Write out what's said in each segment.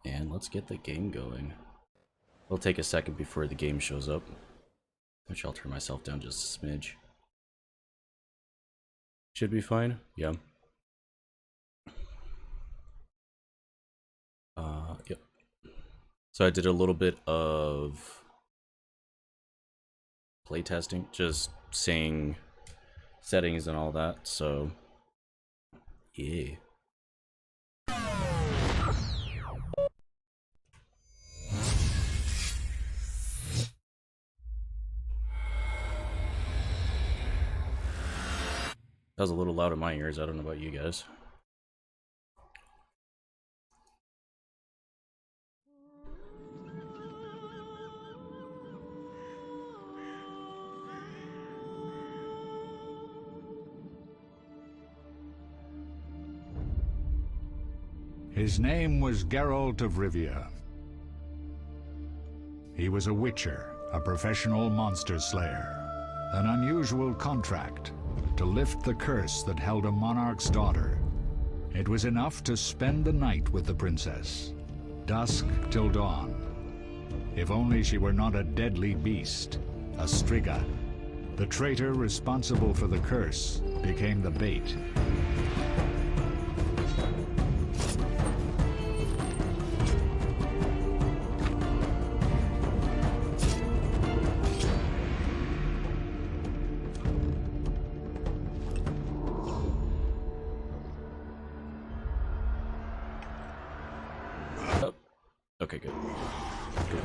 And let's get the game going. It'll take a second before the game shows up, which I'll turn myself down just a smidge. Should be fine. Yeah. Yep. So I did a little bit of playtesting, just seeing settings and all that. So yeah. That was a little loud in my ears. I don't know about you guys. His name was Geralt of Rivia. He was a witcher, a professional monster slayer. An unusual contract to lift the curse that held a monarch's daughter. It was enough to spend the night with the princess, dusk till dawn. If only she were not a deadly beast, a striga. The traitor responsible for the curse became the bait. Okay, good. Good.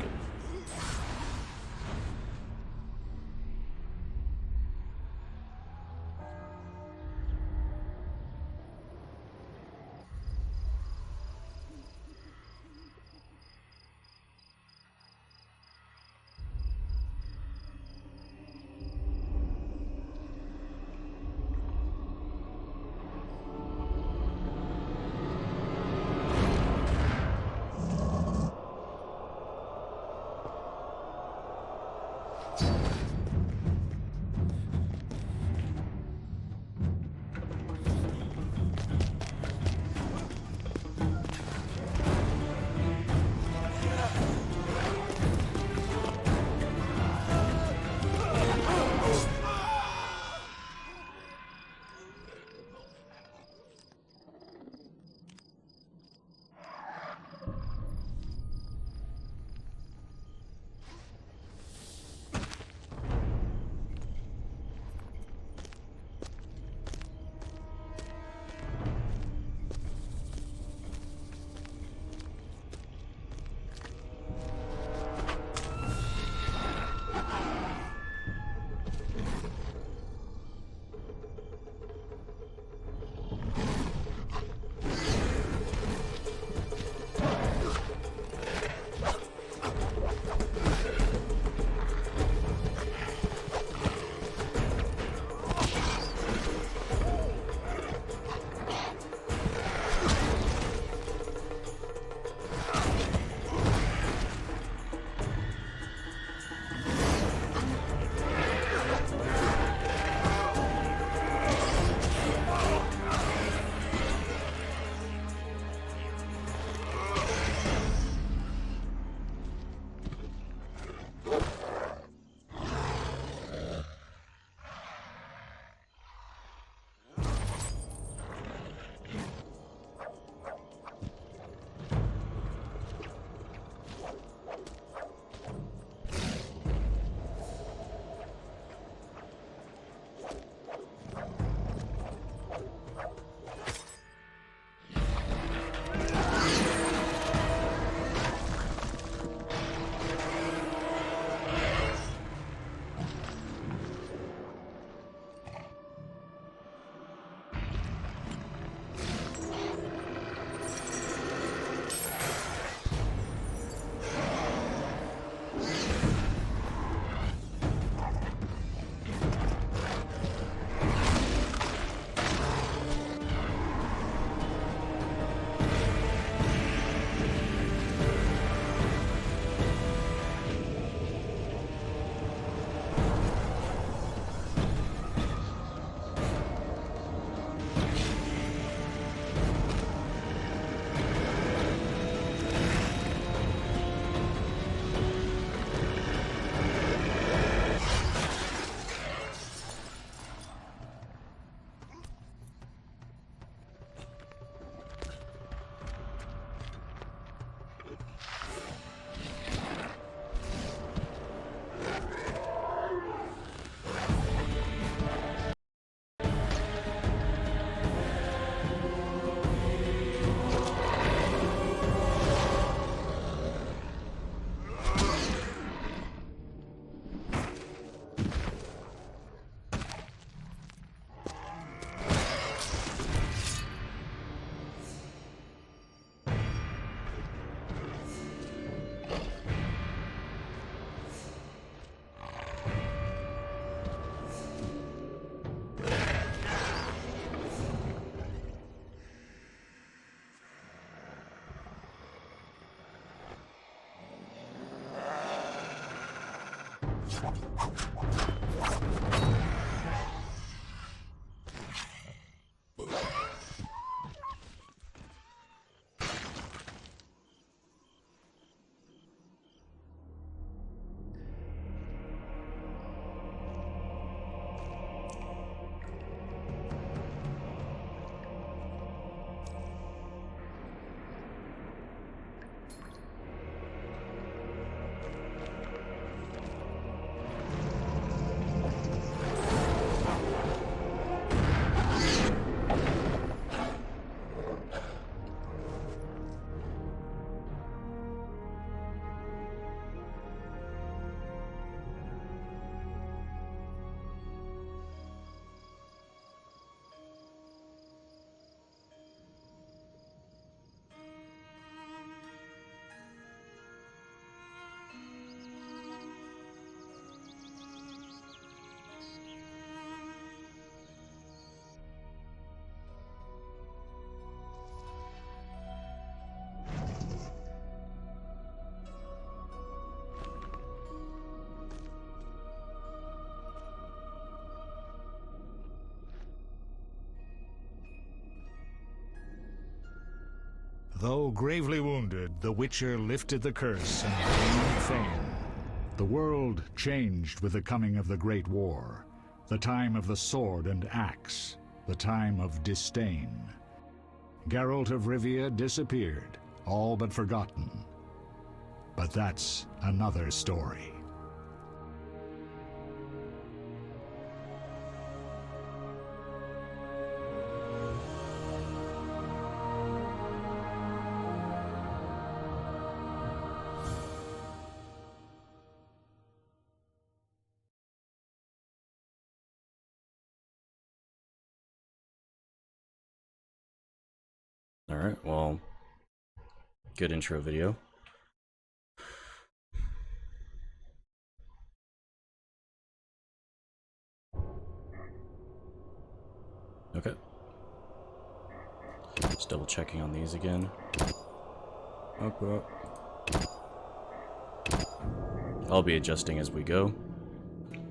Though gravely wounded, the Witcher lifted the curse and gained fame. The world changed with the coming of the Great War, the time of the sword and axe, the time of disdain. Geralt of Rivia disappeared, all but forgotten. But that's another story. Alright, well, good intro video. Okay. Just double checking on these again. Okay. I'll be adjusting as we go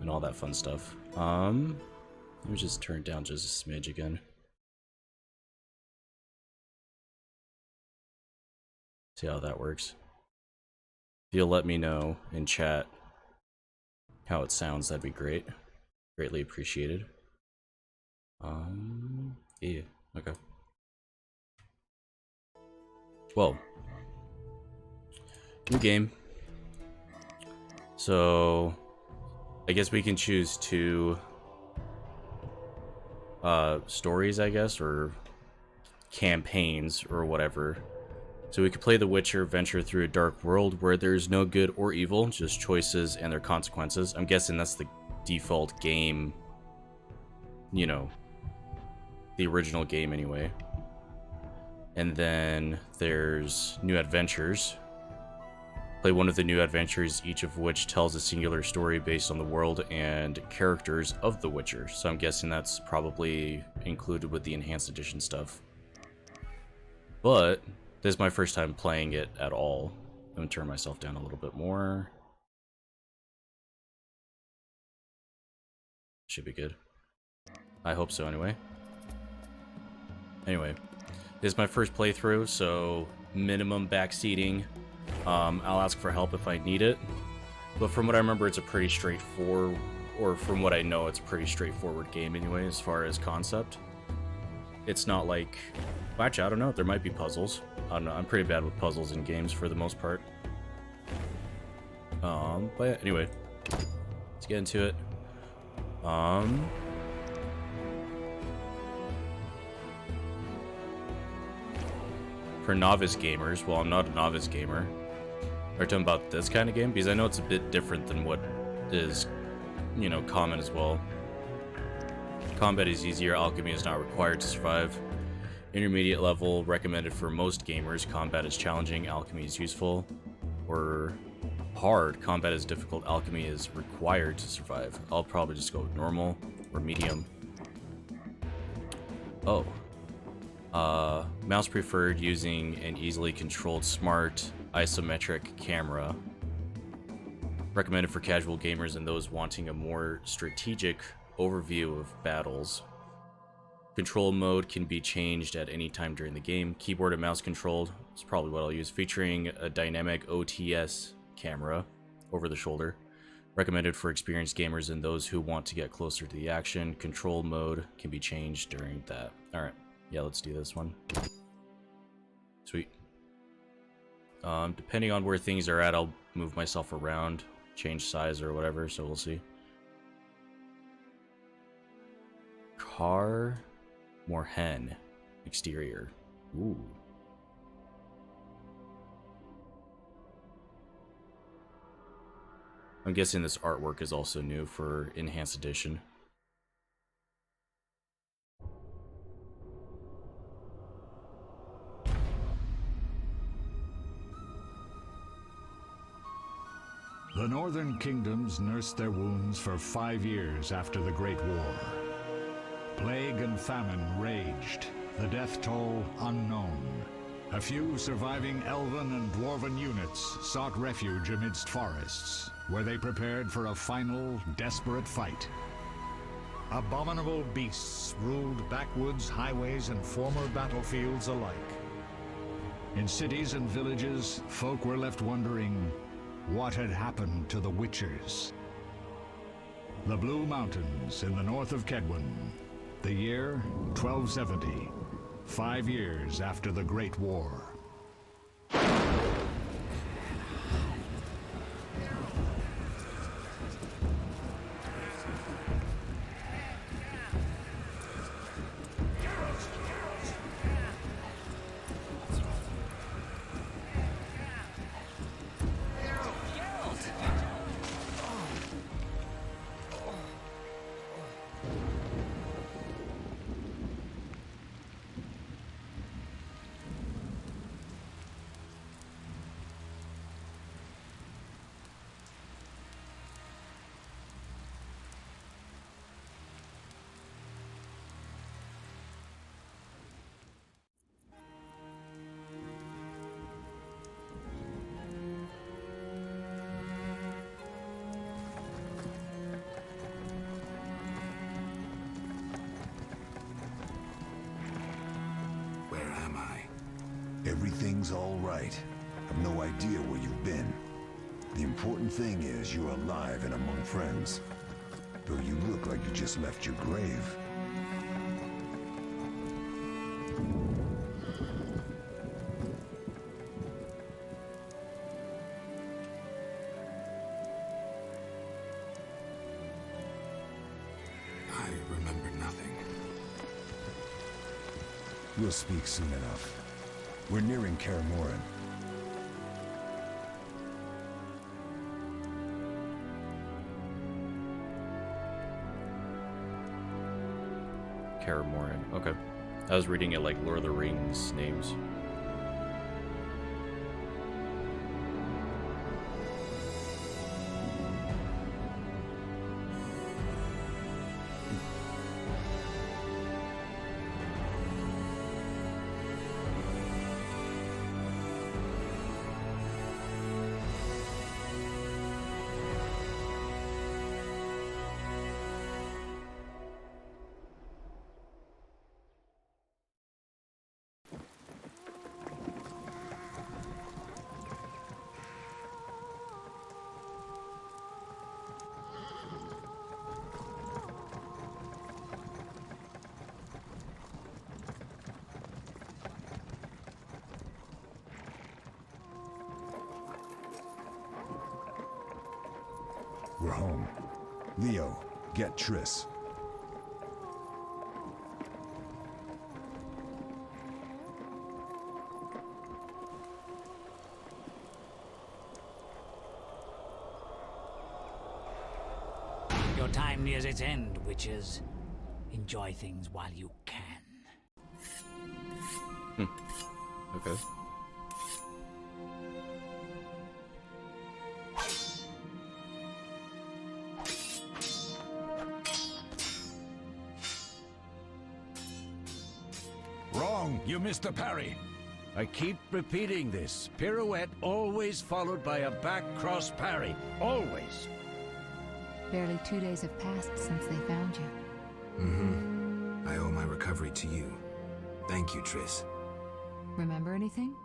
and all that fun stuff. Let me just turn it down just a smidge again. See how that works. If you'll let me know in chat how it sounds, that'd be great. Greatly appreciated. Yeah, okay. Well, new game. So, I guess we can choose two stories, I guess, or campaigns, or whatever. So we could play The Witcher, venture through a dark world where there's no good or evil, just choices and their consequences. I'm guessing that's the default game, you know, the original game anyway. And then there's New Adventures. Play one of the new adventures, each of which tells a singular story based on the world and characters of The Witcher. So I'm guessing that's probably included with the Enhanced Edition stuff. But this is my first time playing it at all. I'm gonna turn myself down a little bit more. Should be good. I hope so anyway. Anyway, this is my first playthrough, so minimum backseating. I'll ask for help if I need it. But from what I remember, it's a pretty straightforward, or from what I know, it's a pretty straightforward game anyway, as far as concept. It's not like... Actually, I don't know. There might be puzzles. I don't know. I'm pretty bad with puzzles in games for the most part. But yeah, anyway, let's get into it. For novice gamers, well, I'm not a novice gamer. Are you talking about this kind of game? Because I know it's a bit different than what is, you know, common as well. Combat is easier. Alchemy is not required to survive. Intermediate level, recommended for most gamers. Combat is challenging, alchemy is useful. Or hard, combat is difficult, alchemy is required to survive. I'll probably just go with normal or medium. Oh. Mouse preferred, using an easily controlled smart isometric camera. Recommended for casual gamers and those wanting a more strategic overview of battles. Control mode can be changed at any time during the game. Keyboard and mouse controlled. It's probably what I'll use. Featuring a dynamic OTS camera over the shoulder. Recommended for experienced gamers and those who want to get closer to the action. Control mode can be changed during that. Alright, yeah, let's do this one. Sweet. Depending on where things are at, I'll move myself around, change size or whatever, so we'll see. Car Morhen. Exterior. Ooh. I'm guessing this artwork is also new for Enhanced Edition. The northern kingdoms nursed their wounds for 5 years after the Great War. Plague and famine raged, the death toll unknown. A few surviving elven and dwarven units sought refuge amidst forests, where they prepared for a final, desperate fight. Abominable beasts ruled backwoods, highways, and former battlefields alike. In cities and villages, folk were left wondering what had happened to the Witchers. The Blue Mountains in the north of Kedwen. The year 1270, 5 years after the Great War. Everything's all right. I've no idea where you've been. The important thing is you're alive and among friends. Though you look like you just left your grave. I remember nothing. We'll speak soon enough. We're nearing Kaer Morhen. Kaer Morhen. Okay. I was reading it like Lord of the Rings names. We're home. Leo, get Triss. Your time nears its end, witches. Enjoy things while you can. Okay. Wrong! You missed the parry! I keep repeating this. Pirouette always followed by a back cross parry. Always. Barely 2 days have passed since they found you. Mm-hmm. I owe my recovery to you. Thank you, Triss. Remember anything?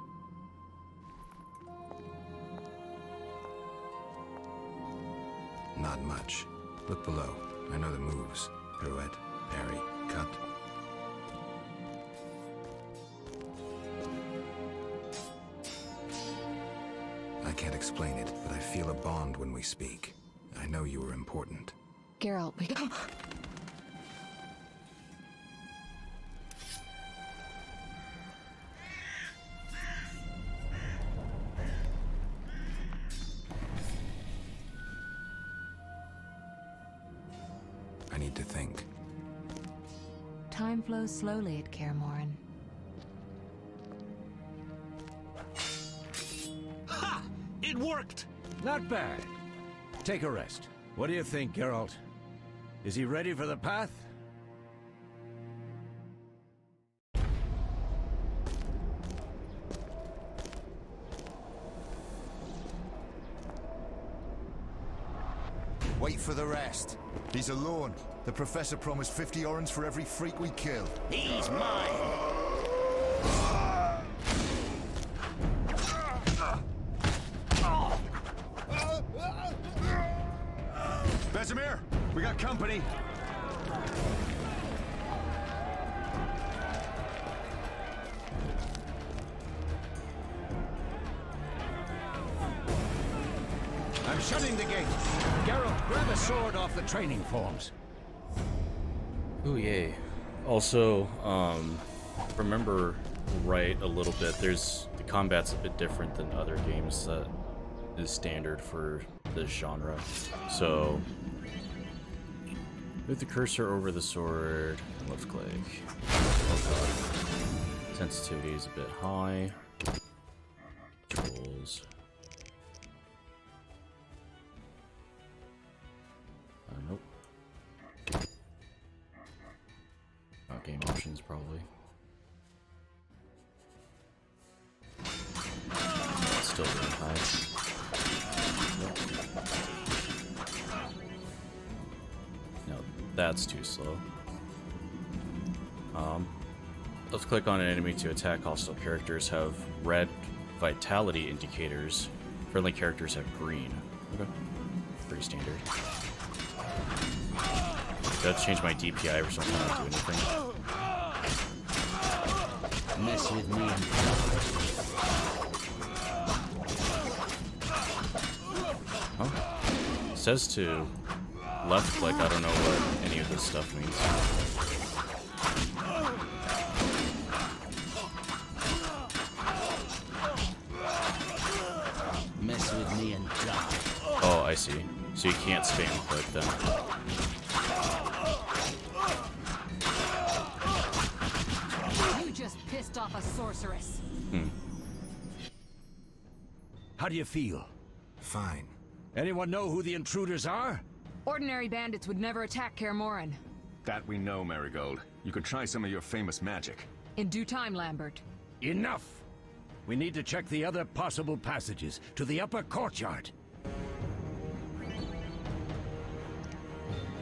Not much. Look below. I know the moves. Pirouette, parry, cut. I can't explain it, but I feel a bond when we speak. I know you were important. Geralt, we go. I need to think. Time flows slowly at Kaer Morhen. Ha! It worked! Not bad. Take a rest. What do you think, Geralt? Is he ready for the path? Wait for the rest. He's alone. The Professor promised 50 orens for every freak we kill. He's mine! Vesemir, we got company. I'm shutting the gate. Geralt, grab a sword off the training forms. Ooh, yay. Also, remember right a little bit, the combat's a bit different than other games that is standard for this genre. So, move the cursor over the sword and left click. Sensitivity is a bit high. Controls. Nope. Game options, probably. Still really high. Nope. No, that's too slow. Let's click on an enemy to attack. Hostile characters have red vitality indicators. Friendly characters have green. Okay. Pretty standard. That's change my DPI every time I do anything. Mess with me and Oh. It says to left click. I don't know what any of this stuff means. mess with me and die. Oh, I see. So you can't spam click then. You just pissed off a sorceress. How do you feel? Fine. Anyone know who the intruders are? Ordinary bandits would never attack Kaer Morhen. That we know, Marigold. You could try some of your famous magic. In due time, Lambert. Enough! We need to check the other possible passages to the upper courtyard.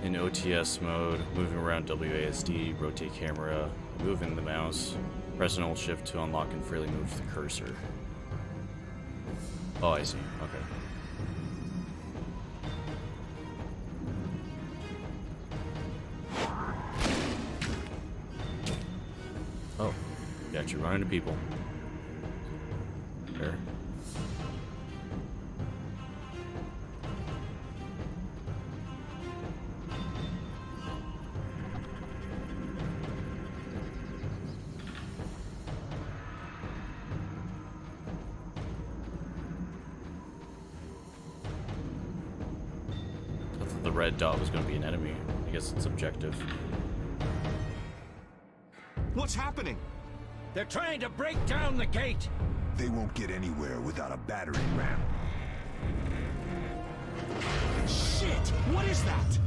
In OTS mode, moving around WASD, rotate camera, moving the mouse, press and hold shift to unlock and freely move the cursor. Oh, I see. Okay. Oh, got you running to people. There. I thought the red dot was going to be an enemy. I guess it's objective. What's happening? They're trying to break down the gate! They won't get anywhere without a battering ram. Shit! What is that?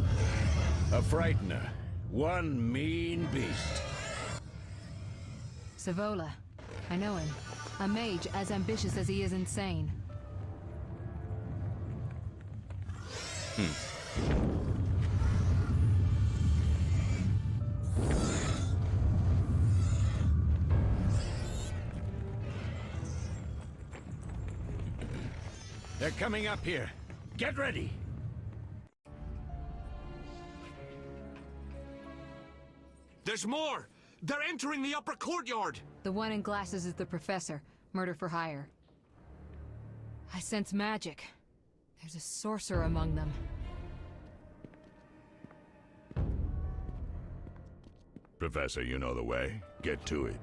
A frightener. One mean beast. Savola. I know him. A mage as ambitious as he is insane. They're coming up here. Get ready! There's more! They're entering the upper courtyard! The one in glasses is the professor. Murder for hire. I sense magic. There's a sorcerer among them. Professor, you know the way. Get to it.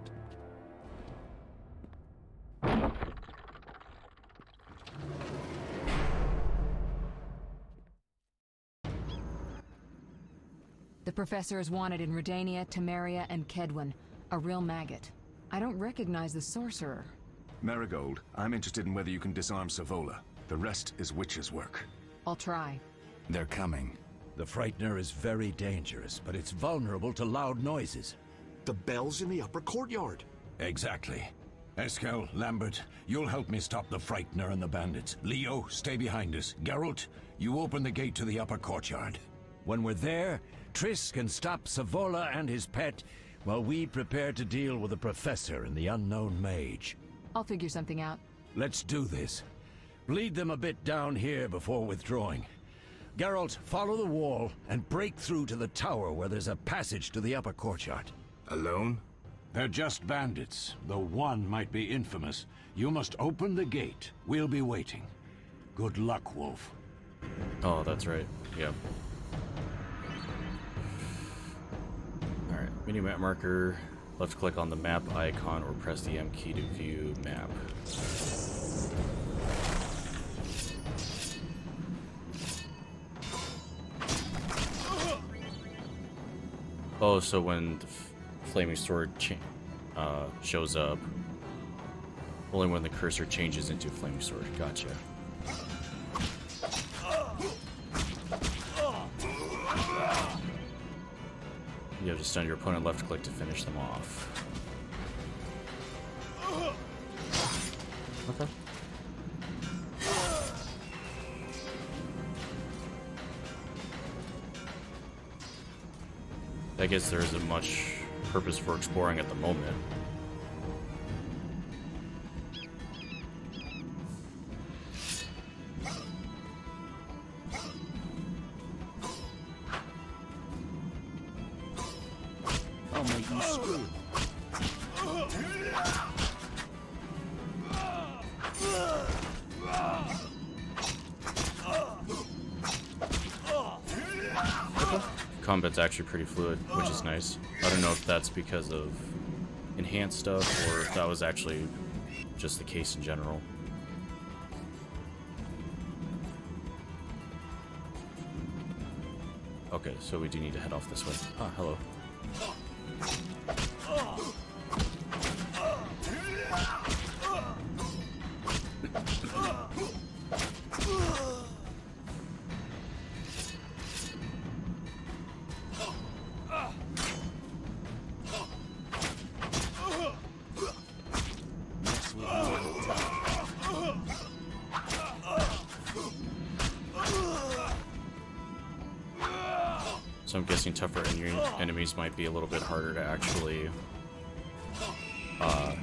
The professor is wanted in Redania, Temeria, and Kedwin. A real maggot. I don't recognize the sorcerer. Marigold, I'm interested in whether you can disarm Savola. The rest is witch's work. I'll try. They're coming. The Frightener is very dangerous, but it's vulnerable to loud noises. The bell's in the upper courtyard. Exactly. Eskel, Lambert, you'll help me stop the Frightener and the bandits. Leo, stay behind us. Geralt, you open the gate to the upper courtyard. When we're there, Triss can stop Savola and his pet, while we prepare to deal with the Professor and the unknown mage. I'll figure something out. Let's do this. Lead them a bit down here before withdrawing. Geralt, follow the wall and break through to the tower where there's a passage to the upper courtyard. Alone? They're just bandits, though one might be infamous. You must open the gate. We'll be waiting. Good luck, Wolf. Oh, that's right. Yep. Alright, mini-map marker. Left click on the map icon or press the M key to view map. Oh, so when the flaming sword shows up, only when the cursor changes into flaming sword. Gotcha. You have to stun your opponent, left click to finish them off. Okay. I guess there isn't much purpose for exploring at the moment. I'll make you scream. Combat's actually pretty fluid, which is nice. I don't know if that's because of enhanced stuff or if that was actually just the case in general. Okay, so we do need to head off this way. Ah, hello. So I'm guessing tougher enemies might be a little bit harder to actually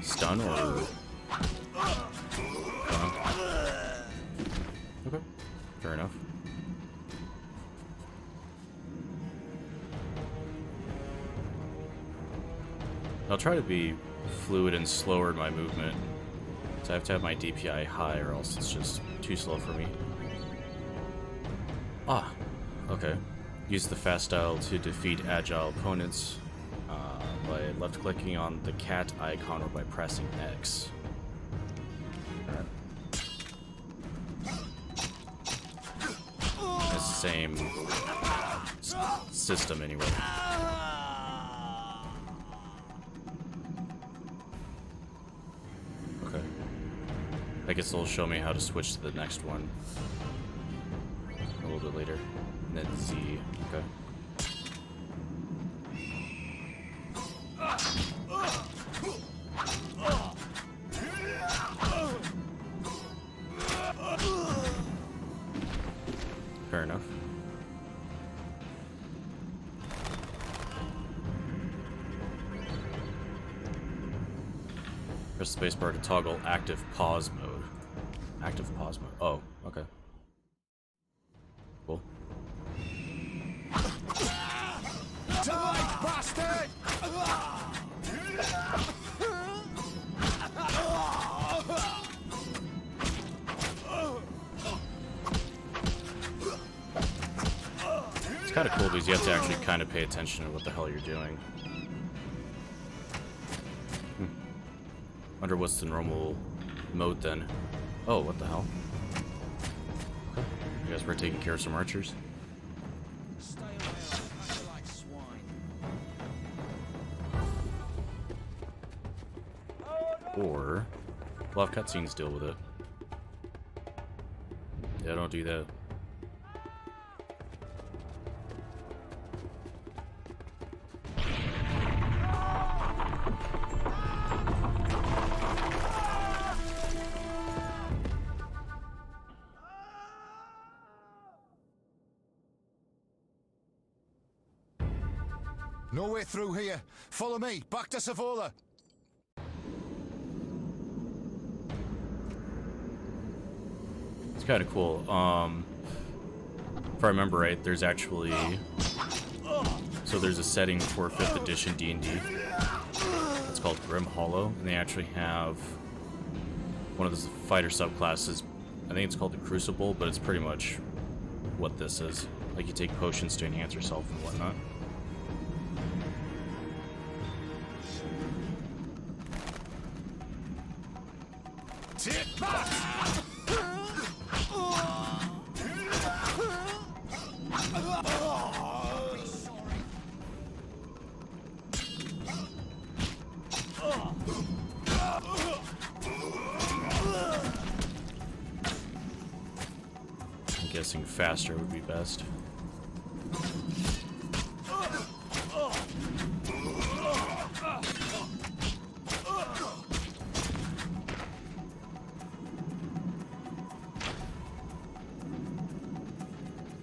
stun or... Okay, fair enough. I'll try to be fluid and slower in my movement. So I have to have my DPI high or else it's just too slow for me. Ah, okay. Use the fast style to defeat agile opponents by left-clicking on the cat icon or by pressing X. It's the same system anyway. Okay. I guess they'll show me how to switch to the next one a little bit later. And then Z. Okay. Fair enough. Press the spacebar to toggle active pause mode. Active pause mode. Oh, okay. Cool. Die, bastard! It's kind of cool because you have to actually kind of pay attention to what the hell you're doing. Wonder what's the normal mode then. Oh, what the hell? Okay. I guess we're taking care of some archers. Or we'll have cutscenes deal with it. Yeah, don't do that. No way through here. Follow me, back to Savola. It's kind of cool. If I remember right, there's actually there's a setting for 5th edition D&D. It's called Grim Hollow, and they actually have one of the fighter subclasses. I think it's called the Crucible, but it's pretty much what this is. Like you take potions to enhance yourself and whatnot. I'm guessing faster would be best.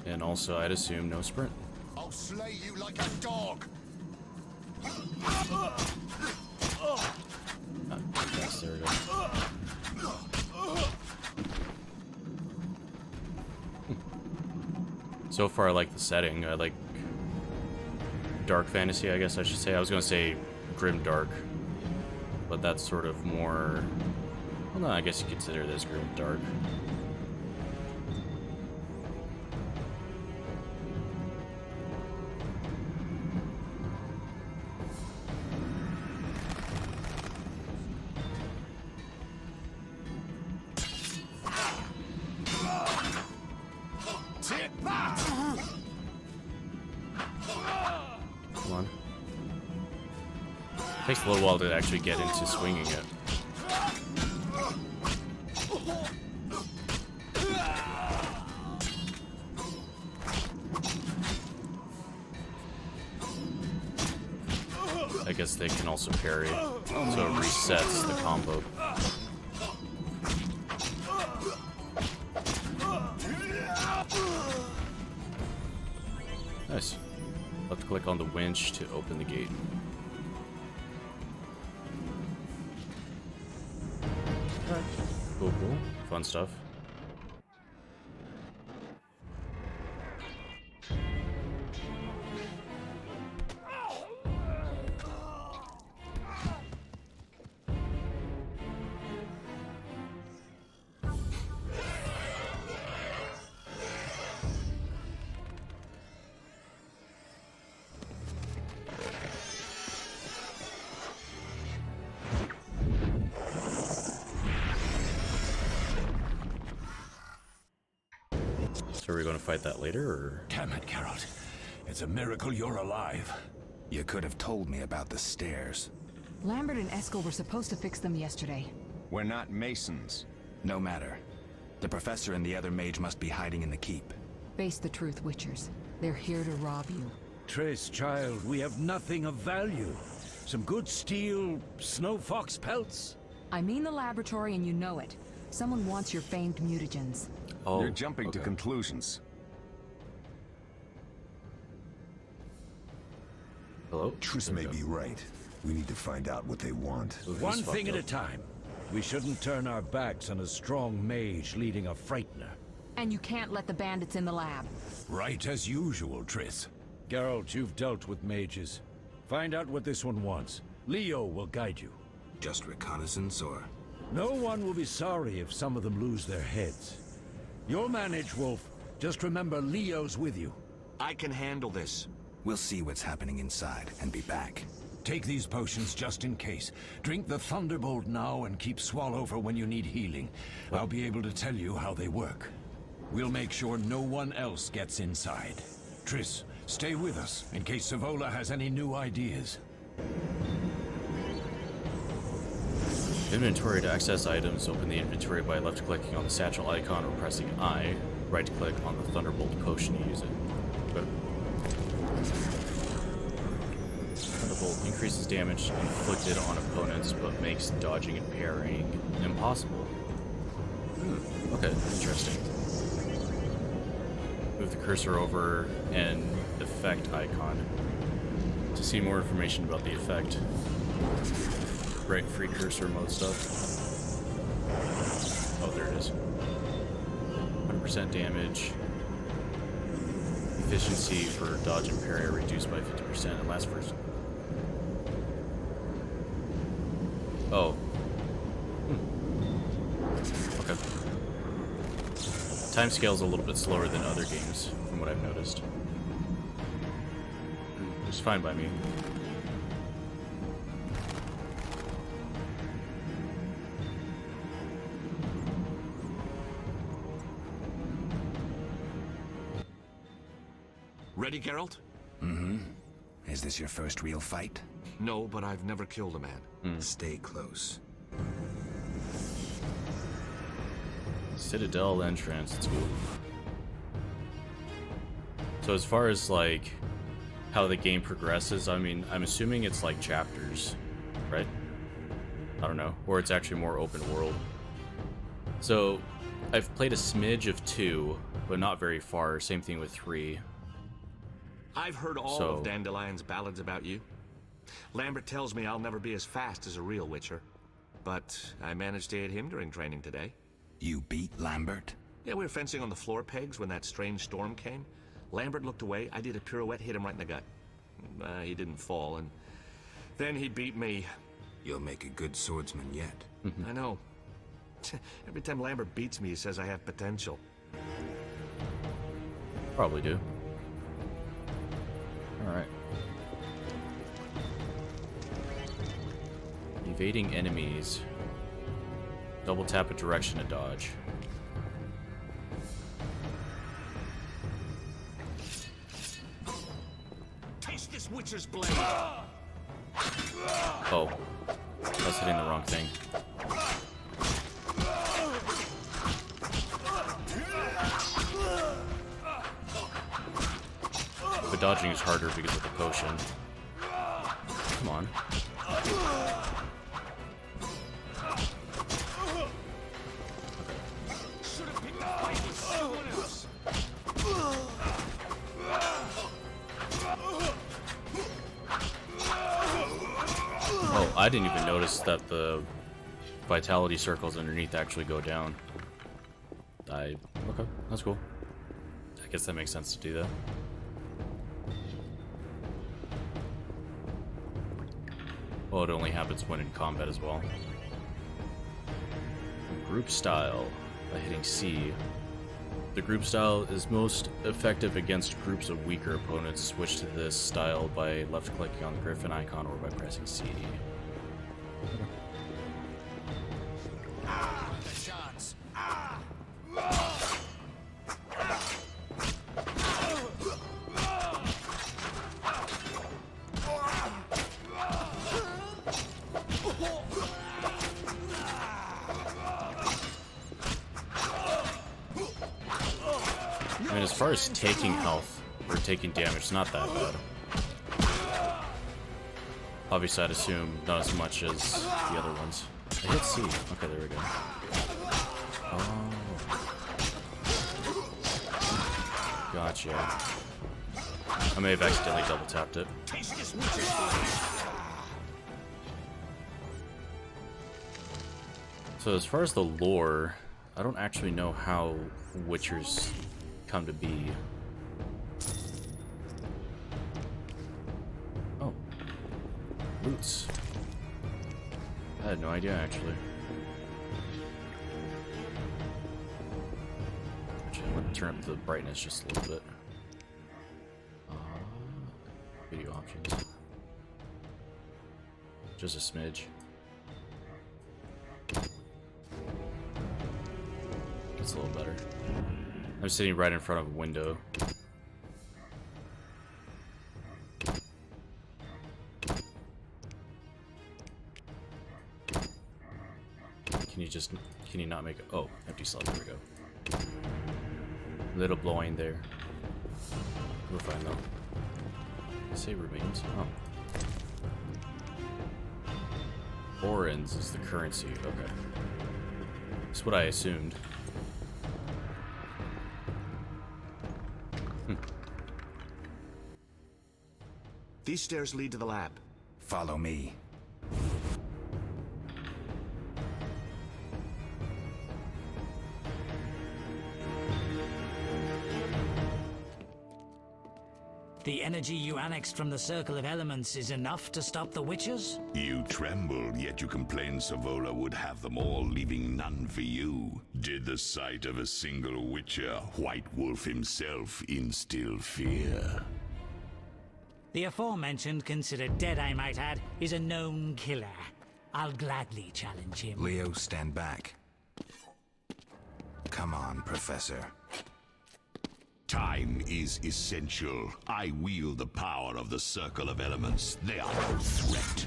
And also, I'd assume no sprint. I'll slay you like a dog. Yes, there we go. So far, I like the setting. I like dark fantasy, I guess I should say. I was going to say grim dark, but that's sort of more... Well, no, I guess you consider this grim dark. Come on. Takes a little while to actually get into swinging it. I guess they can also parry, so it resets the combo. Nice. Left click on the winch to open the gate. Cool, cool. Fun stuff. So are we going to fight that later, or? Damn it, Geralt. It's a miracle you're alive. You could have told me about the stairs. Lambert and Eskel were supposed to fix them yesterday. We're not masons. No matter. The professor and the other mage must be hiding in the keep. Face the truth, Witchers. They're here to rob you. Triss, child, we have nothing of value. Some good steel, snow fox pelts. I mean the laboratory and you know it. Someone wants your famed mutagens. You're jumping to conclusions. Hello? Triss may be right. We need to find out what they want. One thing at a time. We shouldn't turn our backs on a strong mage leading a frightener. And you can't let the bandits in the lab. Right as usual, Triss. Geralt, you've dealt with mages. Find out what this one wants. Leo will guide you. Just reconnaissance, or...? No one will be sorry if some of them lose their heads. You'll manage, Wolf. Just remember Leo's with you. I can handle this. We'll see what's happening inside and be back. Take these potions just in case. Drink the Thunderbolt now and keep Swallow for when you need healing. I'll be able to tell you how they work. We'll make sure no one else gets inside. Triss, stay with us in case Savola has any new ideas. Inventory. To access items, open the inventory by left-clicking on the satchel icon or pressing I. Right-click on the Thunderbolt potion to use it. Thunderbolt increases damage inflicted on opponents, but makes dodging and parrying impossible. Okay, interesting. Move the cursor over an effect icon to see more information about the effect. Right, free cursor mode stuff. Oh, there it is. 100% damage. Efficiency for dodge and parry reduced by 50% and last first. Oh. Okay. Time scale is a little bit slower than other games, from what I've noticed. It's fine by me. Ready, Geralt? Mm-hmm. Is this your first real fight? No, but I've never killed a man. Stay close. Citadel entrance, let's go. So as far as like how the game progresses, I mean, I'm assuming it's like chapters, right? I don't know, or it's actually more open world. So I've played a smidge of 2, but not very far. Same thing with 3. I've heard all of Dandelion's ballads about you. Lambert tells me I'll never be as fast as a real Witcher. But I managed to hit him during training today. You beat Lambert? Yeah, we were fencing on the floor pegs when that strange storm came. Lambert looked away, I did a pirouette, hit him right in the gut. He didn't fall, and then he beat me. You'll make a good swordsman yet. I know. Every time Lambert beats me, he says I have potential. Probably do. Alright. Evading enemies. Double tap a direction to dodge. Taste this Witcher's blade! Oh. I was hitting the wrong thing. But dodging is harder because of the potion. Come on. Oh, I didn't even notice that the vitality circles underneath actually go down. Okay, that's cool. I guess that makes sense to do that. Well, it only happens when in combat as well. Group style by hitting C. The group style is most effective against groups of weaker opponents. Switch to this style by left-clicking on the griffin icon or by pressing C. The shots. I mean, as far as taking health or taking damage, it's not that bad. Obviously, I'd assume not as much as the other ones. I hit C. Okay, there we go. Oh. Gotcha. I may have accidentally double tapped it. Taste this So as far as the lore, I don't actually know how Witchers come to be. Oh. Roots. I had no idea, actually. Actually, I'm going to turn up the brightness just a little bit. Video options. Just a smidge. That's a little better. I'm sitting right in front of a window. Can you not make it? Oh, empty slot, there we go. Little blowing there. We're fine though. Say remains. Oh. Orans is the currency. Okay. That's what I assumed. These stairs lead to the lab. Follow me. The energy you annexed from the Circle of Elements is enough to stop the Witchers? You tremble, yet you complain Savola would have them all, leaving none for you. Did the sight of a single Witcher, White Wolf himself, instill fear? The aforementioned, considered dead I might add, is a known killer. I'll gladly challenge him. Leo, stand back. Come on, Professor. Time is essential. I wield the power of the Circle of Elements. They are no threat.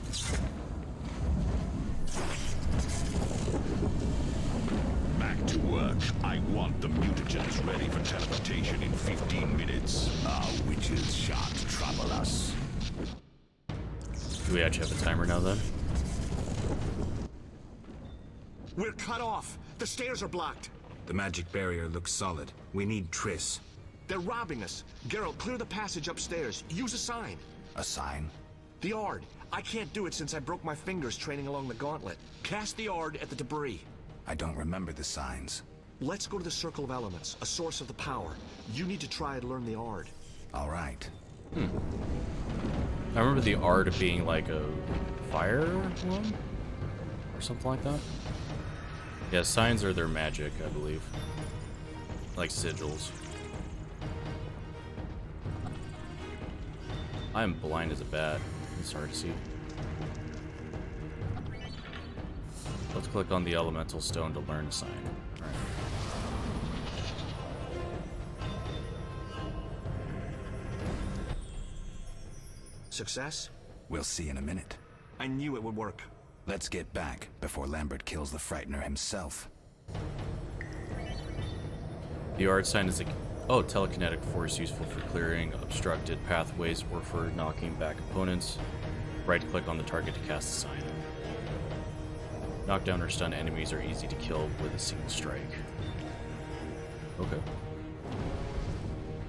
Back to work. I want the mutagens ready for teleportation in 15 minutes. Our witches shan't trouble us. Do we actually have a timer now then? We're cut off. The stairs are blocked. The magic barrier looks solid. We need Triss. They're robbing us. Geralt, clear the passage upstairs. Use a sign. A sign? The Ard. I can't do it since I broke my fingers training along the gauntlet. Cast the Ard at the debris. I don't remember the signs. Let's go to the Circle of Elements, a source of the power. You need to try and learn the Ard. All right. I remember the Ard being like a fire one? Or something like that? Yeah, signs are their magic, I believe. Like sigils. I'm blind as a bat. It's hard to see. Let's click on the elemental stone to learn a sign. Alright. Success? We'll see in a minute. I knew it would work. Let's get back before Lambert kills the Frightener himself. The Ard sign is a telekinetic force useful for clearing obstructed pathways or for knocking back opponents. Right click on the target to cast the sign. Knockdown or stun enemies are easy to kill with a single strike. Okay.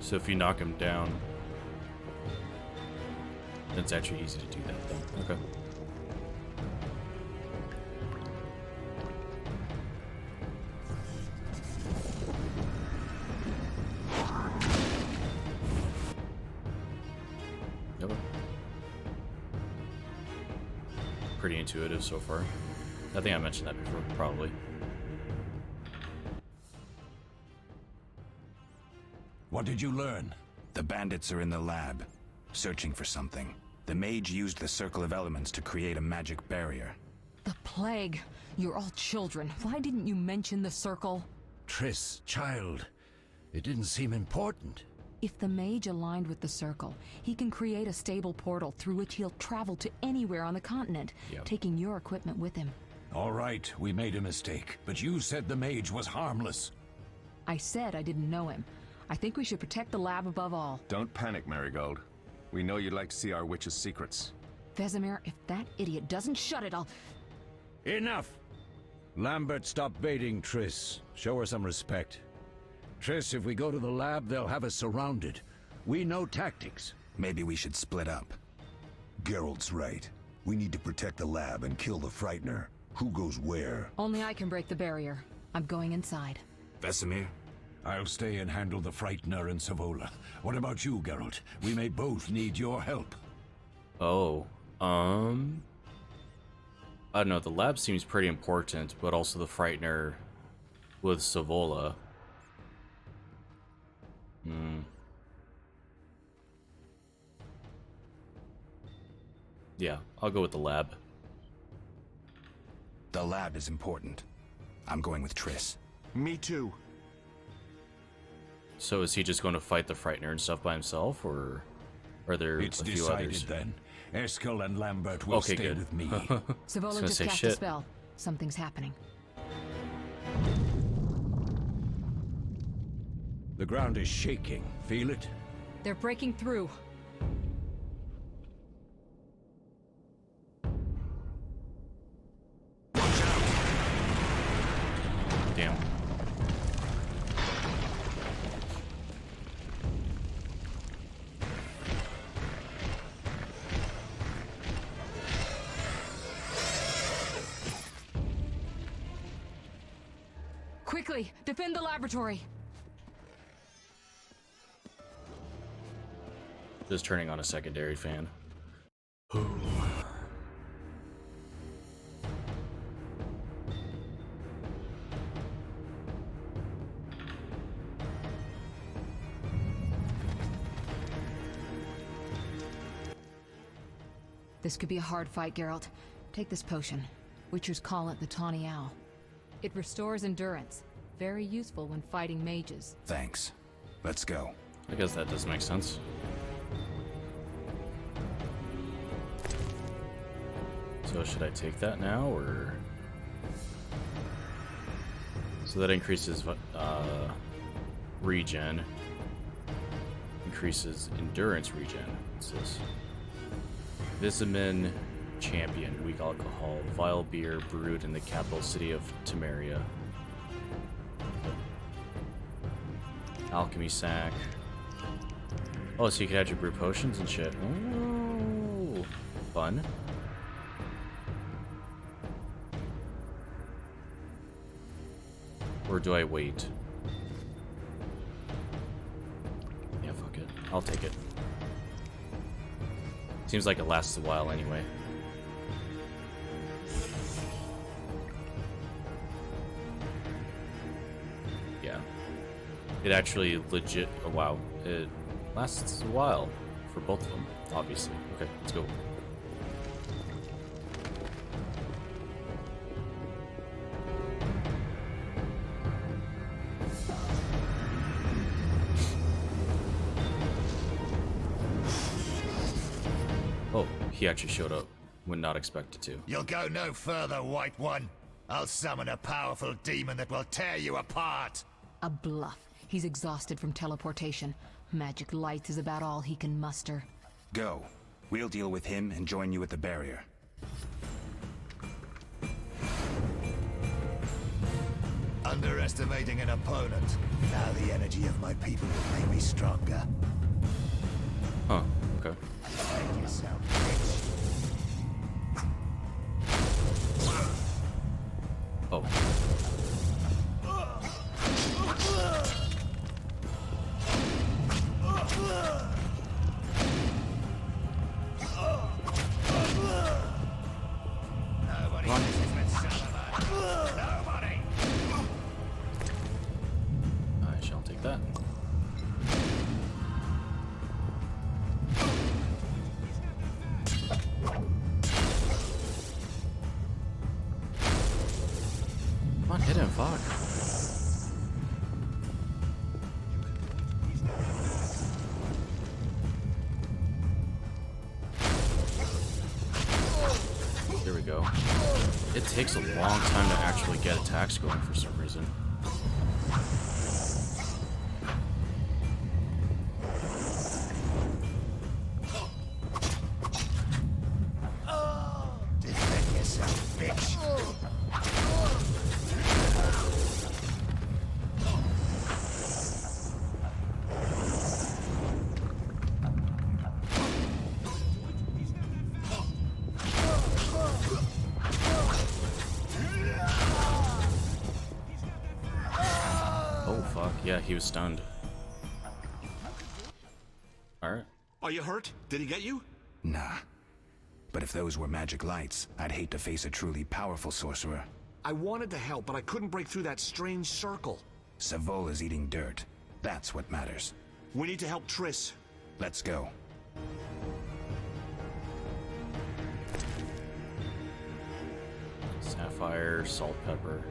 So if you knock them down, it's actually easy to do that then. Okay. Pretty intuitive so far. I think I mentioned that before, probably. What did you learn? The bandits are in the lab, searching for something. The mage used the Circle of Elements to create a magic barrier. The plague. You're all children. Why didn't you mention the circle? Triss, child. It didn't seem important. If the mage aligned with the circle, he can create a stable portal through which he'll travel to anywhere on the continent, taking your equipment with him. All right, we made a mistake, but you said the mage was harmless. I said I didn't know him. I think we should protect the lab above all. Don't panic, Marigold. We know you'd like to see our witch's secrets. Vesemir, if that idiot doesn't shut it, I'll... Enough! Lambert, stop baiting Triss. Show her some respect. Triss, if we go to the lab, they'll have us surrounded. We know tactics. Maybe we should split up. Geralt's right. We need to protect the lab and kill the Frightener. Who goes where? Only I can break the barrier. I'm going inside. Vesemir? I'll stay and handle the Frightener and Savola. What about you, Geralt? We may both need your help. Oh, I don't know, the lab seems pretty important, but also the Frightener with Savola. Yeah, I'll go with the lab. The lab is important. I'm going with Triss. Me too. So is he just going to fight the Frightener and stuff by himself, or are there It's a few decided others? then. Eskel and Lambert will Okay, stay good. with me. Savola just say cast shit. a spell. Something's happening. The ground is shaking. Feel it? They're breaking through. Damn. Quickly, defend the laboratory. Just turning on a secondary fan. This could be a hard fight, Geralt. Take this potion. Witchers call it the Tawny Owl. It restores endurance. Very useful when fighting mages. Thanks. Let's go. I guess that does make sense. So should I take that now, or... So that increases regen. Increases endurance regen. What's this? Vitamin Champion. Weak alcohol. Vile beer brewed in the capital city of Temeria. Alchemy sack. Oh, so you can actually brew potions and shit. Ooh, fun. Or do I wait? Yeah, fuck it. I'll take it. Seems like it lasts a while anyway. Yeah. It actually legit... Oh, wow. It lasts a while for both of them, obviously. Okay, let's go. Oh, he actually showed up when not expected to. You'll go no further, White One. I'll summon a powerful demon that will tear you apart. A bluff. He's exhausted from teleportation. Magic light is about all he can muster. Go. We'll deal with him and join you at the barrier. Underestimating an opponent. Now the energy of my people will make me stronger. Huh, okay. Make yourself rich. Oh. Nobody messes with Sullivan. Nobody. I shall take that. Come on, hit him, fuck. There we go. It takes a long time to actually get attacks going for some reason. Defend yourself, bitch. Oh, fuck. Yeah, he was stunned. Alright. Are you hurt? Did he get you? Nah. But if those were magic lights, I'd hate to face a truly powerful sorcerer. I wanted to help, but I couldn't break through that strange circle. Savola's eating dirt. That's what matters. We need to help Triss. Let's go. Sapphire, salt, pepper.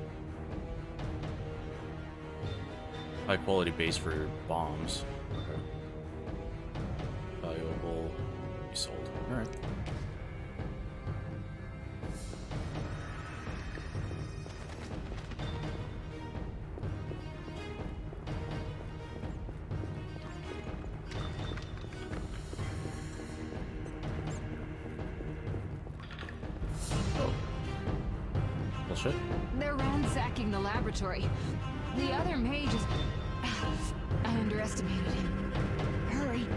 High quality base for bombs. Okay. Valuable. Be sold. Alright. Bullshit. They're ransacking the laboratory. The other mage is... I underestimated him. Hurry.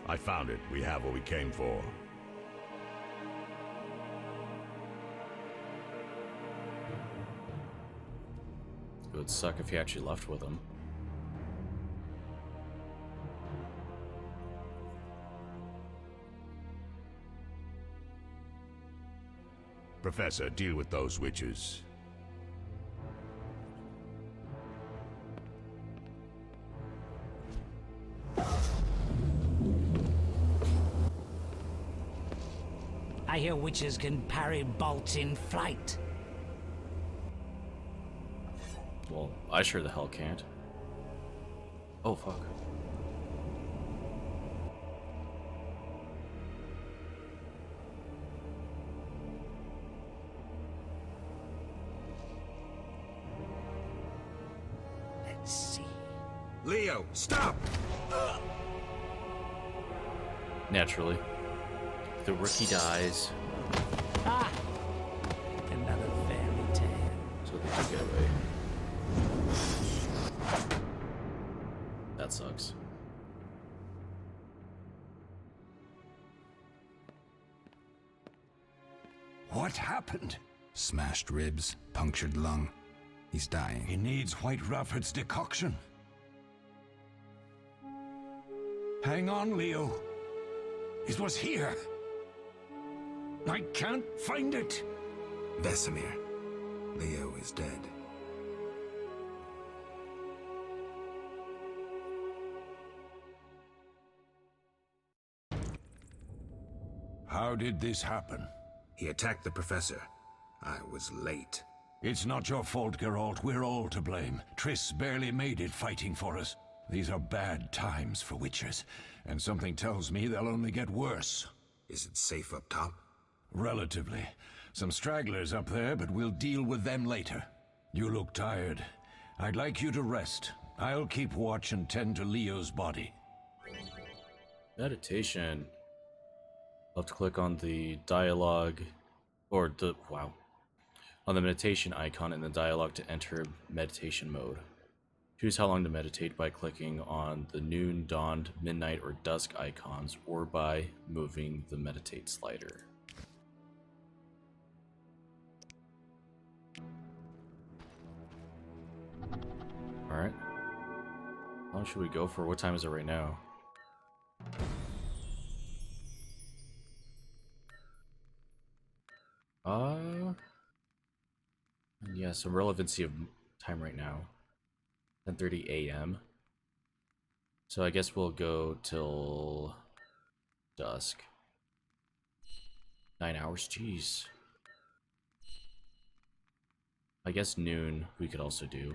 I found it. We have what we came for. It would suck if he actually left with him. Professor, deal with those witches. I hear witches can parry bolts in flight. Well, I sure the hell can't. Oh, fuck. Let's see. Leo, stop! Naturally. The rookie dies. Ah! Another fairy tale. So they can get away. That sucks. What happened? Smashed ribs, punctured lung. He's dying. He needs White Rafford's decoction. Hang on, Leo. It was here. I can't find it. Vesemir. Leo is dead. How did this happen? He attacked the professor. I was late. It's not your fault, Geralt. We're all to blame. Triss barely made it fighting for us. These are bad times for witchers, and something tells me they'll only get worse. Is it safe up top? Relatively. Some stragglers up there, but we'll deal with them later. You look tired. I'd like you to rest. I'll keep watch and tend to Leo's body. Meditation. I'll have to click on the dialogue, or the, wow, on the meditation icon in the dialogue to enter meditation mode. Choose how long to meditate by clicking on the noon, dawn, midnight, or dusk icons, or by moving the meditate slider. Alright. How long should we go for? What time is it right now? Yeah, some relevancy of time right now. 10:30 a.m. So I guess we'll go till dusk. 9 hours, jeez. I guess noon we could also do.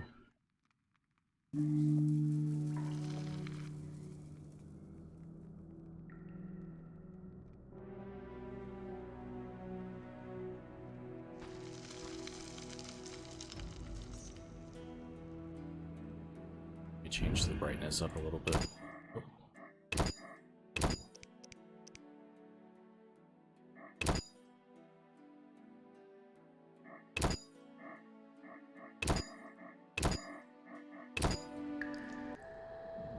change the brightness up a little bit.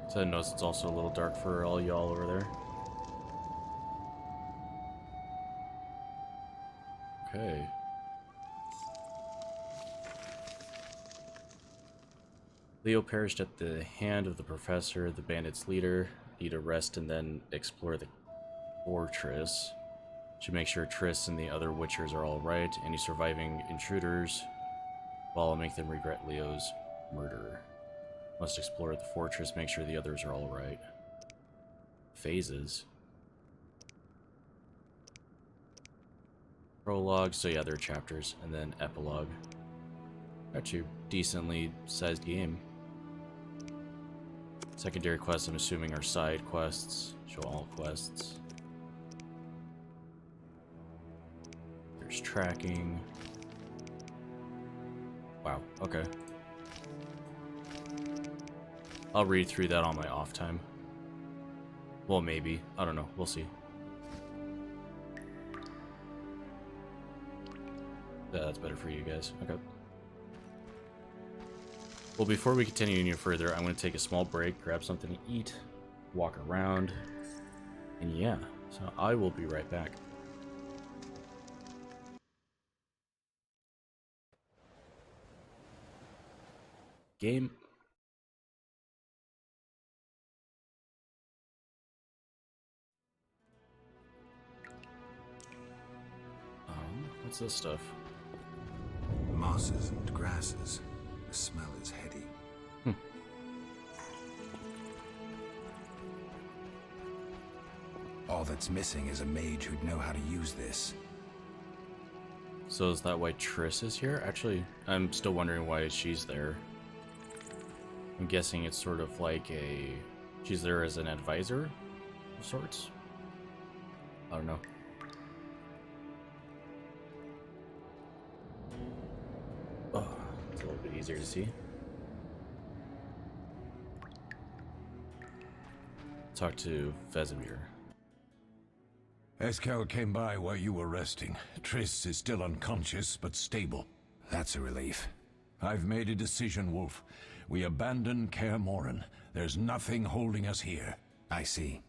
So I notice it's also a little dark for all y'all over there. Okay. Leo perished at the hand of the professor, the bandit's leader. Need to rest and then explore the fortress. Should make sure Triss and the other Witchers are alright. Any surviving intruders, well, I'll make them regret Leo's murder. Must explore the fortress, make sure the others are alright. Phases. Prologue, so yeah, they're chapters, and then epilogue. Actually, decently sized game. Secondary quests, I'm assuming, are side quests. Show all quests. There's tracking. Wow, okay. I'll read through that on my off time. Well, maybe. I don't know. We'll see. Yeah, that's better for you guys. Okay. Well, before we continue any further, I'm going to take a small break, grab something to eat, walk around, and yeah, so I will be right back. Game. What's this stuff? Mosses and grasses. The smell is heady. All that's missing is a mage who'd know how to use this. So is that why Triss is here? Actually, I'm still wondering why she's there. I'm guessing it's sort of like a... she's there as an advisor of sorts? I don't know. Oh, it's a little bit easier to see. Talk to Vesemir. Eskel came by while you were resting. Triss is still unconscious, but stable. That's a relief. I've made a decision, Wolf. We abandon Kaer Morhen. There's nothing holding us here. I see.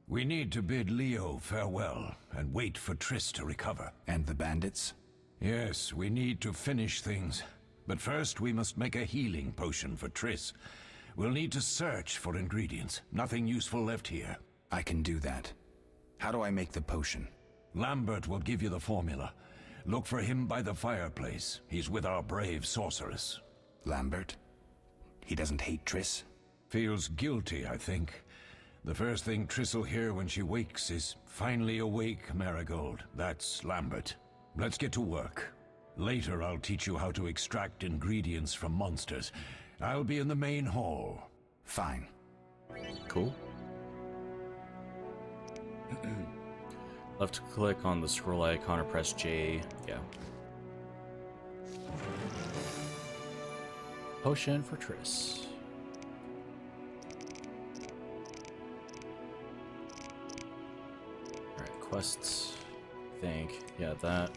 We need to bid Leo farewell and wait for Triss to recover. And the bandits? Yes, we need to finish things. But first we must make a healing potion for Triss. We'll need to search for ingredients. Nothing useful left here. I can do that. How do I make the potion? Lambert will give you the formula. Look for him by the fireplace. He's with our brave sorceress. Lambert? He doesn't hate Triss? Feels guilty, I think. The first thing Triss will hear when she wakes is, "Finally awake, Marigold." That's Lambert. Let's get to work. Later I'll teach you how to extract ingredients from monsters. I'll be in the main hall. Fine. Cool. Left click on the scroll icon or press J. Yeah. Potion for Triss. Alright, quests. I think. Yeah, that.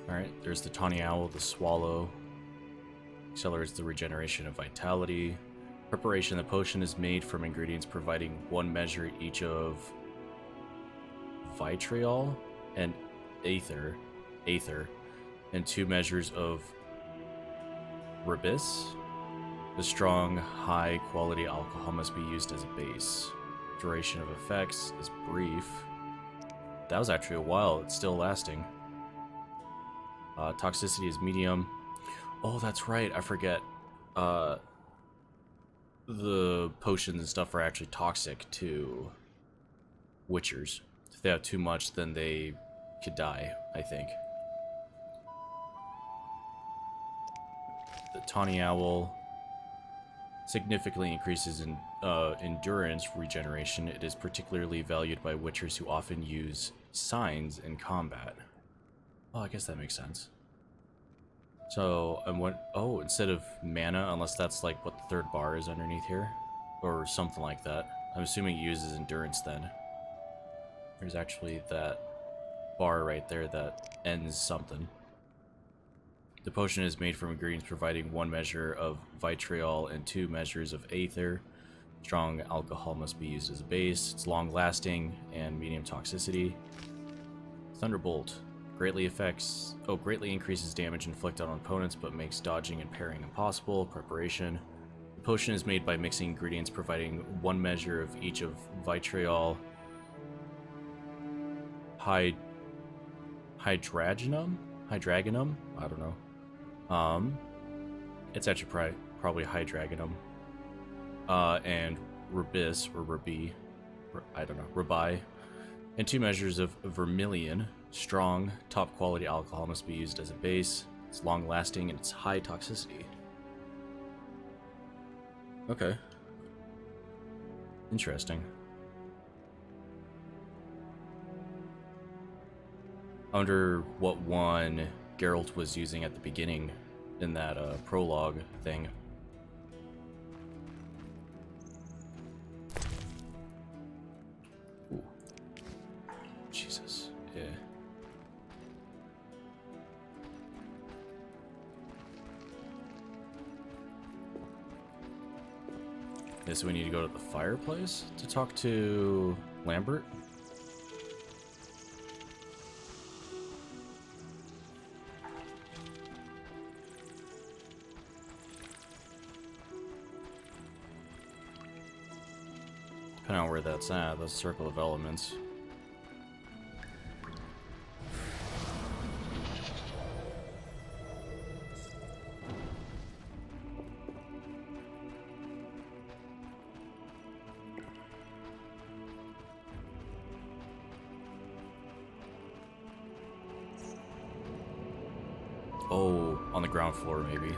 Alright, there's the tawny owl, the swallow. Accelerates the regeneration of vitality. Preparation, the potion is made from ingredients providing 1 measure each of vitriol and aether, and 2 measures of ribis. The strong, high-quality alcohol must be used as a base. Duration of effects is brief. That was actually a while. It's still lasting. Toxicity is medium. Oh, that's right. I forget. The potions and stuff are actually toxic to Witchers. If they have too much, then they could die, I think. The tawny owl. significantly increases in endurance regeneration. It is particularly valued by witchers who often use signs in combat. Oh, I guess that makes sense. So, and what? Oh, instead of mana, unless that's like what the third bar is underneath here, or something like that. I'm assuming it uses endurance then. There's actually that bar right there that ends something. The potion is made from ingredients providing 1 measure of vitriol and 2 measures of aether. Strong alcohol must be used as a base. It's long-lasting and medium toxicity. Thunderbolt greatly increases damage inflicted on opponents, but makes dodging and parrying impossible. Preparation. The potion is made by mixing ingredients providing 1 measure of each of vitriol, hydragenum? I don't know. It's actually probably hydragenum. And rubis, or rubi, I don't know, rubi. And 2 measures of vermilion. Strong, top quality alcohol must be used as a base. It's long lasting and it's high toxicity. Okay. Interesting. I wonder what one Geralt was using at the beginning in that prologue thing. Ooh. Jesus. Yeah. Okay, so we need to go to the fireplace to talk to Lambert. Depending on where that's at, that's Circle of Elements. Oh, on the ground floor, maybe.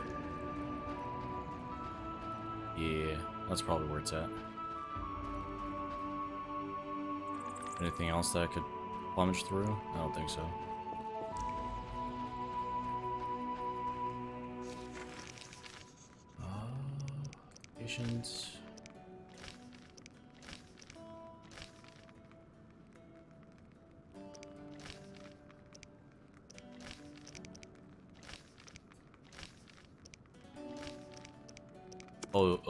Yeah, that's probably where it's at. Anything else that I could plunge through? I don't think so. Patience.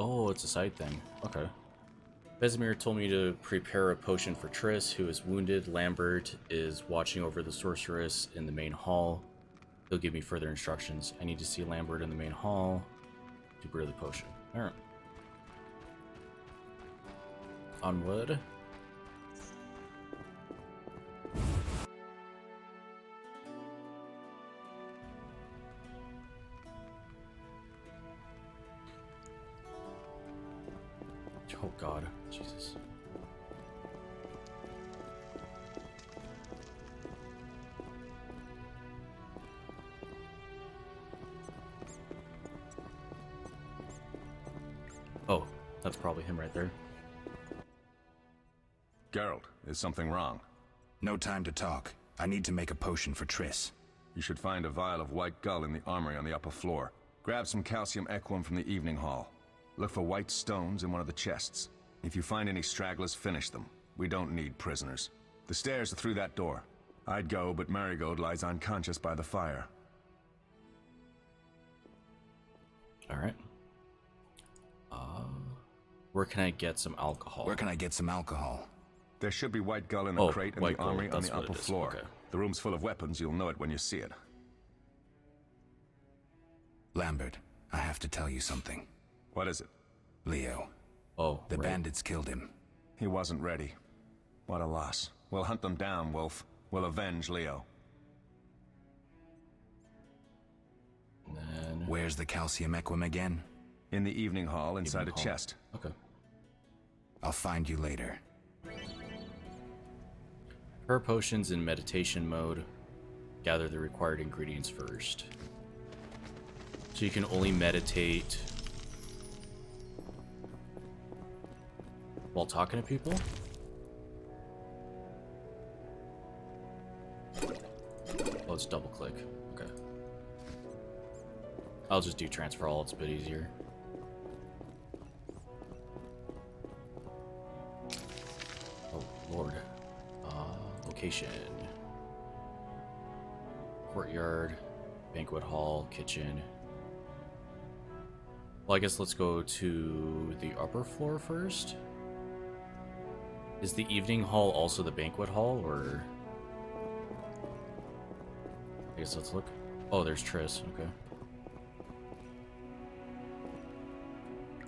Oh, it's a side thing. Okay. Vesemir told me to prepare a potion for Triss, who is wounded. Lambert is watching over the sorceress in the main hall. He'll give me further instructions. I need to see Lambert in the main hall to brew the potion. Alright. Onward. Oh god, Jesus. Oh, that's probably him right there. Geralt, is something wrong? No time to talk. I need to make a potion for Triss. You should find a vial of white gull in the armory on the upper floor. Grab some calcium equum from the evening hall. Look for white stones in one of the chests. If you find any stragglers, finish them. We don't need prisoners. The stairs are through that door. I'd go, but Marigold lies unconscious by the fire. Alright. Where can I get some alcohol? Where can I get some alcohol? There should be white gull in a crate in the armory on the upper floor. Okay. The room's full of weapons. You'll know it when you see it. Lambert, I have to tell you something. What is it? Leo. Oh, the bandits killed him. He wasn't ready. What a loss. We'll hunt them down, Wolf. We'll avenge Leo. Then... Where's the calcium equum again? In the evening hall inside a chest. Okay. I'll find you later. Her potions in meditation mode. Gather the required ingredients first. So you can only meditate while talking to people? Oh, it's double click. Okay. I'll just do transfer all, it's a bit easier. Oh, Lord. Location. Courtyard, banquet hall, kitchen. Well, I guess let's go to the upper floor first. Is the evening hall also the banquet hall, or... I guess let's look. Oh, there's Triss, okay.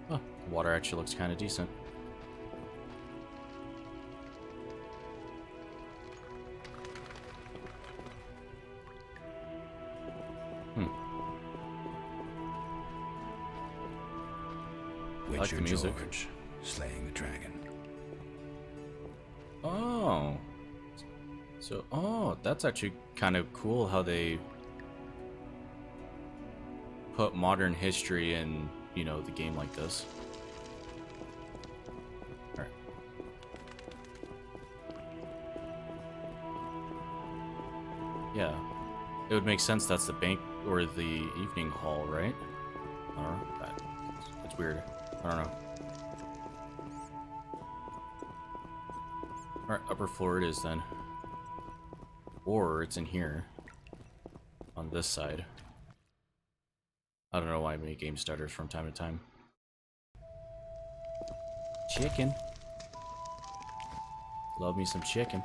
Huh, the water actually looks kind of decent. I like the music. George, slaying the dragon. Oh. So, oh, that's actually kind of cool how they put modern history in, you know, the game like this. Alright. Yeah. It would make sense that's the bank or the evening hall, right? I don't know. That's weird. I don't know. Alright, upper floor it is then. Or it's in here. On this side. I don't know why many game stutters from time to time. Chicken. Love me some chicken.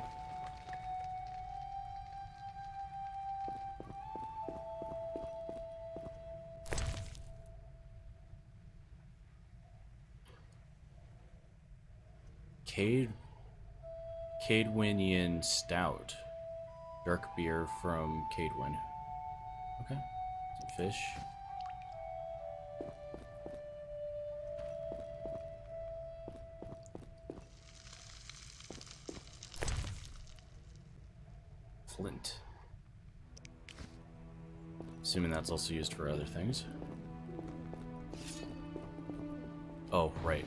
Cadwinian Stout. Dark beer from Cadwin. Okay. Some fish. Flint. Assuming that's also used for other things. Oh, right.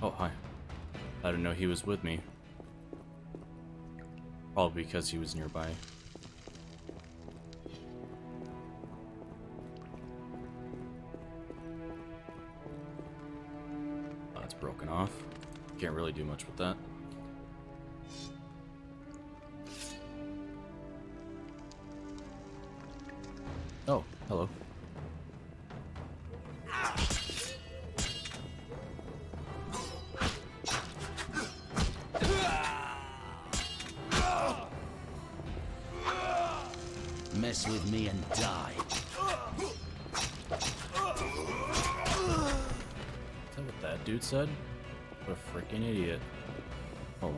Oh, hi. I didn't know he was with me. Probably because he was nearby. Oh, it's broken off. Can't really do much with that. Oh, hello. Mess with me and die. Is that what that dude said? What a freaking idiot. Oh.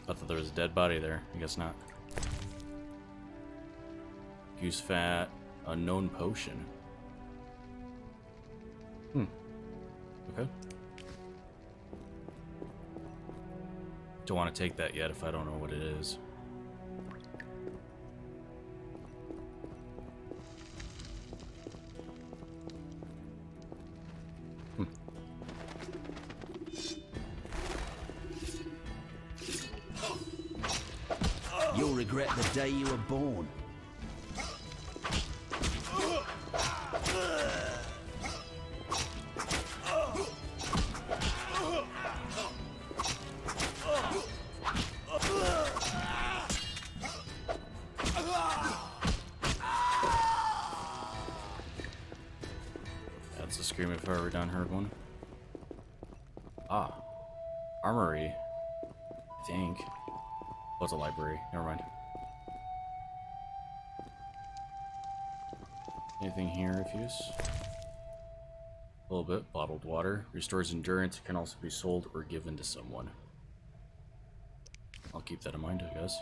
I thought there was a dead body there. I guess not. Goose fat. Unknown potion. Okay. Don't want to take that yet if I don't know what it is. You'll regret the day you were born. That's a scream if I ever done heard one. Ah. Armory. I think. Oh, it's a library. Never mind. Anything here if use? A little bit. Bottled water. Restores endurance. It can also be sold or given to someone. I'll keep that in mind, I guess.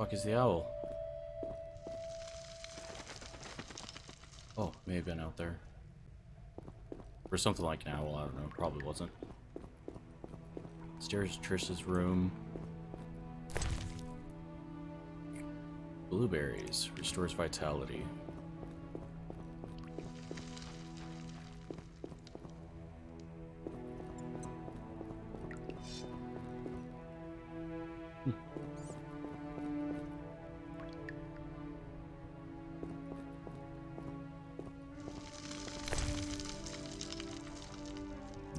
fuck is the owl? Oh, may have been out there. Or something like an owl, I don't know. Probably wasn't. Stairs to Trish's room. Blueberries. Restores vitality.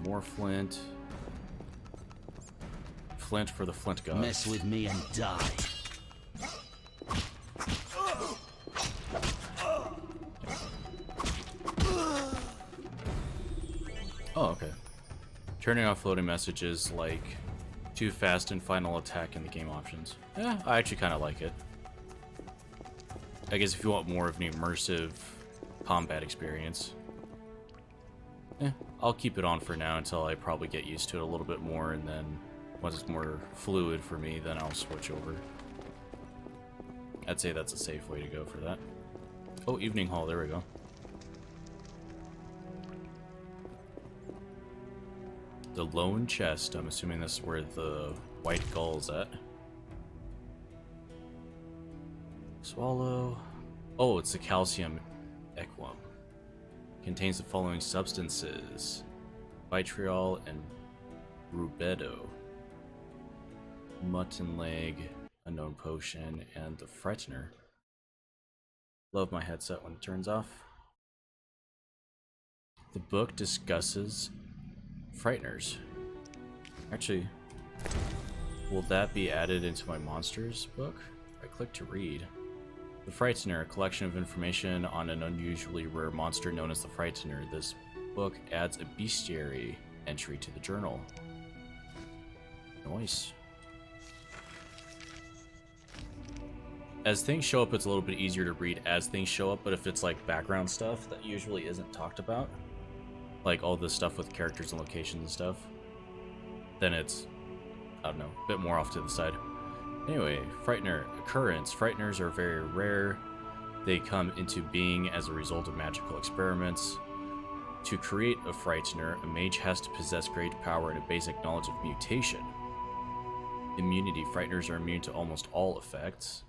More flint. Flint for the flint god. Mess with me and die. Oh, okay. Turning off floating messages like too fast and final attack in the game options. Yeah, I actually kind of like it. I guess if you want more of an immersive combat experience. I'll keep it on for now until I probably get used to it a little bit more, and then once it's more fluid for me, then I'll switch over. I'd say that's a safe way to go for that. Oh, evening hall, there we go. The lone chest, I'm assuming this is where the white gull's at. Swallow. Oh, it's the calcium equum. Contains the following substances: vitriol and rubedo, mutton leg, unknown potion, and the frightener. Love my headset when it turns off. The book discusses frighteners. Actually, will that be added into my monsters book? I click to read. The Frightener, a collection of information on an unusually rare monster known as the Frightener. This book adds a bestiary entry to the journal. Nice. As things show up, it's a little bit easier to read as things show up, but if it's like background stuff that usually isn't talked about, like all this stuff with characters and locations and stuff, then it's, I don't know, a bit more off to the side. Anyway, Frightener occurrence. Frighteners are very rare. They come into being as a result of magical experiments. To create a Frightener, a mage has to possess great power and a basic knowledge of mutation. Immunity. Frighteners are immune to almost all effects.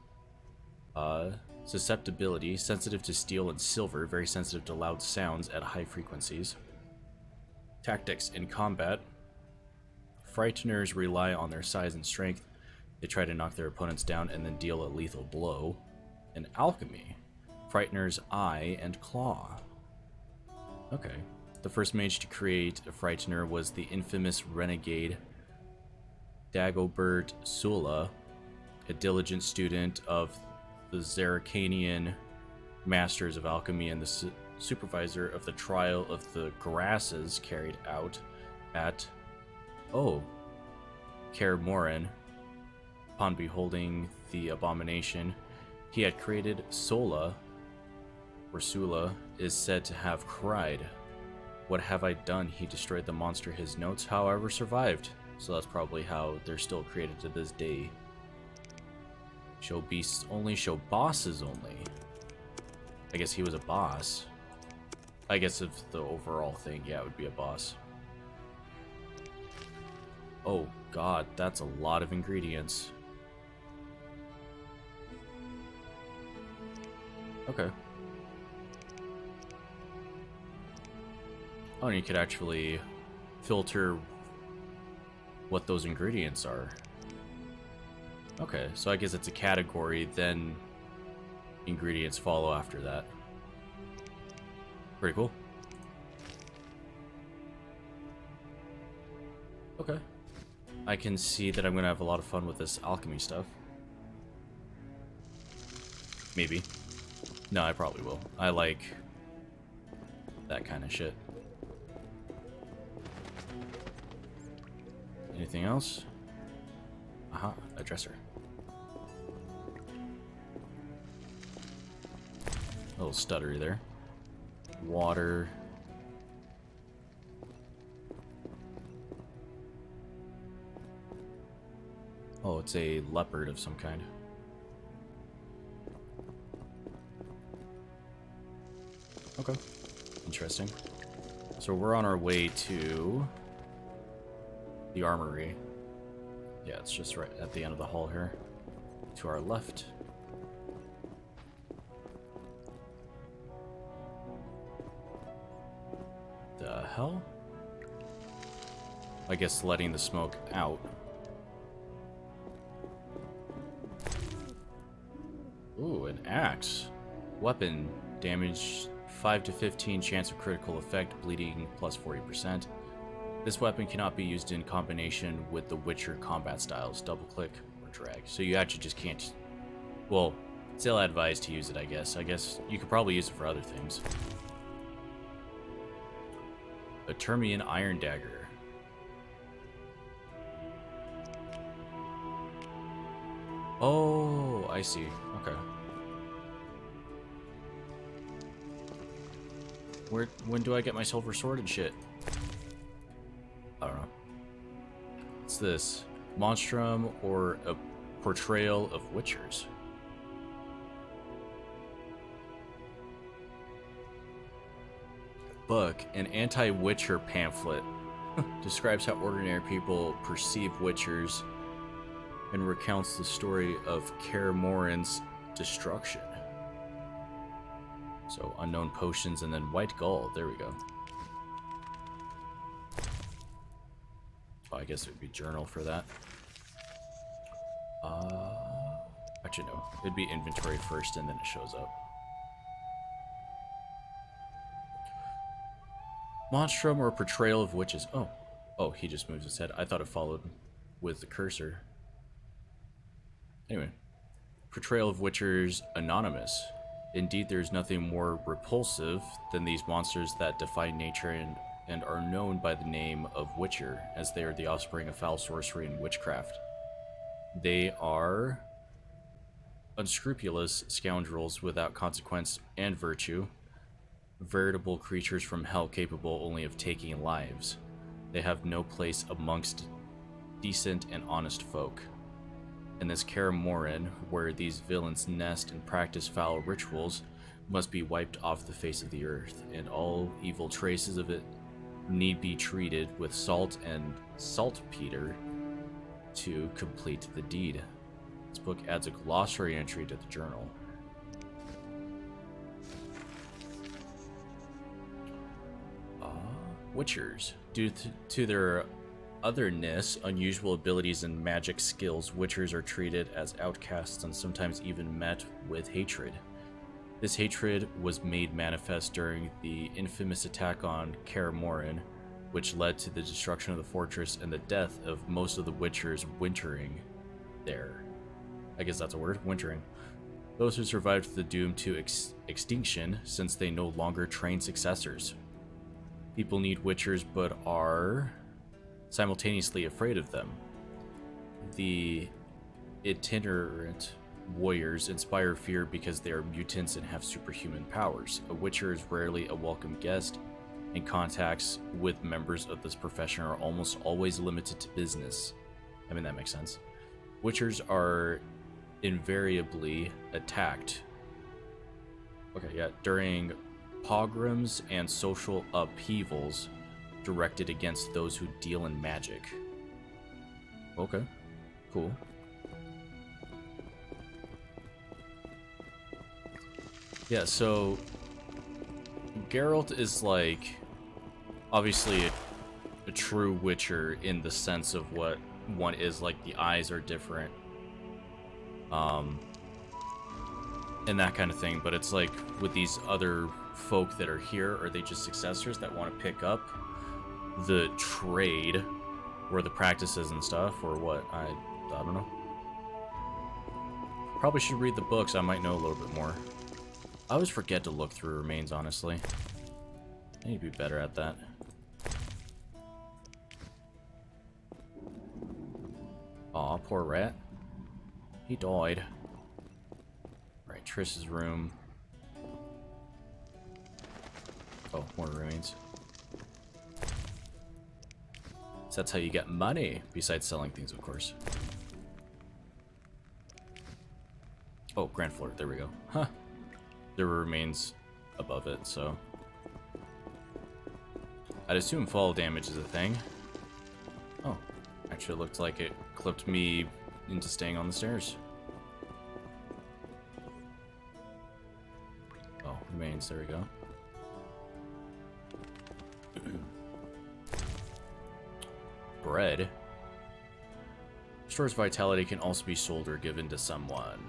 Susceptibility. Sensitive to steel and silver. Very sensitive to loud sounds at high frequencies. Tactics. In combat, Frighteners rely on their size and strength. They try to knock their opponents down and then deal a lethal blow. And alchemy. Frightener's eye and claw. Okay. The first mage to create a Frightener was the infamous renegade Dagobert Sula, a diligent student of the Zeracanian Masters of Alchemy and the supervisor of the trial of the grasses carried out at Kaer Morhen. Upon beholding the abomination, he had created Sula is said to have cried, "What have I done?" He destroyed the monster. His notes, however, survived. So that's probably how they're still created to this day. Show beasts only, show bosses only. I guess he was a boss. I guess if the overall thing, yeah, it would be a boss. Oh god, that's a lot of ingredients. Okay. Oh, and you could actually filter what those ingredients are. Okay, so I guess it's a category, then ingredients follow after that. Pretty cool. Okay. I can see that I'm gonna have a lot of fun with this alchemy stuff. Maybe. No, I probably will. I like that kind of shit. Anything else? Aha, a dresser. A little stuttery there. Water. Oh, it's a leopard of some kind. Okay. Interesting. So we're on our way to the armory. Yeah, it's just right at the end of the hall here. To our left. The hell? I guess letting the smoke out. Ooh, an axe. Weapon. Damage 5 to 15, chance of critical effect, bleeding plus 40%. This weapon cannot be used in combination with the Witcher combat styles, double click or drag. So you actually just can't... Well, still advised to use it, I guess. I guess you could probably use it for other things. A Termian Iron Dagger. Oh, I see. Okay. When do I get my silver sword and shit? I don't know. What's this? Monstrum or a portrayal of Witchers? Book, an anti-Witcher pamphlet, describes how ordinary people perceive Witchers and recounts the story of Kaer Morhen's destruction. So, unknown potions and then white gall. There we go. Oh, I guess it would be journal for that. Actually, no. It'd be inventory first and then it shows up. Monstrum or portrayal of witches. Oh. Oh, he just moves his head. I thought it followed with the cursor. Anyway. Portrayal of Witchers Anonymous. Indeed, there is nothing more repulsive than these monsters that defy nature and are known by the name of Witcher, as they are the offspring of foul sorcery and witchcraft. They are unscrupulous scoundrels without consequence and virtue, veritable creatures from hell capable only of taking lives. They have no place amongst decent and honest folk. In this Kaer Morhen, where these villains nest and practice foul rituals, must be wiped off the face of the earth, and all evil traces of it need be treated with salt and saltpeter to complete the deed. This book adds a glossary entry to the journal. Witchers. Due to their otherness, unusual abilities, and magic skills, Witchers are treated as outcasts and sometimes even met with hatred. This hatred was made manifest during the infamous attack on Kaer Morhen, which led to the destruction of the fortress and the death of most of the Witchers wintering there. I guess that's a word, wintering. Those who survived the doom to extinction, since they no longer train successors. People need Witchers but are simultaneously afraid of them. The itinerant warriors inspire fear because they are mutants and have superhuman powers. A Witcher is rarely a welcome guest, and contacts with members of this profession are almost always limited to business. I mean, that makes sense. Witchers are invariably attacked. Okay, yeah, during pogroms and social upheavals directed against those who deal in magic. Okay, cool. Yeah, so Geralt is like obviously a true Witcher in the sense of what one is, like the eyes are different. And that kind of thing, but it's like with these other folk that are here, are they just successors that want to pick up the trade or the practices and stuff, or what? I don't know. Probably should read the books, I might know a little bit more. I always forget to look through remains, honestly. I need to be better at that. Aw, poor rat. He died. Right, Triss's room. Oh, more remains. So that's how you get money, besides selling things, of course. Oh, Grand Floor, there we go. Huh. There were remains above it, so I'd assume fall damage is a thing. Oh, actually, it looked like it clipped me into staying on the stairs. Oh, remains. There we go. Bread. Restores vitality, can also be sold or given to someone.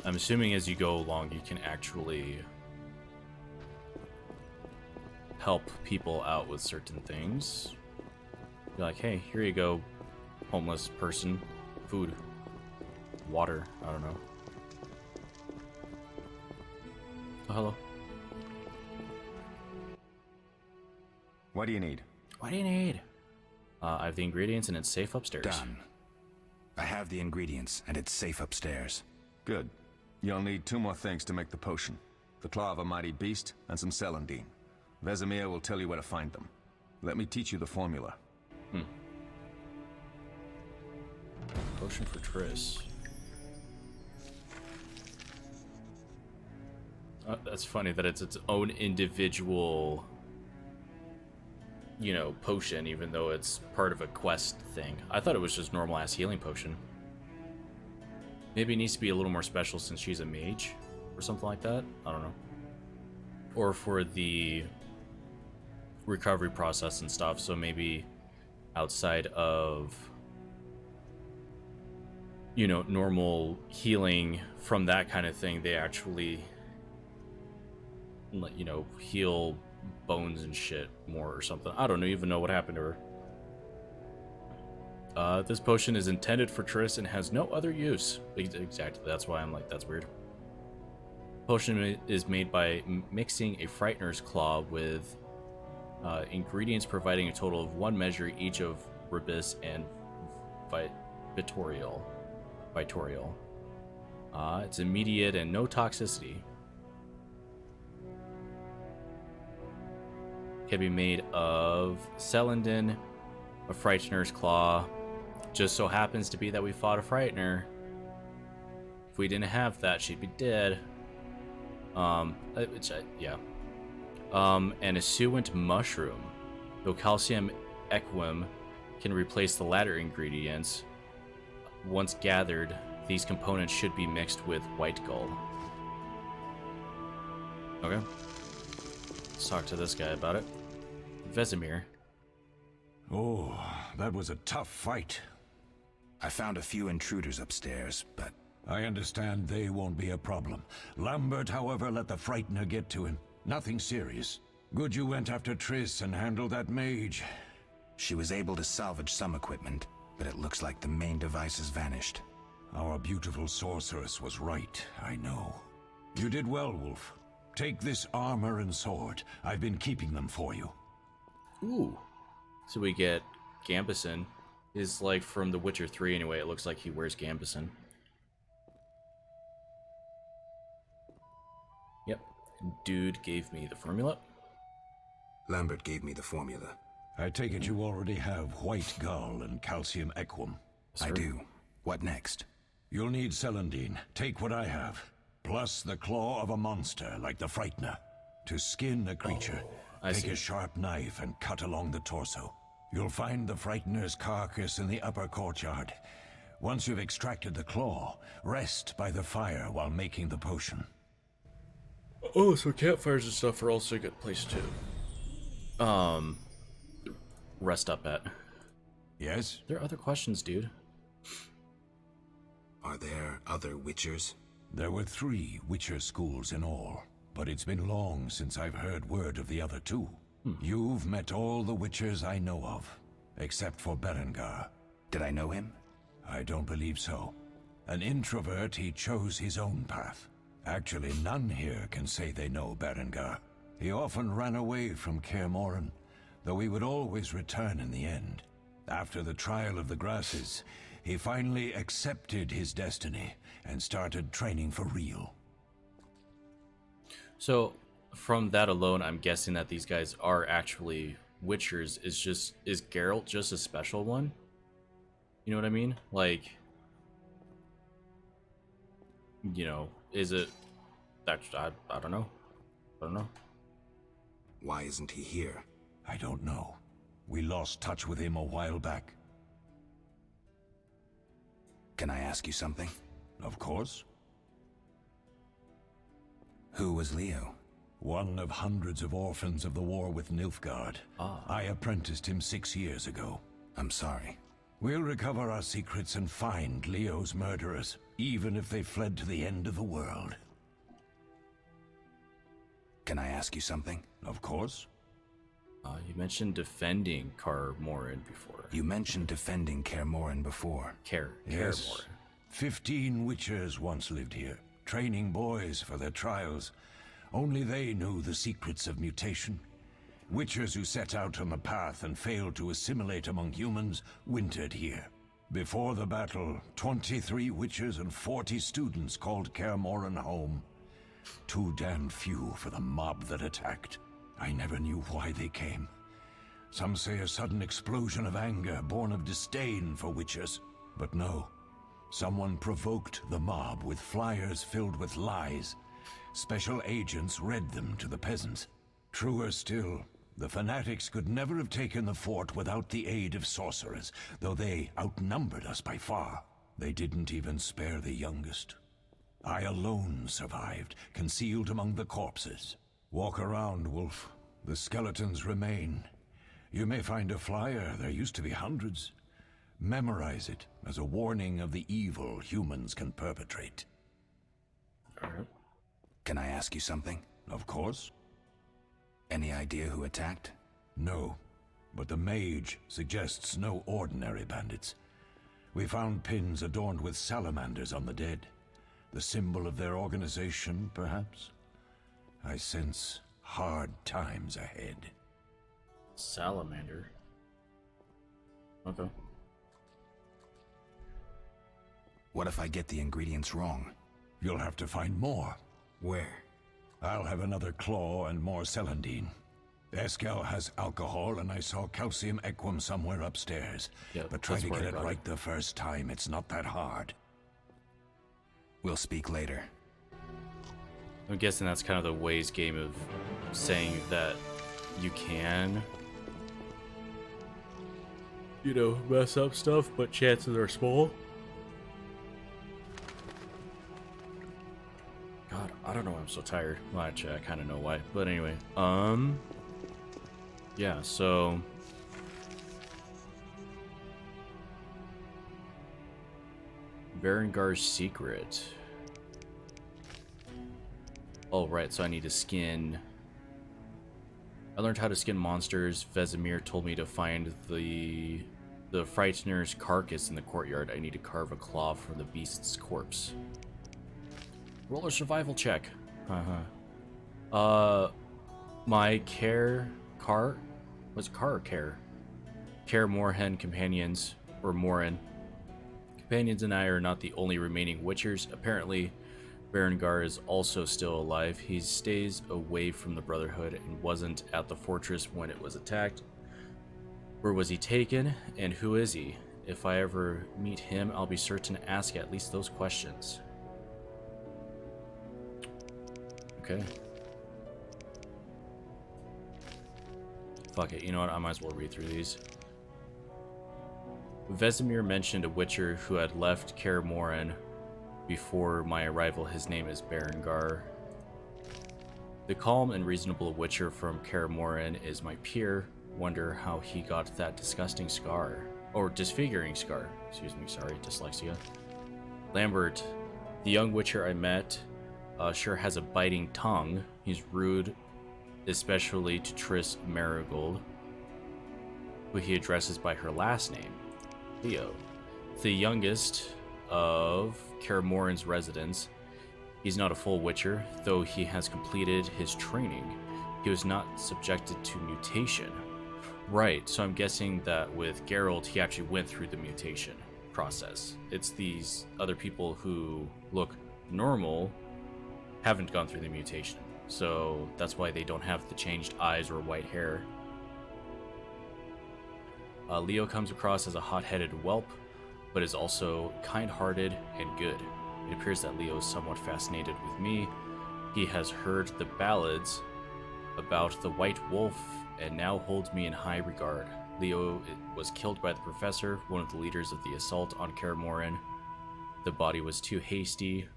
I'm assuming as you go along, you can actually help people out with certain things. Be like, hey, here you go, homeless person. Food. Water. I don't know. Oh, hello. What do you need? What do you need? I have the ingredients and it's safe upstairs. Done. I have the ingredients and it's safe upstairs. Good. You'll need 2 more things to make the potion. The claw of a mighty beast and some celandine. Vesemir will tell you where to find them. Let me teach you the formula. Potion for Triss. That's funny that it's its own individual, you know, potion, even though it's part of a quest thing. I thought it was just normal ass healing potion. Maybe it needs to be a little more special since she's a mage or something like that. I don't know. Or for the recovery process and stuff. So maybe outside of, you know, normal healing from that kind of thing, they actually, you know, heal bones and shit more or something. I don't even know what happened to her. This potion is intended for Triss and has no other use. Exactly, that's why I'm like, that's weird. Potion is made by mixing a Frightener's Claw with ingredients providing a total of 1 measure each of Ribis and Vitorial. It's immediate and no toxicity. Can be made of Celandine, a Frightener's Claw. Just so happens to be that we fought a Frightener. If we didn't have that, she'd be dead. Yeah. And a suent mushroom. Though calcium equum can replace the latter ingredients, once gathered, these components should be mixed with white gull. Okay. Let's talk to this guy about it. Vesemir. Oh, that was a tough fight. I found a few intruders upstairs, but I understand they won't be a problem. Lambert, however, let the Frightener get to him. Nothing serious. Good you went after Triss and handled that mage. She was able to salvage some equipment, but it looks like the main device has vanished. Our beautiful sorceress was right, I know. You did well, Wolf. Take this armor and sword. I've been keeping them for you. Ooh. So we get Gambison. Is like from The Witcher 3 anyway. It looks like he wears Gambison. Yep. Dude gave me the formula. Lambert gave me the formula. I take it you already have white gull and calcium equum. I do. What next? You'll need celandine. Take what I have. Plus the claw of a monster like the Frightener. To skin a creature, take a sharp knife and cut along the torso. You'll find the Frightener's carcass in the upper courtyard. Once you've extracted the claw, rest by the fire while making the potion. Oh, so campfires and stuff are also a good place to rest up at. Yes? There are other questions, dude. Are there other Witchers? There were 3 Witcher schools in all, but it's been long since I've heard word of the other 2. You've met all the Witchers I know of, except for Berengar. Did I know him? I don't believe so. An introvert, he chose his own path. Actually, none here can say they know Berengar. He often ran away from Kaer Morhen, though he would always return in the end. After the trial of the grasses, he finally accepted his destiny and started training for real. So, from that alone, I'm guessing that these guys are actually Witchers. Is Geralt just a special one? You know what I mean? Like, you know, is it I don't know. I don't know. Why isn't he here? I don't know. We lost touch with him a while back. Can I ask you something? Of course. Who was Leo? One of hundreds of orphans of the war with Nilfgaard. I apprenticed him 6 years ago. I'm sorry. We'll recover our secrets and find Leo's murderers, even if they fled to the end of the world. Can I ask you something? Of course. You mentioned defending Kaer Morhen before. You mentioned defending Kaer Morhen before. Kaer Yes. Morhen. 15 witchers once lived here, training boys for their trials. Only they knew the secrets of mutation. Witchers who set out on the path and failed to assimilate among humans wintered here. Before the battle, 23 witchers and 40 students called Kaer Morhen home. Too damned few for the mob that attacked. I never knew why they came. Some say a sudden explosion of anger born of disdain for witchers. But no. Someone provoked the mob with flyers filled with lies. Special agents read them to the peasants. Truer still, the fanatics could never have taken the fort without the aid of sorcerers, though they outnumbered us by far. They didn't even spare the youngest. I alone survived, concealed among the corpses. Walk around, Wolf. The skeletons remain. You may find a flyer, there used to be hundreds. Memorize it as a warning of the evil humans can perpetrate. Alright. Can I ask you something? Of course. Any idea who attacked? No, but the mage suggests no ordinary bandits. We found pins adorned with salamanders on the dead. The symbol of their organization, perhaps? I sense hard times ahead. Salamander. Okay. What if I get the ingredients wrong? You'll have to find more. Where? I'll have another claw and more celandine. Eskel has alcohol, and I saw calcium equum somewhere upstairs. Yeah, but try that's to where get I it got right it. the first time. It's not that hard. We'll speak later. I'm guessing that's kind of the Ways game of saying that you can, you know, mess up stuff, but chances are small. God, I don't know why I'm so tired. Well, actually, I kind of know why. But anyway, yeah, so Berengar's secret. Oh, right, so I need to skin. I learned how to skin monsters. Vesemir told me to find the Frightener's carcass in the courtyard. I need to carve a claw from the beast's corpse. Roll a survival check. My Kaer Morhen companions, or Morhen companions, and I are not the only remaining Witchers. Apparently, Berengar is also still alive. He stays away from the Brotherhood and wasn't at the fortress when it was attacked. Where was he taken, and who is he? If I ever meet him, I'll be certain to ask at least those questions. Okay. Fuck it, you know what? I might as well read through these. Vesemir mentioned a Witcher who had left Kaer Morhen before my arrival. His name is Berengar. The calm and reasonable Witcher from Kaer Morhen is my peer. Wonder how he got that disgusting scar. Or disfiguring scar. Excuse me, sorry, dyslexia. Lambert, the young Witcher I met, sure has a biting tongue. He's rude, especially to Triss Marigold, who he addresses by her last name, Leo. The youngest of Kaer Morhen's residents. He's not a full Witcher, though he has completed his training. He was not subjected to mutation. Right, so I'm guessing that with Geralt, he actually went through the mutation process. It's these other people who look normal haven't gone through the mutation. So that's why they don't have the changed eyes or white hair. Leo comes across as a hot-headed whelp, but is also kind-hearted and good. It appears that Leo is somewhat fascinated with me. He has heard the ballads about the White Wolf and now holds me in high regard. Leo was killed by the Professor, one of the leaders of the assault on Kaer Morhen. The body was too hasty.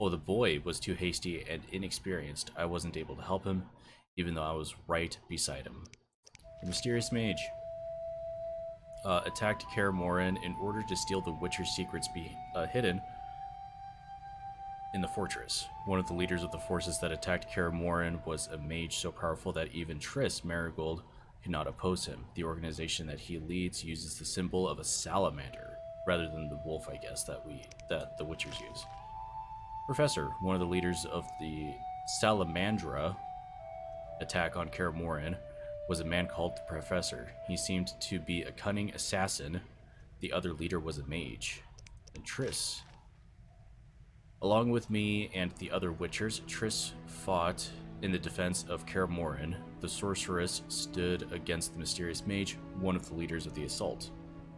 Oh, the boy was too hasty and inexperienced. I wasn't able to help him, even though I was right beside him. The mysterious mage attacked Kaer Morhen in order to steal the Witcher's secrets hidden in the fortress. One of the leaders of the forces that attacked Kaer Morhen was a mage so powerful that even Triss Marigold could not oppose him. The organization that he leads uses the symbol of a salamander, rather than the wolf, I guess, that the Witchers use. Professor, one of the leaders of the Salamandra attack on Kaer Morhen, was a man called the Professor. He seemed to be a cunning assassin. The other leader was a mage. And Triss. Along with me and the other Witchers, Triss fought in the defense of Kaer Morhen. The sorceress stood against the mysterious mage, one of the leaders of the assault.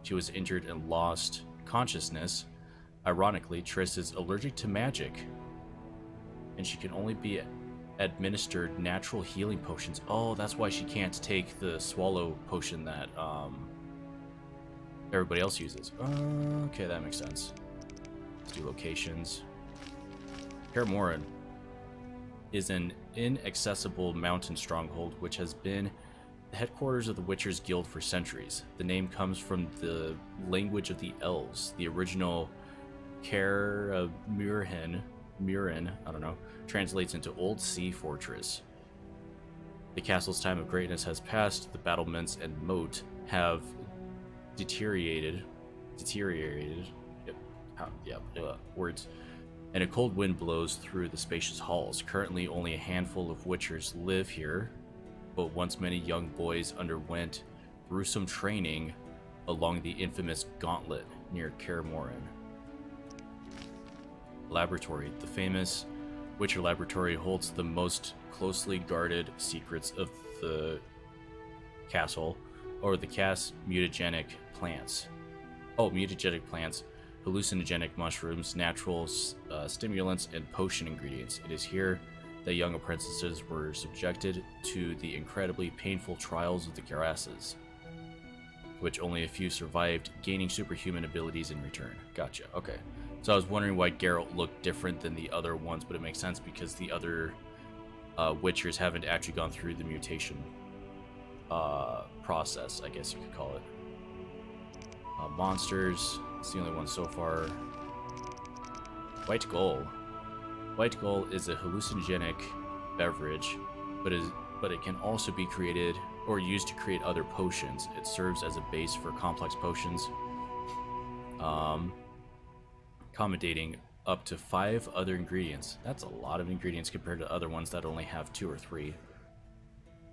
She was injured and lost consciousness. Ironically, Triss is allergic to magic, and she can only be administered natural healing potions. Oh, that's why she can't take the swallow potion that everybody else uses. Okay, that makes sense. Let's do locations. Kaer Morhen is an inaccessible mountain stronghold which has been the headquarters of the Witchers Guild for centuries. The name comes from the language of the elves. The original Kaer Murin, I don't know, translates into Old Sea Fortress. The castle's time of greatness has passed. The battlements and moat have deteriorated. Words. And a cold wind blows through the spacious halls. Currently, only a handful of Witchers live here, but once many young boys underwent gruesome training along the infamous Gauntlet near Kaer Morhen. Laboratory. The famous Witcher Laboratory holds the most closely guarded secrets of the castle, or the cast's mutagenic plants. Mutagenic plants, hallucinogenic mushrooms, natural stimulants, and potion ingredients. It is here that young apprentices were subjected to the incredibly painful trials of the Gerasses, which only a few survived, gaining superhuman abilities in return. Gotcha, okay. So I was wondering why Geralt looked different than the other ones, but it makes sense because the other Witchers haven't actually gone through the mutation process, I guess you could call it. Monsters, it's the only one so far. White Gull. White Gull is a hallucinogenic beverage, but it can also be created or used to create other potions. It serves as a base for complex potions, accommodating up to 5 other ingredients. That's a lot of ingredients compared to other ones that only have 2 or 3.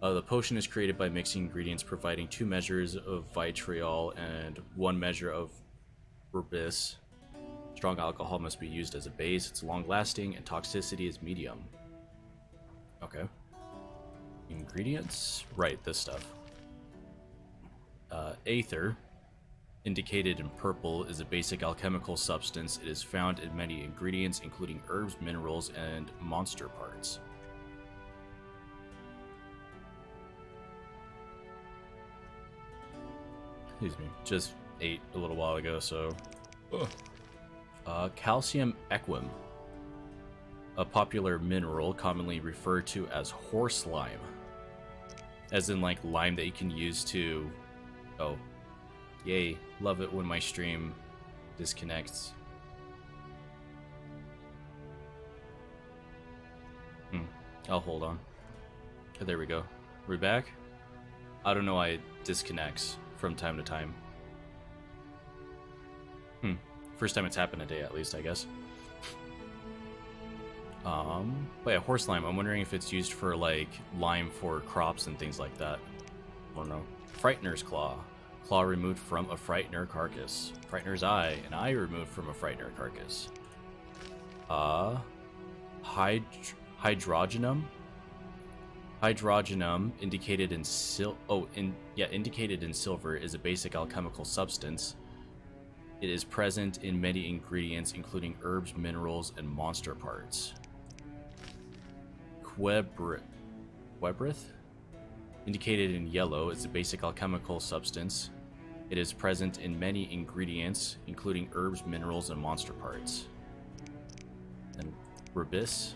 The potion is created by mixing ingredients, providing 2 measures of vitriol and 1 measure of rubis. Strong alcohol must be used as a base. It's long-lasting, and toxicity is medium. Okay. Ingredients? Right, this stuff. Aether, indicated in purple, is a basic alchemical substance. It is found in many ingredients, including herbs, minerals, and monster parts. Excuse me. Just ate a little while ago, so... calcium equum. A popular mineral commonly referred to as horse lime. As in, like, lime that you can use to... Oh. Yay. Love it when my stream disconnects. I'll hold on. Oh, there we go. We're back? I don't know why it disconnects from time to time. First time it's happened today, at least, I guess. But yeah, horse lime. I'm wondering if it's used for, like, lime for crops and things like that. I don't know. Frightener's Claw. Claw removed from a Frightener carcass. Frightener's Eye. An eye removed from a Frightener carcass. Hydrogenum. Hydrogenum, indicated in indicated in silver, is a basic alchemical substance. It is present in many ingredients, including herbs, minerals, and monster parts. Quebrith, indicated in yellow, is a basic alchemical substance. It is present in many ingredients, including herbs, minerals, and monster parts. And Ribis,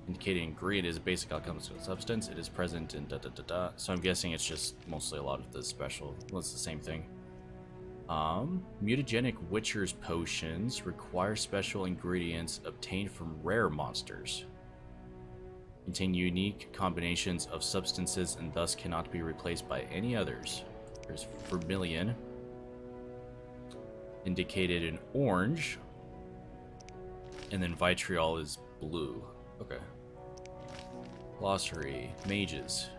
indicated in green, is a basic alchemical substance. It is present in da-da-da-da. So I'm guessing it's just mostly a lot of the special. Well, it's the same thing. Mutagenic Witcher's potions require special ingredients obtained from rare monsters. Contain unique combinations of substances and thus cannot be replaced by any others. There's Vermilion, indicated in orange, and then Vitriol is blue. Okay. Glossary. Mages.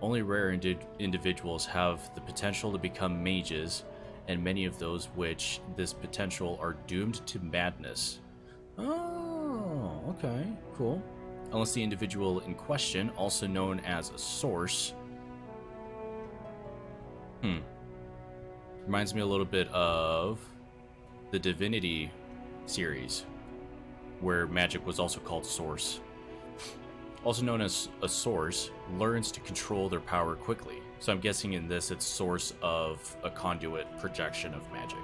Only rare individuals have the potential to become mages, and many of those which this potential are doomed to madness. Oh, okay, cool. Unless the individual in question, also known as a source. Reminds me a little bit of the Divinity series, where magic was also called source. Also known as a source, learns to control their power quickly. So I'm guessing in this it's source of a conduit projection of magic.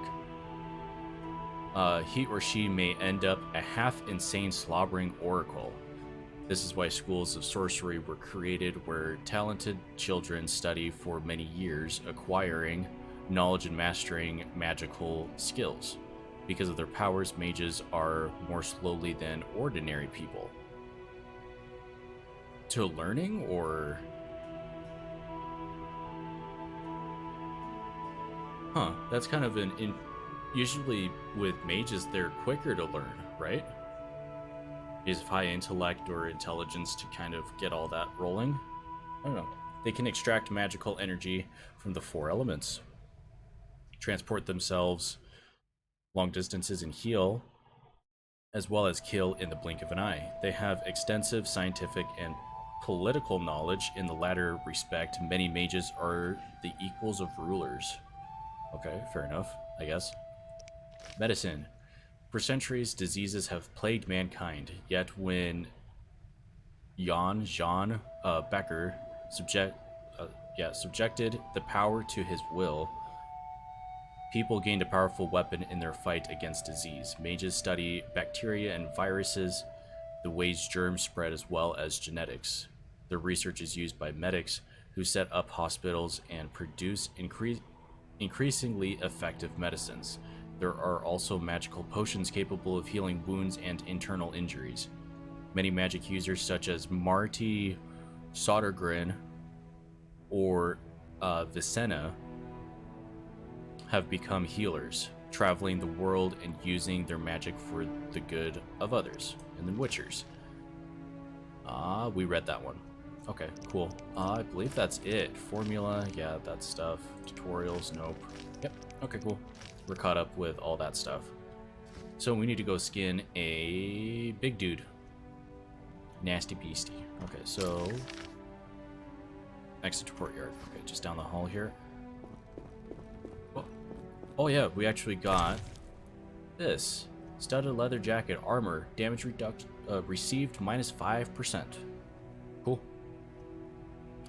He or she may end up a half-insane slobbering oracle. This is why schools of sorcery were created, where talented children study for many years, acquiring knowledge and mastering magical skills. Because of their powers, mages are more slowly than ordinary people. To learning, or... Huh, that's kind of usually with mages, they're quicker to learn, right? Is high intellect or intelligence to kind of get all that rolling. I don't know. They can extract magical energy from the 4 elements, transport themselves long distances and heal, as well as kill in the blink of an eye. They have extensive scientific and political knowledge. In the latter respect, many mages are the equals of rulers. Okay, fair enough, I guess. Medicine. For centuries, diseases have plagued mankind, yet when Jean Becker subjected the power to his will, people gained a powerful weapon in their fight against disease. Mages study bacteria and viruses, the ways germs spread, as well as genetics. Their research is used by medics who set up hospitals and produce increasingly effective medicines. There are also magical potions capable of healing wounds and internal injuries. Many magic users, such as Marty Sodergren or Vicenna, have become healers, traveling the world and using their magic for the good of others. And then Witchers. We read that one. Okay, cool. I believe that's it. Formula, yeah, that stuff. Tutorials, nope. Yep, okay, cool. We're caught up with all that stuff. So we need to go skin a big dude. Nasty beastie. Okay, so... exit to courtyard. Okay, just down the hall here. Oh yeah, we actually got this. Studded leather jacket, armor, damage reduction, received minus 5%. Cool.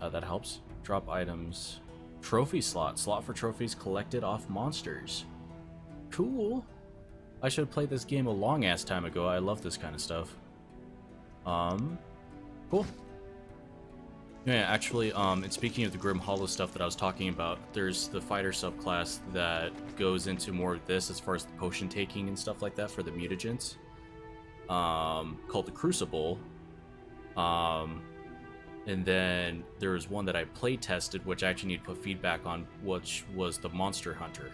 That helps. Drop items. Trophy slot. Slot for trophies collected off monsters. Cool. I should have played this game a long ass time ago. I love this kind of stuff. Cool. Yeah, actually, and speaking of the Grim Hollow stuff that I was talking about, there's the fighter subclass that goes into more of this as far as the potion taking and stuff like that for the mutagens. Called the Crucible. And then there's one that I play tested, which I actually need to put feedback on, which was the Monster Hunter.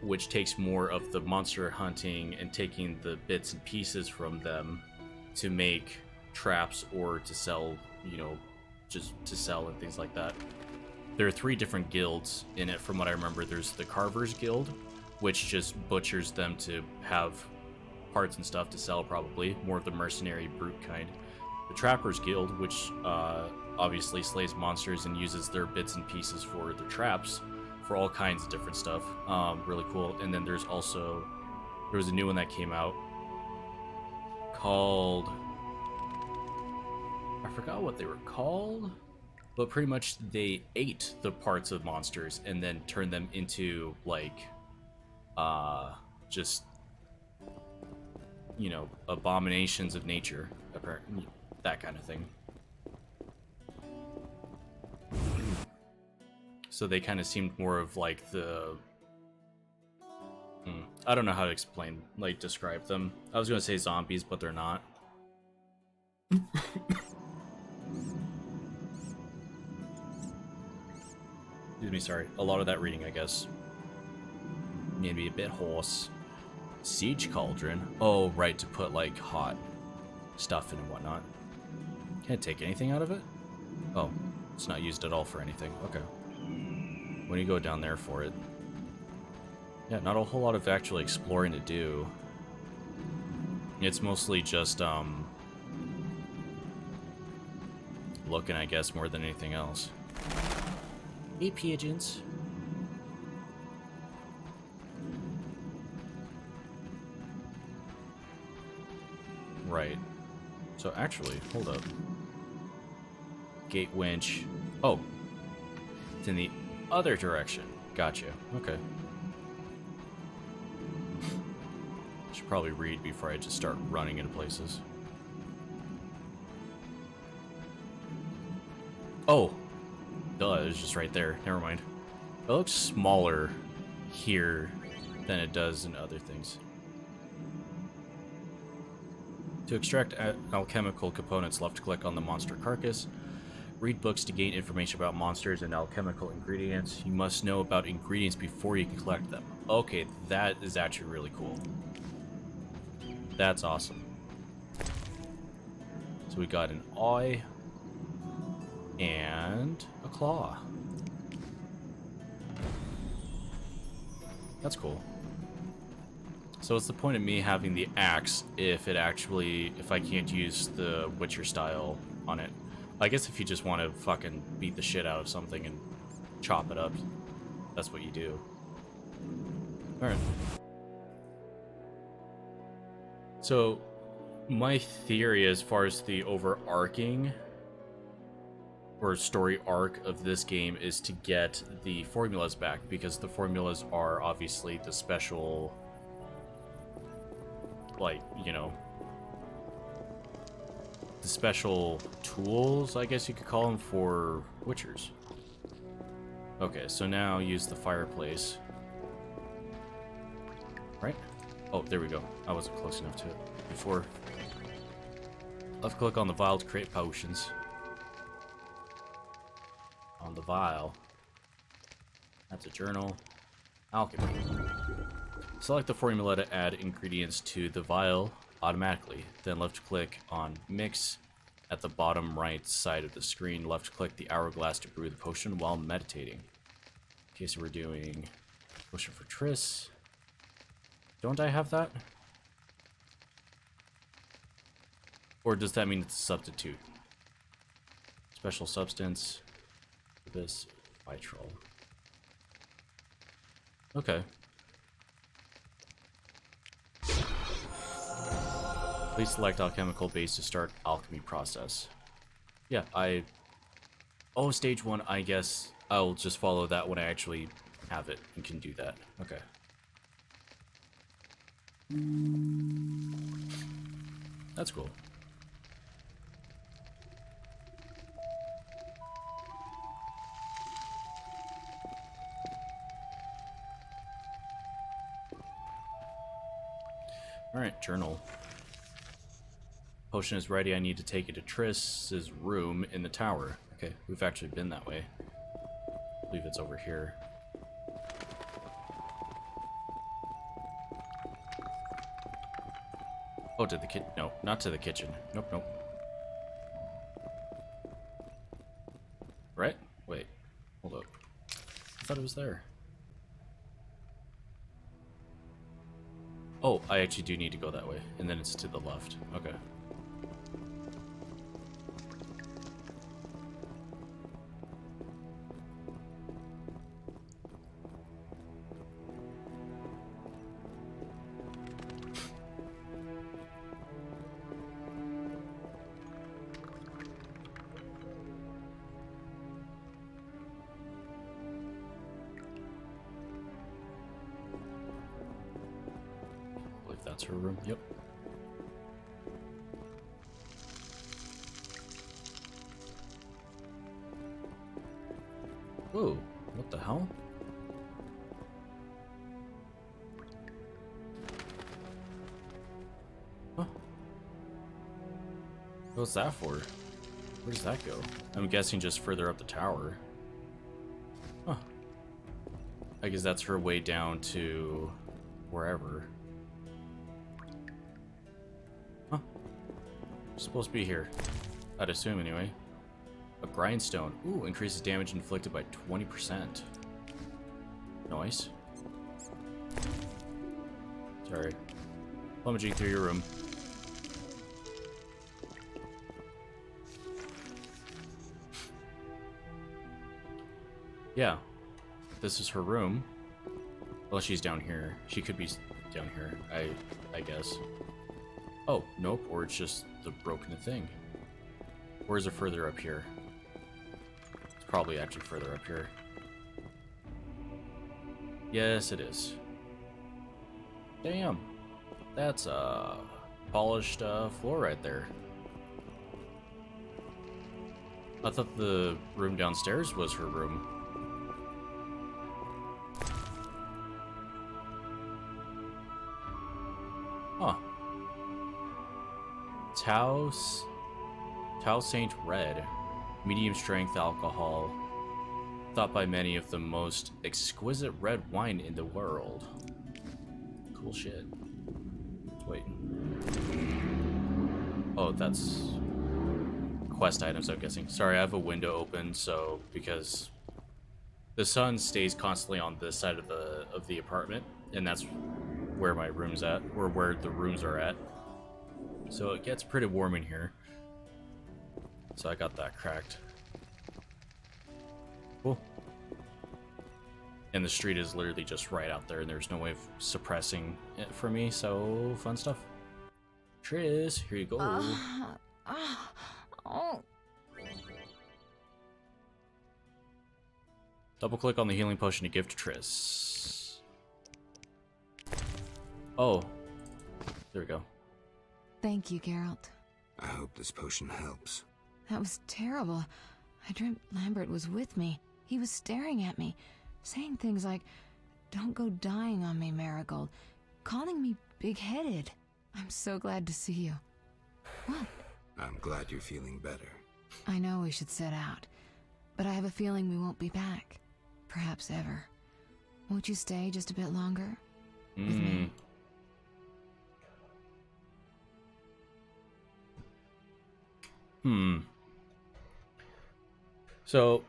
Which takes more of the monster hunting and taking the bits and pieces from them to make traps or to sell, you know, just to sell and things like that. There are 3 different guilds in it from what I remember. There's the Carver's Guild, which just butchers them to have parts and stuff to sell, probably. More of the mercenary brute kind. The Trapper's Guild, which obviously slays monsters and uses their bits and pieces for their traps for all kinds of different stuff. Really cool. And then there was a new one that came out called forgot what they were called, but pretty much they ate the parts of monsters and then turned them into like just, you know, abominations of nature, apparently, that kind of thing. So they kind of seemed more of like the I don't know how to explain, like, describe them. I was gonna say zombies, but they're not. Excuse me, sorry. A lot of that reading, I guess. Maybe a bit hoarse. Siege cauldron? Oh, right, to put, like, hot stuff in and whatnot. Can't take anything out of it? Oh, it's not used at all for anything. Okay. When do you go down there for it? Yeah, not a whole lot of actually exploring to do. It's mostly just, looking, I guess, more than anything else. Hey, pigeons. Right. So, actually, hold up. Gate winch. Oh. It's in the other direction. Gotcha. Okay. Should probably read before I just start running into places. Oh! Duh, it was just right there. Never mind. It looks smaller here than it does in other things. To extract alchemical components, left-click on the monster carcass. Read books to gain information about monsters and alchemical ingredients. You must know about ingredients before you can collect them. Okay, that is actually really cool. That's awesome. So we got an eye and a claw. That's cool. So what's the point of me having the axe if I can't use the Witcher style on it? I guess if you just want to fucking beat the shit out of something and chop it up, that's what you do. Alright. So, my theory as far as the overarching or story arc of this game is to get the formulas back, because the formulas are obviously the special, like, you know, the special tools, I guess you could call them, for Witchers. Okay, so now use the fireplace. Right? Oh, there we go. I wasn't close enough to it before. Left click on the vial to create potions. On the vial. That's a journal. Alchemy. Select the formula to add ingredients to the vial automatically. Then left click on mix at the bottom right side of the screen. Left click the hourglass to brew the potion while meditating. Okay, so we're doing potion for Triss. Don't I have that? Or does that mean it's a substitute? Special substance. This vitral. Okay. Please select alchemical base to start alchemy process. Yeah, oh, stage 1, I guess I'll just follow that when I actually have it and can do that. Okay. That's cool. Alright, journal. Potion is ready. I need to take it to Triss's room in the tower. Okay, we've actually been that way. I believe it's over here. Oh, to the kitchen. No, not to the kitchen. Nope, nope. Right? Wait. Hold up. I thought it was there. Oh, I actually do need to go that way. And then it's to the left. Okay. That's her room. Yep. Whoa, what the hell? Huh. What's that for? Where does that go? I'm guessing just further up the tower. Huh. I guess that's her way down to wherever. Huh. Supposed to be here. I'd assume anyway. A grindstone. Ooh, increases damage inflicted by 20%. Nice. Sorry. Plummeting through your room. Yeah. This is her room. Well, she's down here. She could be down here, I guess. Oh, nope, or it's just the broken thing. Or is it further up here? It's probably actually further up here. Yes, it is. Damn. That's a polished floor right there. I thought the room downstairs was her room. Huh. Tau Saint Red. Medium strength alcohol. Thought by many of the most exquisite red wine in the world. Cool shit. Wait. Oh, that's quest items, I'm guessing. Sorry, I have a window open, so because the sun stays constantly on this side of the apartment, and that's where my room's at, or where the rooms are at. So it gets pretty warm in here. So I got that cracked. Cool. And the street is literally just right out there, and there's no way of suppressing it for me, so fun stuff. Triss, here you go. Oh. Double click on the healing potion to give to Triss. Oh. There we go. Thank you, Geralt. I hope this potion helps. That was terrible. I dreamt Lambert was with me. He was staring at me, saying things like, "Don't go dying on me, Marigold," calling me big-headed. I'm so glad to see you. What? I'm glad you're feeling better. I know we should set out, but I have a feeling we won't be back. Perhaps ever. Won't you stay just a bit longer? With me? So,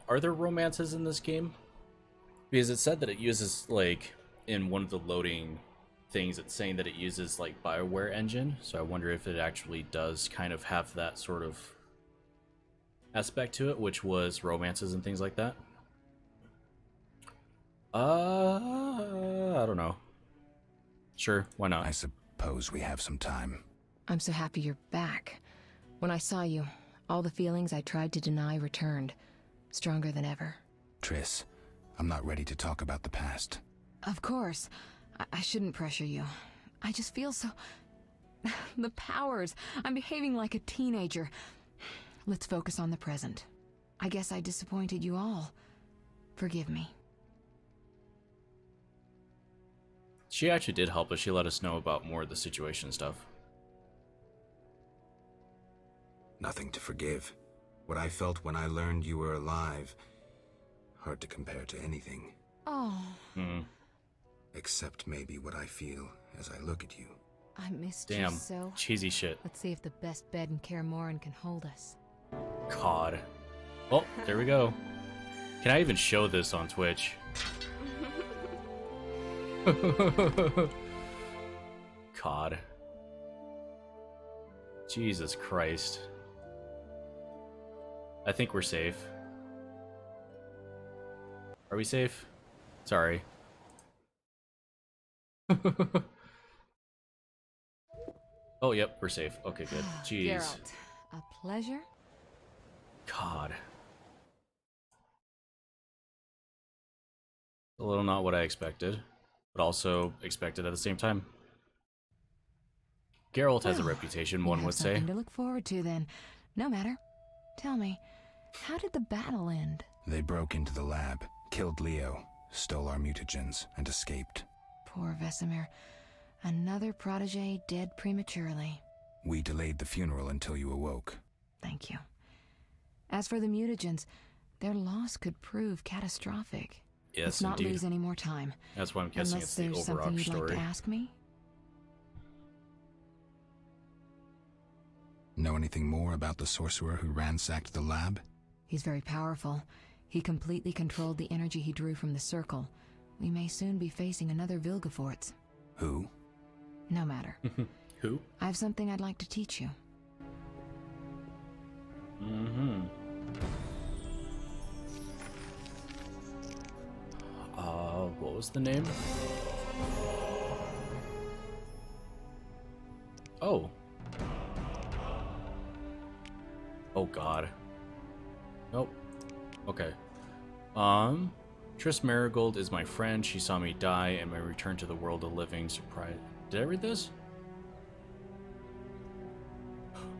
are there romances in this game? Because it said that it uses, like, in one of the loading things, it's saying that it uses, like, BioWare engine. So I wonder if it actually does kind of have that sort of aspect to it, which was romances and things like that. I don't know. Sure, why not? I suppose we have some time. I'm so happy you're back. When I saw you, all the feelings I tried to deny returned, stronger than ever. Triss, I'm not ready to talk about the past. Of course. I shouldn't pressure you. I just feel so... the powers. I'm behaving like a teenager. Let's focus on the present. I guess I disappointed you all. Forgive me. She actually did help us. She let us know about more of the situation stuff. Nothing to forgive. What I felt when I learned you were alive, hard to compare to anything. Oh. Except maybe what I feel as I look at you. I missed Damn, you so. cheesy shit. Let's see if the best bed in Kaer Morhen can hold us. God. Oh, there we go. Can I even show this on Twitch? God. Jesus Christ. I think we're safe. Are we safe? Sorry. Oh, yep, we're safe. Okay, good. Jeez. Geralt, a pleasure? God. A little not what I expected, but also expected at the same time. Geralt has a reputation, one would say. Something to look forward to then. No matter. Tell me, how did the battle end? They broke into the lab, killed Leo, stole our mutagens, and escaped. Poor Vesemir. Another protege dead prematurely. We delayed the funeral until you awoke. Thank you. As for the mutagens, their loss could prove catastrophic. Yes, Let's not indeed. lose any more time. That's why I'm guessing Unless it's the there's something overarching you'd story. like to ask me? Know anything more about the sorcerer who ransacked the lab? He's very powerful. He completely controlled the energy he drew from the circle. We may soon be facing another Vilgefortz. Who? No matter. Who? I have something I'd like to teach you. Mm-hmm. What was the name? Oh. Oh god. Nope. Okay. Triss Marigold is my friend. She saw me die and my return to the world of living. Surprise. Did I read this?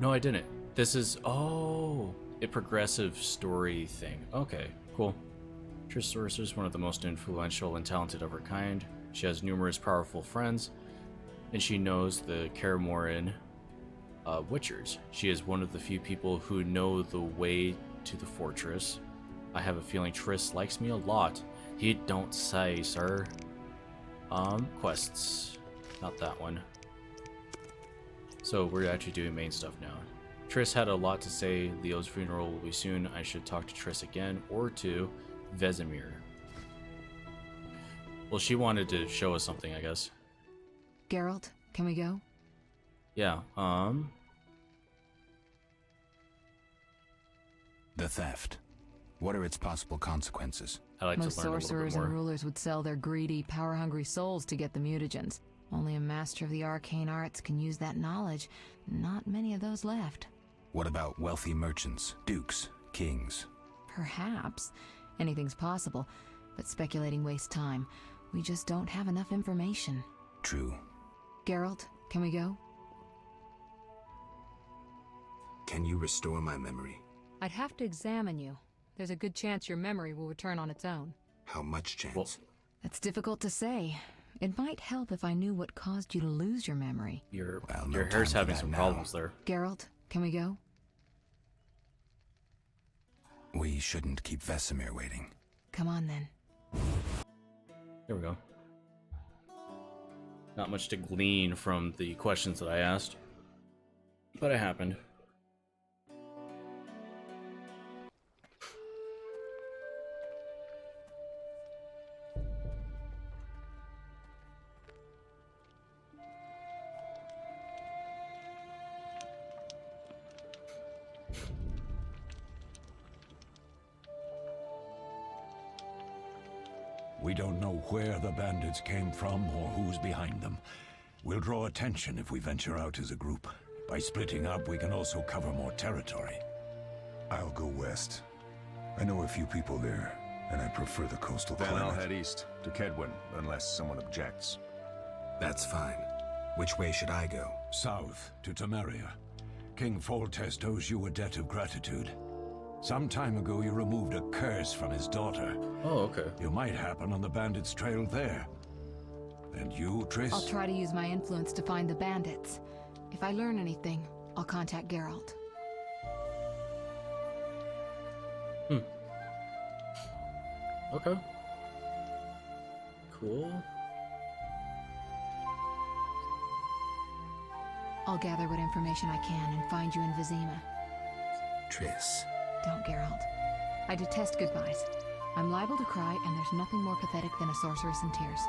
No, I didn't. This is, oh, a progressive story thing. Okay, cool. Triss Sorcerer is one of the most influential and talented of her kind. She has numerous powerful friends, and she knows the Kaer Morhen Witchers. She is one of the few people who know the way to the fortress. I have a feeling Triss likes me a lot. He don't say, sir. Quests. Not that one. So we're actually doing main stuff now. Triss had a lot to say. Leo's funeral will be soon. I should talk to Triss again, or to Vesemir. Well, she wanted to show us something, I guess. Geralt, can we go? Yeah, The theft. What are its possible consequences? I like Most to learn a little sorcerers bit and more. rulers would sell their greedy, power-hungry souls to get the mutagens. Only a master of the arcane arts can use that knowledge. Not many of those left. What about wealthy merchants, dukes, kings? Perhaps. Anything's possible, but speculating wastes time. We just don't have enough information. True. Geralt, can we go? Can you restore my memory? I'd have to examine you. There's a good chance your memory will return on its own. How much chance? Well, That's difficult to say. It might help if I knew what caused you to lose your memory. your no your hair's time for having that some now. problems there. Geralt, can we go? We shouldn't keep Vesemir waiting. Come on then. There we go. Not much to glean from the questions that I asked, but it happened. We don't know where the bandits came from or who's behind them. We'll draw attention if we venture out as a group. By splitting up, we can also cover more territory. I'll go west. I know a few people there, and I prefer the coastal Then climate. I'll head east, to Kedwin, unless someone objects. That's fine. Which way should I go? South, to Temeria. King Foltest owes you a debt of gratitude. Some time ago, you removed a curse from his daughter. Oh, okay. You might happen on the bandits' trail there. And you, Triss? I'll try to use my influence to find the bandits. If I learn anything, I'll contact Geralt. Okay. Cool. I'll gather what information I can and find you in Vizima. Triss. Don't, Geralt. I detest goodbyes. I'm liable to cry, and there's nothing more pathetic than a sorceress in tears.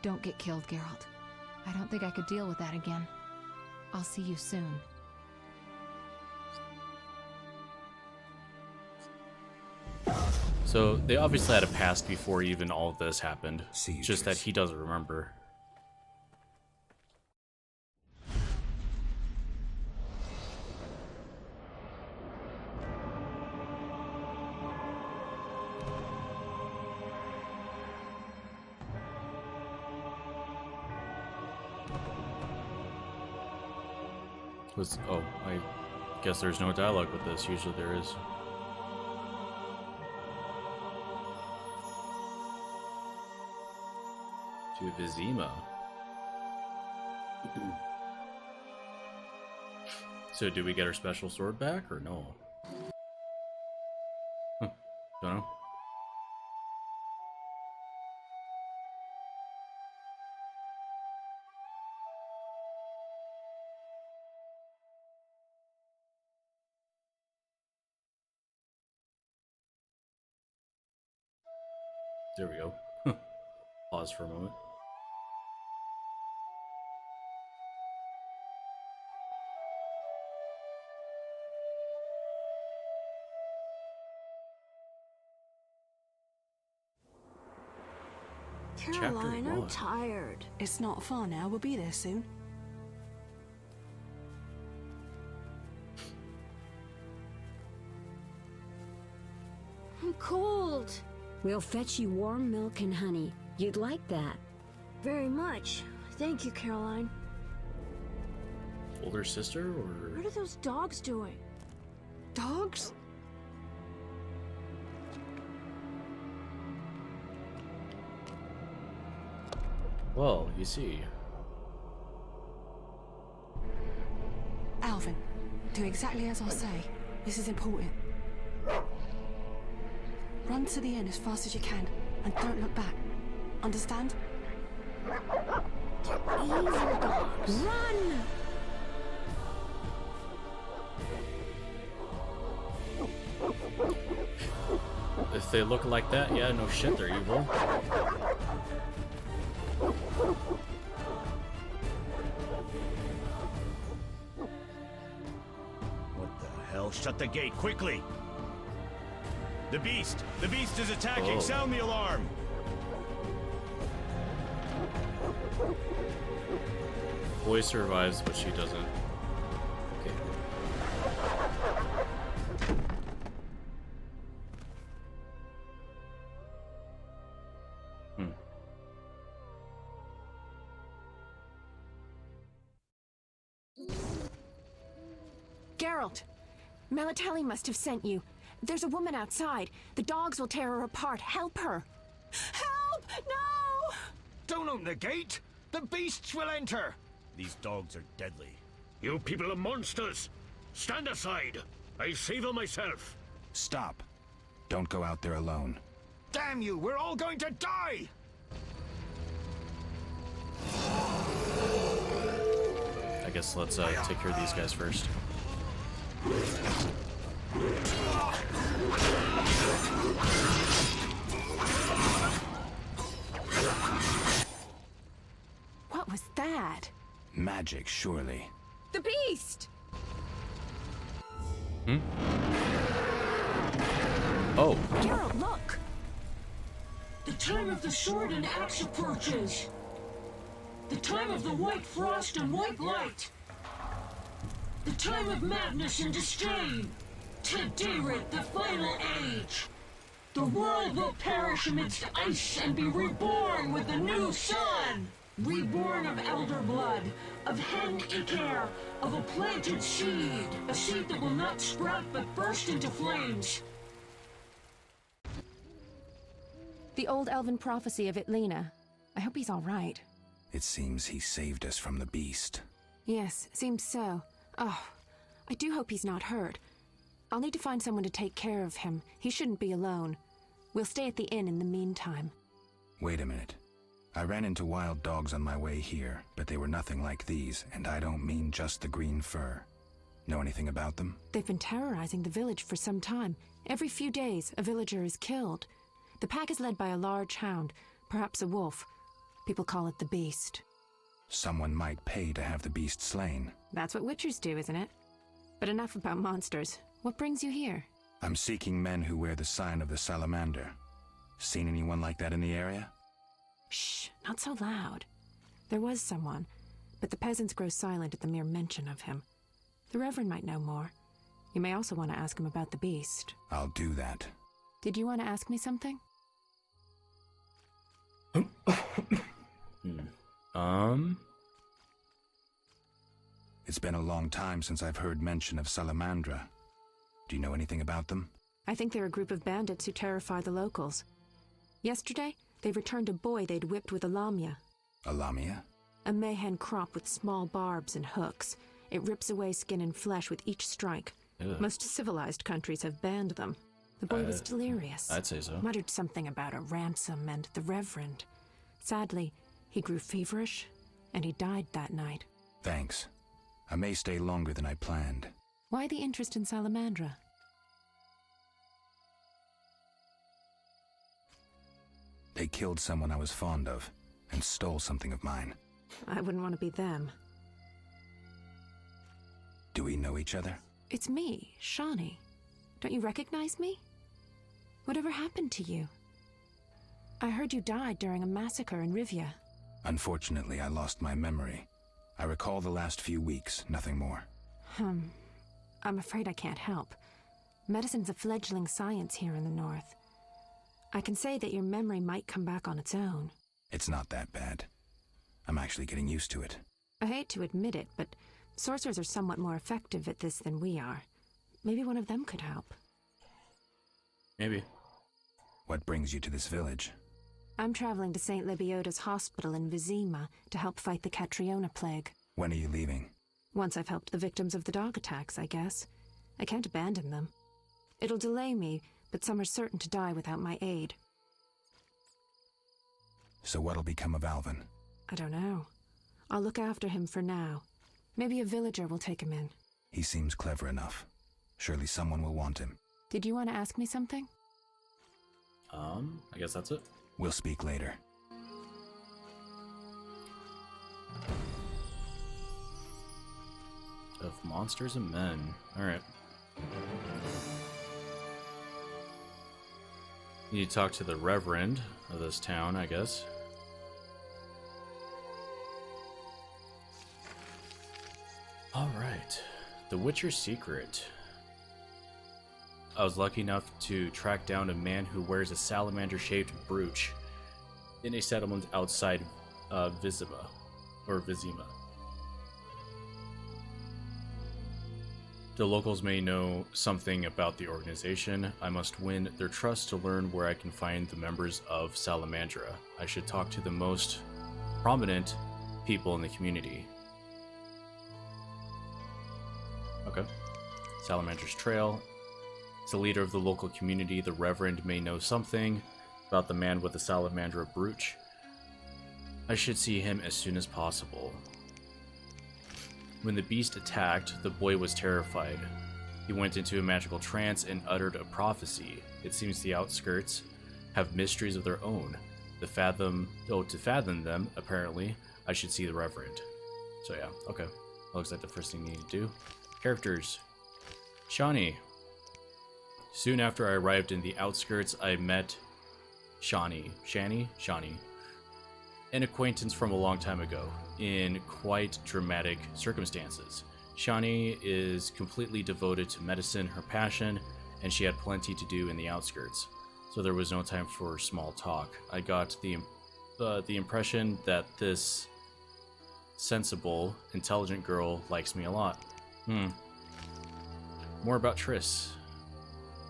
Don't get killed, Geralt. I don't think I could deal with that again. I'll see you soon. So they obviously had a past before even all of this happened. See you, Just that Triss. he doesn't remember. Oh, I guess there's no dialogue with this. Usually there is. To Vizima. So, do we get our special sword back or no? Huh. Don't know. There we go. Pause for a moment. Caroline, I'm tired. It's not far now. We'll be there soon. I'm cold. We'll fetch you warm milk and honey. You'd like that. Very much. Thank you, Caroline. Older sister, or...? What are those dogs doing? Dogs? Well, you see. Alvin, do exactly as I say. This is important. Run to the inn as fast as you can, and don't look back. Understand? Evil dogs. Run! If they look like that, yeah, no shit, they're evil. What the hell? Shut the gate, quickly! The beast! The beast is attacking! Oh. Sound the alarm! Boy survives, but she doesn't. Okay. Geralt! Melatelli must have sent you. There's a woman outside. The dogs will tear her apart. Help her! Help! No! Don't open the gate! The beasts will enter! These dogs are deadly. You people are monsters! Stand aside! I'll save her myself! Stop. Don't go out there alone. Damn you! We're all going to die! I guess let's take care of these guys first. What was that? Magic, surely. The beast! Hmm? Oh. Geralt, look! The time of the sword and axe approaches. The time of the white frost and white light. The time of madness and disdain. Tedirat, the final age. The world will perish amidst ice and be reborn with the new sun. Reborn of elder blood, of hen Icair, of a planted seed. A seed that will not sprout but burst into flames. The old elven prophecy of Itlena. I hope he's all right. It seems he saved us from the beast. Yes, seems so. Oh, I do hope he's not hurt. I'll need to find someone to take care of him. He shouldn't be alone. We'll stay at the inn in the meantime. Wait a minute. I ran into wild dogs on my way here, but they were nothing like these, and I don't mean just the green fur. Know anything about them? They've been terrorizing the village for some time. Every few days, a villager is killed. The pack is led by a large hound, perhaps a wolf. People call it the Beast. Someone might pay to have the beast slain. That's what witchers do, isn't it? But enough about monsters. What brings you here? I'm seeking men who wear the sign of the salamander. Seen anyone like that in the area? Shh, not so loud. There was someone, but the peasants grow silent at the mere mention of him. The Reverend might know more. You may also want to ask him about the beast. I'll do that. Did you want to ask me something? It's been a long time since I've heard mention of Salamandra. Do you know anything about them? I think they're a group of bandits who terrify the locals. Yesterday, they returned a boy they'd whipped with a lamia. A lamia? A mayhen crop with small barbs and hooks. It rips away skin and flesh with each strike. Ugh. Most civilized countries have banned them. The boy was delirious. I'd say so. Muttered something about a ransom and the Reverend. Sadly, he grew feverish, and he died that night. Thanks. I may stay longer than I planned. Why the interest in Salamandra? They killed someone I was fond of, and stole something of mine. I wouldn't want to be them. Do we know each other? It's me, Shawnee. Don't you recognize me? Whatever happened to you? I heard you died during a massacre in Rivia. Unfortunately, I lost my memory. I recall the last few weeks, nothing more. I'm afraid I can't help. Medicine's a fledgling science here in the north. I can say that your memory might come back on its own. It's not that bad. I'm actually getting used to it. I hate to admit it, but sorcerers are somewhat more effective at this than we are. Maybe one of them could help. Maybe. What brings you to this village? I'm traveling to St. Lebioda's hospital in Vizima to help fight the Catriona plague. When are you leaving? Once I've helped the victims of the dog attacks, I guess. I can't abandon them. It'll delay me, but some are certain to die without my aid. So what'll become of Alvin? I don't know. I'll look after him for now. Maybe a villager will take him in. He seems clever enough. Surely someone will want him. Did you want to ask me something? I guess that's it. We'll speak later. Of monsters and men. Alright. You need to talk to the Reverend of this town, I guess. Alright. The Witcher's Secret. I was lucky enough to track down a man who wears a salamander-shaped brooch in a settlement outside Vizima. The locals may know something about the organization. I must win their trust to learn where I can find the members of Salamandra. I should talk to the most prominent people in the community. Okay. Salamandra's Trail. As the leader of the local community, the Reverend may know something about the man with the Salamandra brooch. I should see him as soon as possible. When the beast attacked, the boy was terrified. He went into a magical trance and uttered a prophecy. It seems the outskirts have mysteries of their own. To fathom them, apparently, I should see the Reverend. So yeah, okay. That looks like the first thing you need to do. Characters. Shawnee. Soon after I arrived in the outskirts, I met Shawnee, an acquaintance from a long time ago, in quite dramatic circumstances. Shawnee is completely devoted to medicine, her passion, and she had plenty to do in the outskirts, so there was no time for small talk. I got the impression that this sensible, intelligent girl likes me a lot. More about Triss.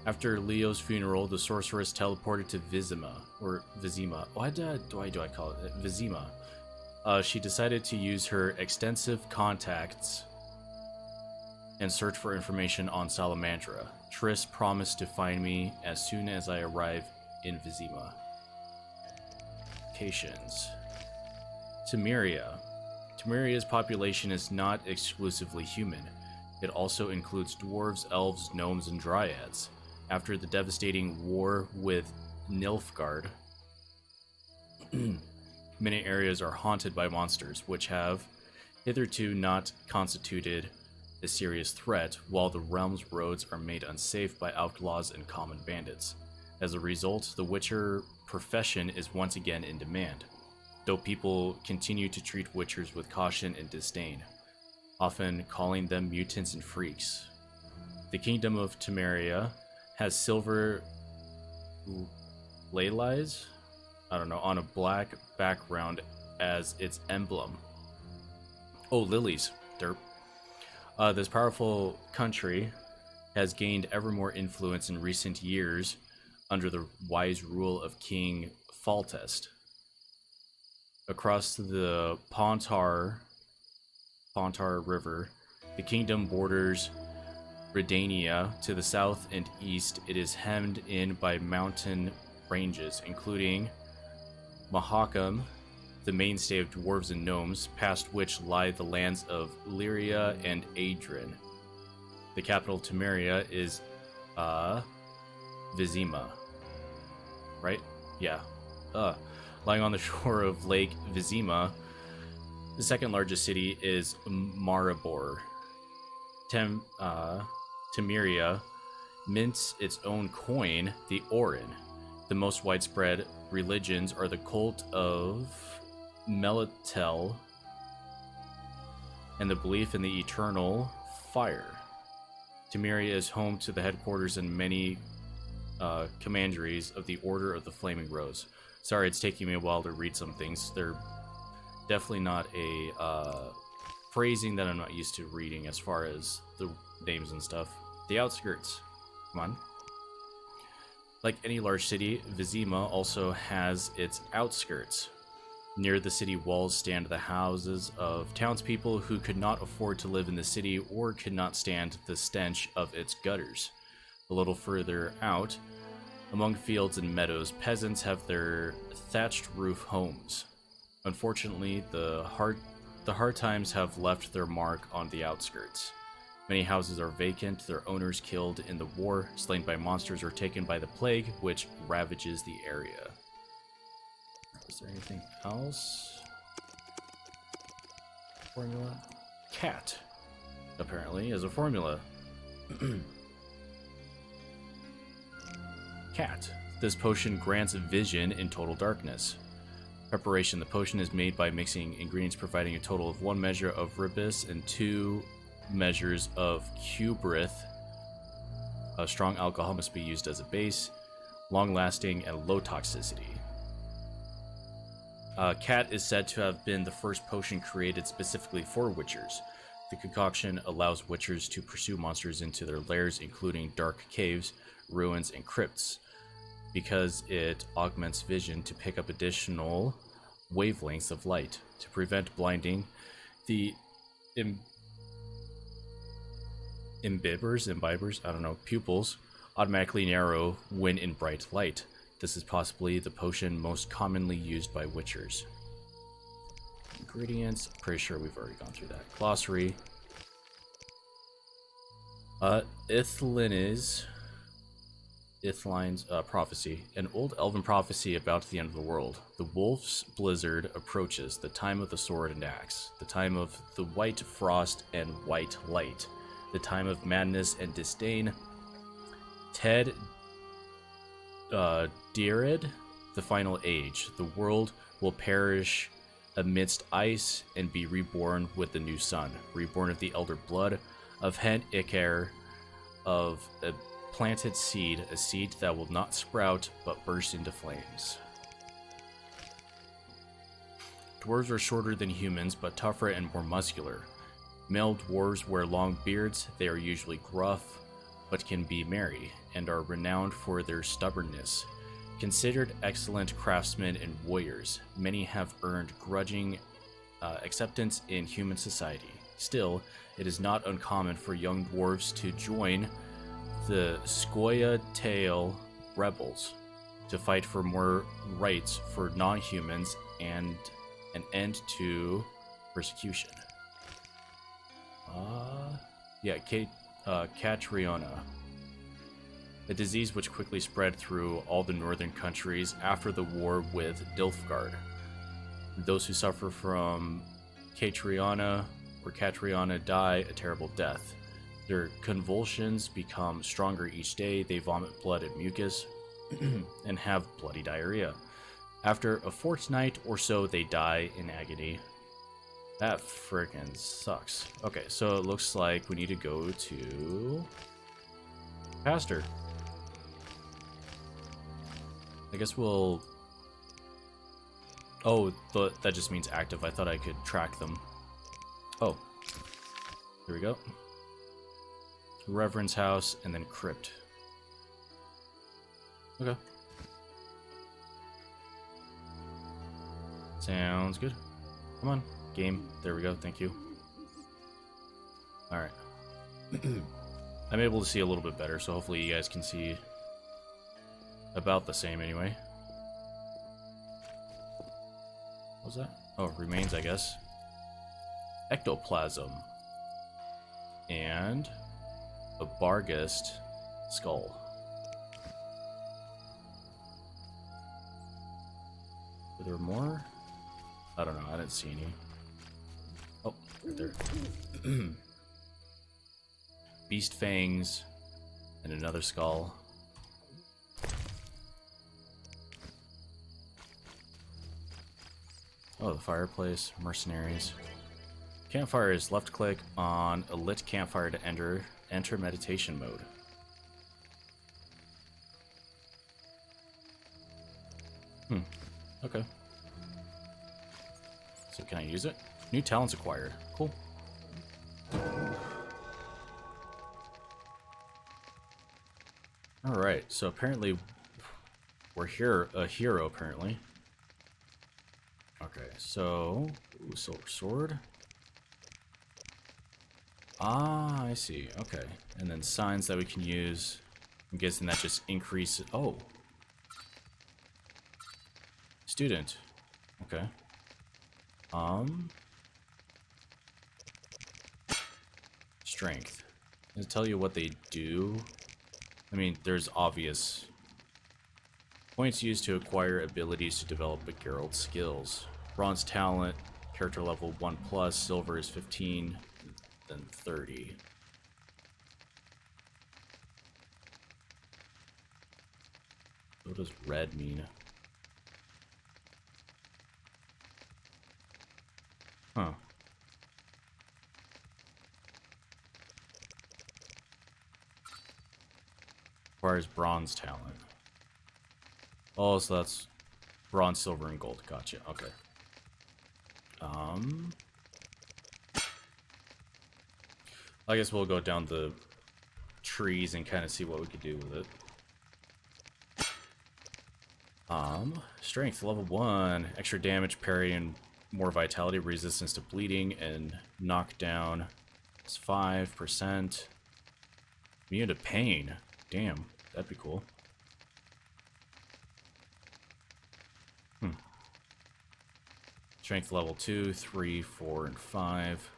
After Leo's funeral, the sorceress teleported to Vizima. Why do I call it Vizima? She decided to use her extensive contacts and search for information on Salamandra. Triss promised to find me as soon as I arrive in Vizima. Locations. Temeria. Temeria's population is not exclusively human. It also includes dwarves, elves, gnomes, and dryads. After the devastating war with Nilfgaard, many areas are haunted by monsters, which have hitherto not constituted a serious threat, while the realm's roads are made unsafe by outlaws and common bandits. As a result, the Witcher profession is once again in demand, though people continue to treat Witchers with caution and disdain, often calling them mutants and freaks. The Kingdom of Temeria has silver lilies, on a black background as its emblem. Oh, lilies. Derp. This powerful country has gained ever more influence in recent years under the wise rule of King Faltest. Across the Pontar River, the kingdom borders Redania to the south and east. It is hemmed in by mountain ranges, including Mahakam, the mainstay of dwarves and gnomes, past which lie the lands of Lyria and Adrian. The capital of Temeria is Vizima. Right? Yeah. Lying on the shore of Lake Vizima, the second largest city is Maribor. Temeria mints its own coin, the Orin. The most widespread religions are the cult of Melitel and the belief in the eternal fire. Temeria is home to the headquarters and many commanderies of the Order of the Flaming Rose. Sorry, it's taking me a while to read some things. They're definitely not a phrasing that I'm not used to reading as far as the names and stuff. The outskirts. Come on. Like any large city, Vizima also has its outskirts. Near the city walls stand the houses of townspeople who could not afford to live in the city or could not stand the stench of its gutters. A little further out, among fields and meadows, peasants have their thatched roof homes. Unfortunately, the hard times have left their mark on the outskirts. Many houses are vacant, their owners killed in the war, slain by monsters, or taken by the plague, which ravages the area. Is there anything else? Formula? Cat, apparently, is a formula. Cat. This potion grants vision in total darkness. Preparation. The potion is made by mixing ingredients providing a total of 1 measure of ribis and 2 measures of cubrith. A strong alcohol must be used as a base, long-lasting and low toxicity. Cat is said to have been the first potion created specifically for witchers. The concoction allows witchers to pursue monsters into their lairs, including dark caves, ruins, and crypts, because it augments vision to pick up additional wavelengths of light. To prevent blinding, the pupils automatically narrow when in bright light. This is possibly the potion most commonly used by witchers. Ingredients, pretty sure we've already gone through that. Glossary. Ithlin's prophecy, an old elven prophecy about the end of the world. The wolf's blizzard approaches, the time of the sword and axe, the time of the white frost and white light, the time of madness and disdain. Ted Dierid, the final age. The world will perish amidst ice and be reborn with the new sun, reborn of the elder blood of Hen Iker, of a planted seed, a seed that will not sprout but burst into flames. Dwarves are shorter than humans but tougher and more muscular. Male dwarves wear long beards. They are usually gruff but can be merry and are renowned for their stubbornness. Considered excellent craftsmen and warriors, many have earned grudging acceptance in human society. Still, it is not uncommon for young dwarves to join the Skoya Tail rebels to fight for more rights for non-humans and an end to persecution. Catriona. A disease which quickly spread through all the northern countries after the war with Dilfgard. Those who suffer from Catriona die a terrible death. Their convulsions become stronger each day. They vomit blood and mucus and have bloody diarrhea. After a fortnight or so, they die in agony. That frickin' sucks. Okay, so it looks like we need to go to Pastor. I guess we'll... Oh, that just means active. I thought I could track them. Oh. Here we go. Reverend's house, and then crypt. Okay. Sounds good. Come on, game. There we go. Thank you. Alright. I'm able to see a little bit better, so hopefully you guys can see about the same anyway. What was that? Oh, remains, I guess. Ectoplasm. And a Barghest skull. Are there more? I don't know. I didn't see any. Oh, right there. Beast fangs and another skull. Oh, the fireplace, mercenaries. Campfire is left click on a lit campfire to enter meditation mode. Okay. So can I use it? New talents acquired. Cool. Alright, so apparently we're here a hero apparently. Okay, so silver sword. Ah, I see. Okay. And then signs that we can use. I'm guessing that just increases. Oh. Student. Okay. Strength. Does it tell you what they do? I mean, there's obvious points used to acquire abilities to develop a Geralt skills. Bronze talent, character level 1+, silver is 15, then 30. What does red mean? Huh. Requires bronze talent. Oh, so that's bronze, silver, and gold. Gotcha. Okay. I guess we'll go down the trees and kind of see what we could do with it. Strength level 1, extra damage, parry, and more vitality, resistance to bleeding, and knockdown. It's 5%. Immune to pain. Damn, that'd be cool. Strength level 2, 3, 4, and 5.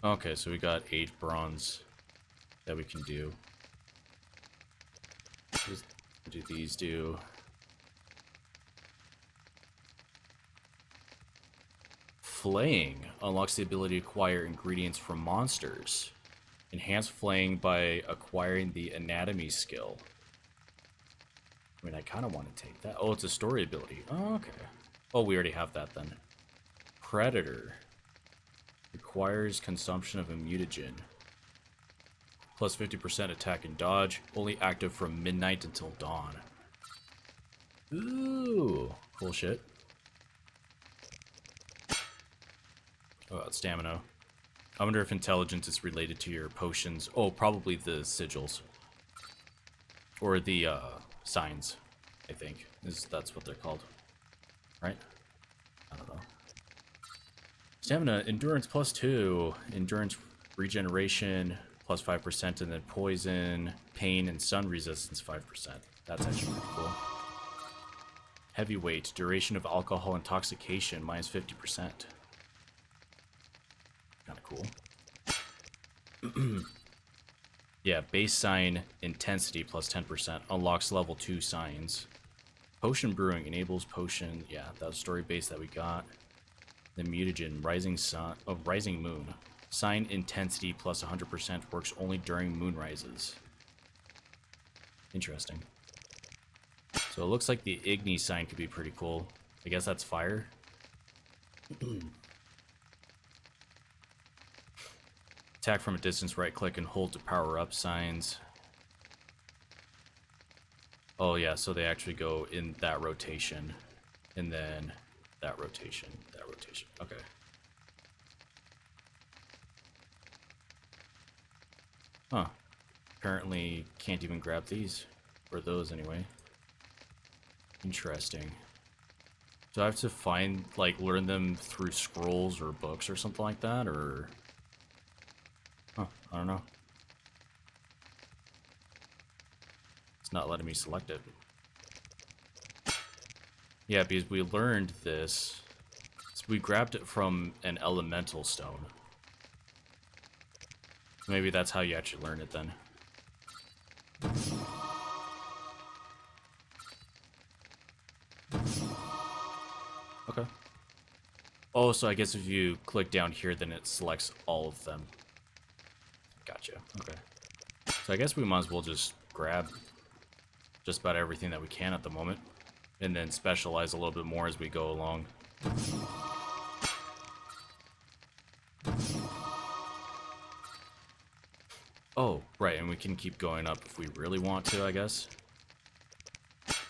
Okay, so we got 8 bronze that we can do. What do these do? Flaying unlocks the ability to acquire ingredients from monsters. Enhance flaying by acquiring the anatomy skill. I mean, I kind of want to take that. Oh, it's a story ability. Oh, okay. Oh, we already have that then. Predator. Requires consumption of a mutagen. Plus 50% attack and dodge. Only active from midnight until dawn. Ooh. Cool shit. Oh, it's stamina. I wonder if intelligence is related to your potions. Oh, probably the sigils. Or the, signs, I think. That's what they're called. Right? I don't know. Stamina, endurance +2. Endurance regeneration +5%, and then poison, pain, and sun resistance 5%. That's actually pretty cool. Heavyweight, duration of alcohol intoxication -50%. Kind of cool. Yeah, base sign intensity +10%. Unlocks level 2 signs. Potion brewing enables potion. Yeah, that was story base that we got. The mutagen, rising sun, rising moon. Sign intensity +100% works only during moon rises. Interesting. So it looks like the Igni sign could be pretty cool. I guess that's fire. Attack from a distance, right click and hold to power up signs. Oh yeah, so they actually go in that rotation. And then that rotation, that rotation. Okay. Huh. Apparently can't even grab these. Or those, anyway. Interesting. Do I have to find, like, learn them through scrolls or books or something like that, or... Huh, I don't know. It's not letting me select it. Yeah, because we learned this. So we grabbed it from an elemental stone. Maybe that's how you actually learn it then. Okay. Oh, so I guess if you click down here, then it selects all of them. Gotcha. Okay. So I guess we might as well just grab just about everything that we can at the moment. And then specialize a little bit more as we go along. Oh, right, and we can keep going up if we really want to, I guess.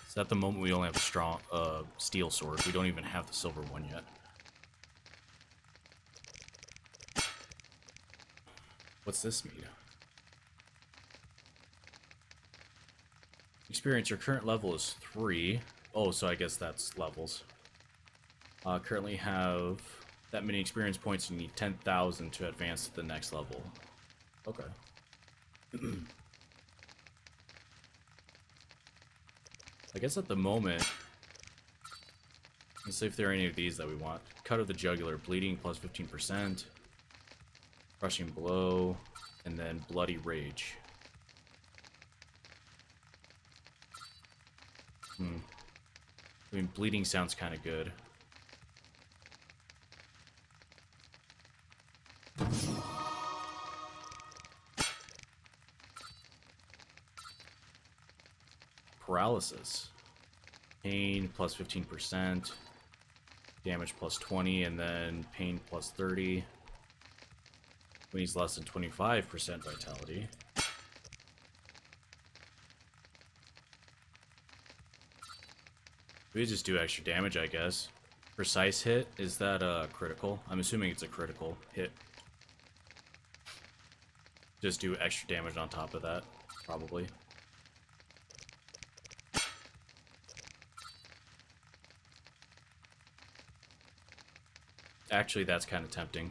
So at the moment we only have a strong steel sword. We don't even have the silver one yet. What's this mean? Experience, your current level is 3. Oh, so I guess that's levels. Currently have that many experience points. You need 10,000 to advance to the next level. Okay. I guess at the moment, let's see if there are any of these that we want. Cut of the jugular, bleeding plus 15%, crushing blow, and then bloody rage. I mean, bleeding sounds kind of good. Paralysis. Pain plus 15%. Damage plus 20, and then pain plus 30. When he's less than 25% vitality. We just do extra damage, I guess. Precise hit, is that a critical? I'm assuming it's a critical hit. Just do extra damage on top of that, probably. Actually, that's kind of tempting.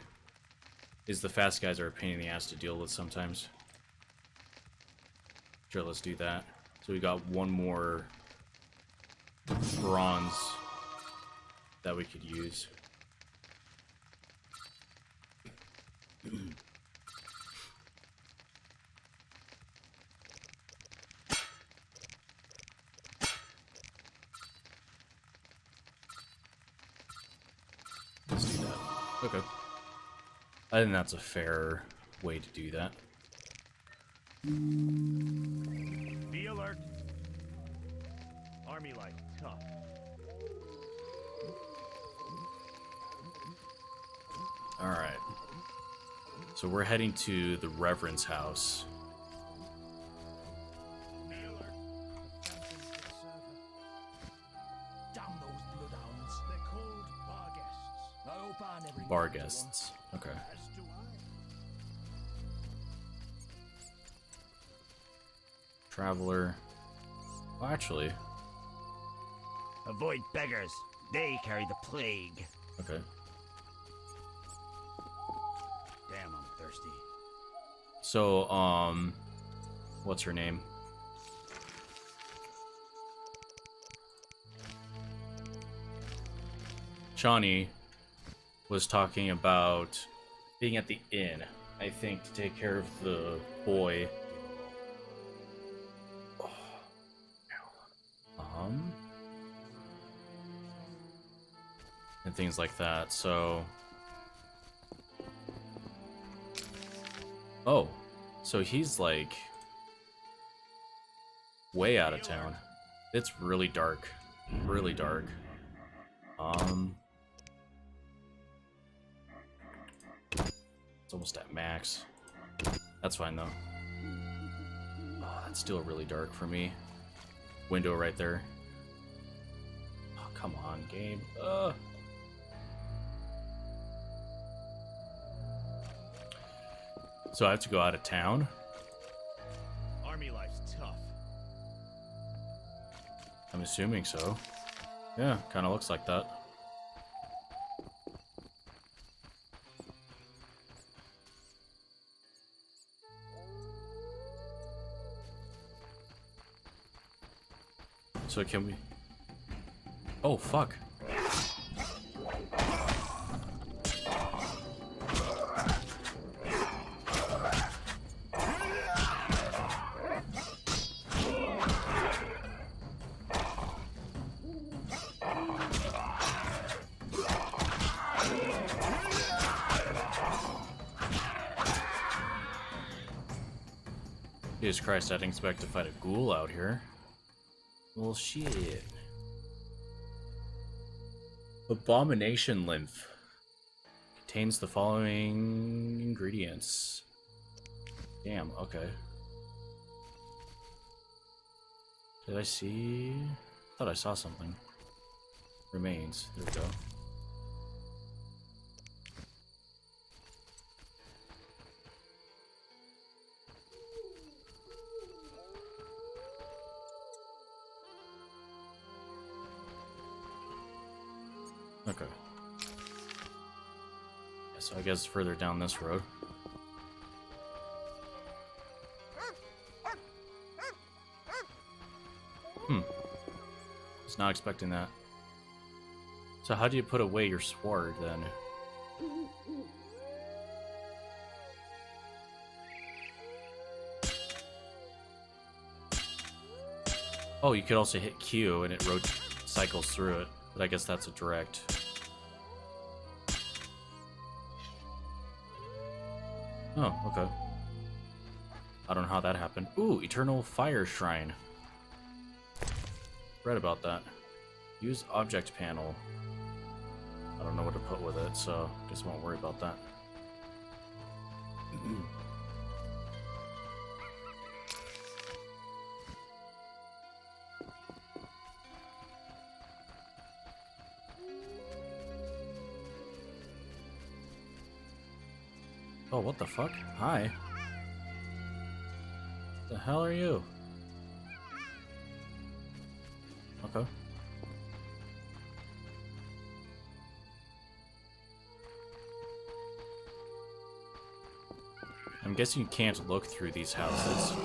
Is the fast guys are a pain in the ass to deal with sometimes. Sure, let's do that. So we got one more bronze that we could use. Let's do that. Okay. I think that's a fair way to do that. Be alert. Army life, tough. Alright. So we're heading to the Reverend's house. Damn those bloodhounds. They're called bar guests. I hope I never Bar guests. Okay. Traveler. Well, actually. Avoid beggars. They carry the plague. Okay. Damn, I'm thirsty. So, what's her name? Shawnee was talking about being at the inn, I think, to take care of the boy. And things like that, so... Oh, so he's like... way out of town. It's really dark. Really dark. It's almost at max. That's fine though. Oh, that's still really dark for me. Window right there. Oh, come on, game. So I have to go out of town. I'm assuming so. Yeah, kind of looks like that. So can we... Oh, fuck. Jesus Christ, I didn't expect to fight a ghoul out here. Well, shit. Abomination lymph. Contains the following ingredients. Damn, okay. Did I see? I thought I saw something. Remains. There we go. Okay. Yeah, so I guess further down this road. Was not expecting that. So how do you put away your sword then? Oh, you could also hit Q and it cycles through it, but I guess that's a direct. Oh, okay. I don't know how that happened. Ooh, Eternal Fire Shrine. Read about that. Use object panel. I don't know what to put with it, so just won't worry about that. Oh, what the fuck? Hi. The hell are you? Okay. I'm guessing you can't look through these houses.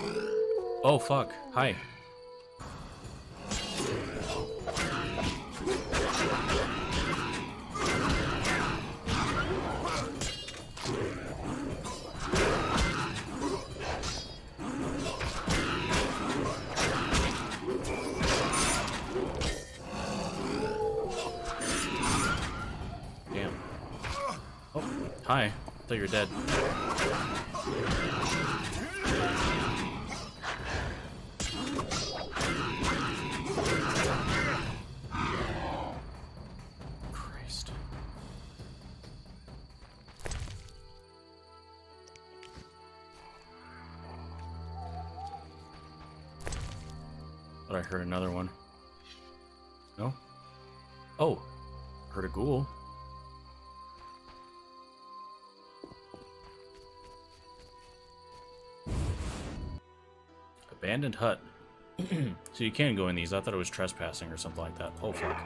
Oh, fuck. Hi. Hi. I thought you were dead. Christ. But I heard another one. No? Oh. Heard a ghoul. Abandoned hut. So you can go in these. I thought it was trespassing or something like that. Oh, fuck.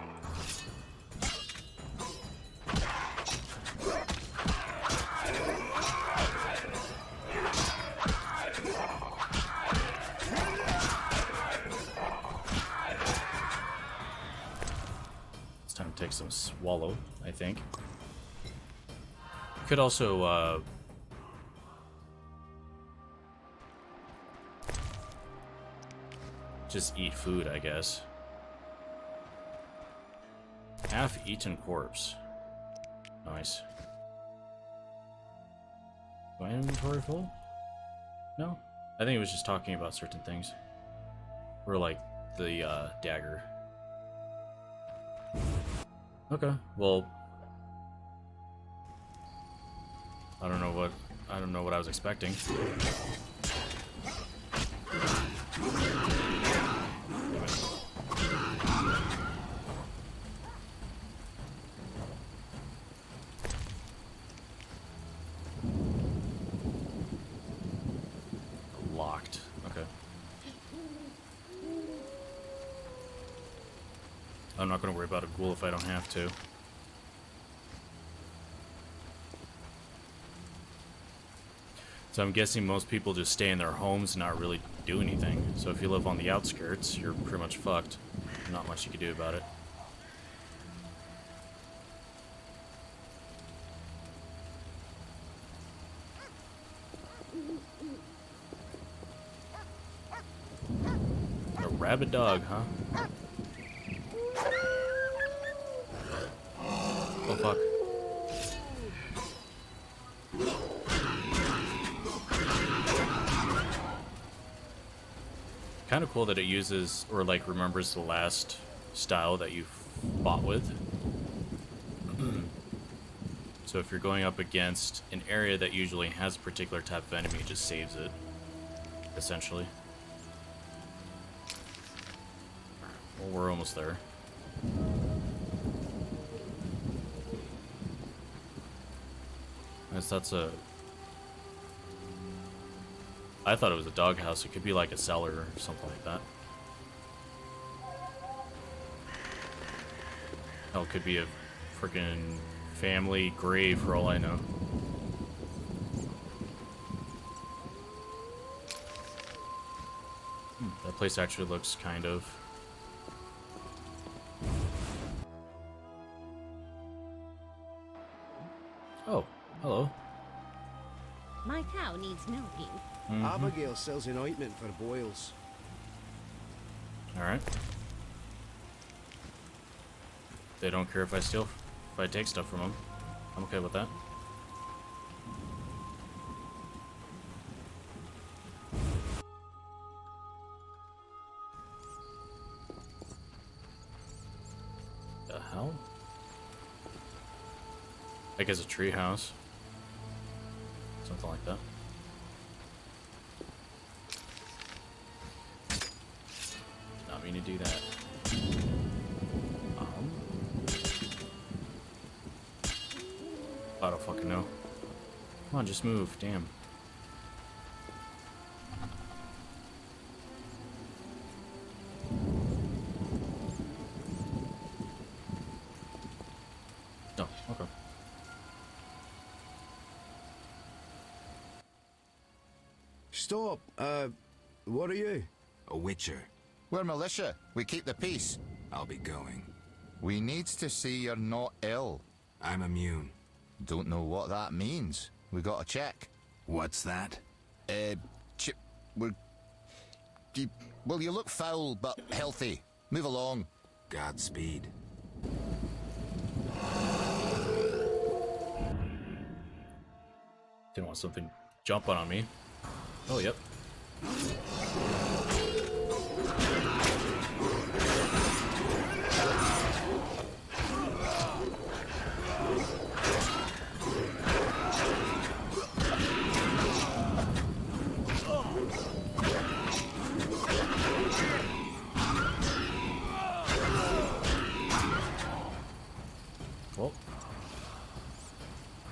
It's time to take some swallow, I think. Could also, just eat food, I guess. Half-eaten corpse. Nice. My inventory full? No? I think it was just talking about certain things. Or like the dagger. Okay, well, I don't know what I was expecting. Locked. Okay. I'm not going to worry about a ghoul if I don't have to. So I'm guessing most people just stay in their homes and not really do anything. So if you live on the outskirts, you're pretty much fucked. Not much you can do about it. A rabid dog, huh? Oh fuck. Kind of cool that it uses, or like remembers the last style that you fought with. So if you're going up against an area that usually has a particular type of enemy, it just saves it, essentially. Well, we're almost there. That's a... I thought it was a doghouse. It could be like a cellar or something like that. Hell, it could be a freaking family grave for all I know. That place actually looks kind of... Oh, hello. My cow needs milking. Abigail sells an ointment for boils. Alright. They don't care if I steal, if I take stuff from them. I'm okay with that. The hell? I guess a tree house. Something like that. Not mean to do that. I don't fucking know. Come on, just move. Damn. Oh, okay. Stop. What are you? A witcher. We're militia. We keep the peace. I'll be going. We needs to see you're not ill. I'm immune. Don't know what that means. We got to check. What's that? Well, you look foul, but healthy. Move along. Godspeed. Didn't want something jumping on me. Oh, yep. Well,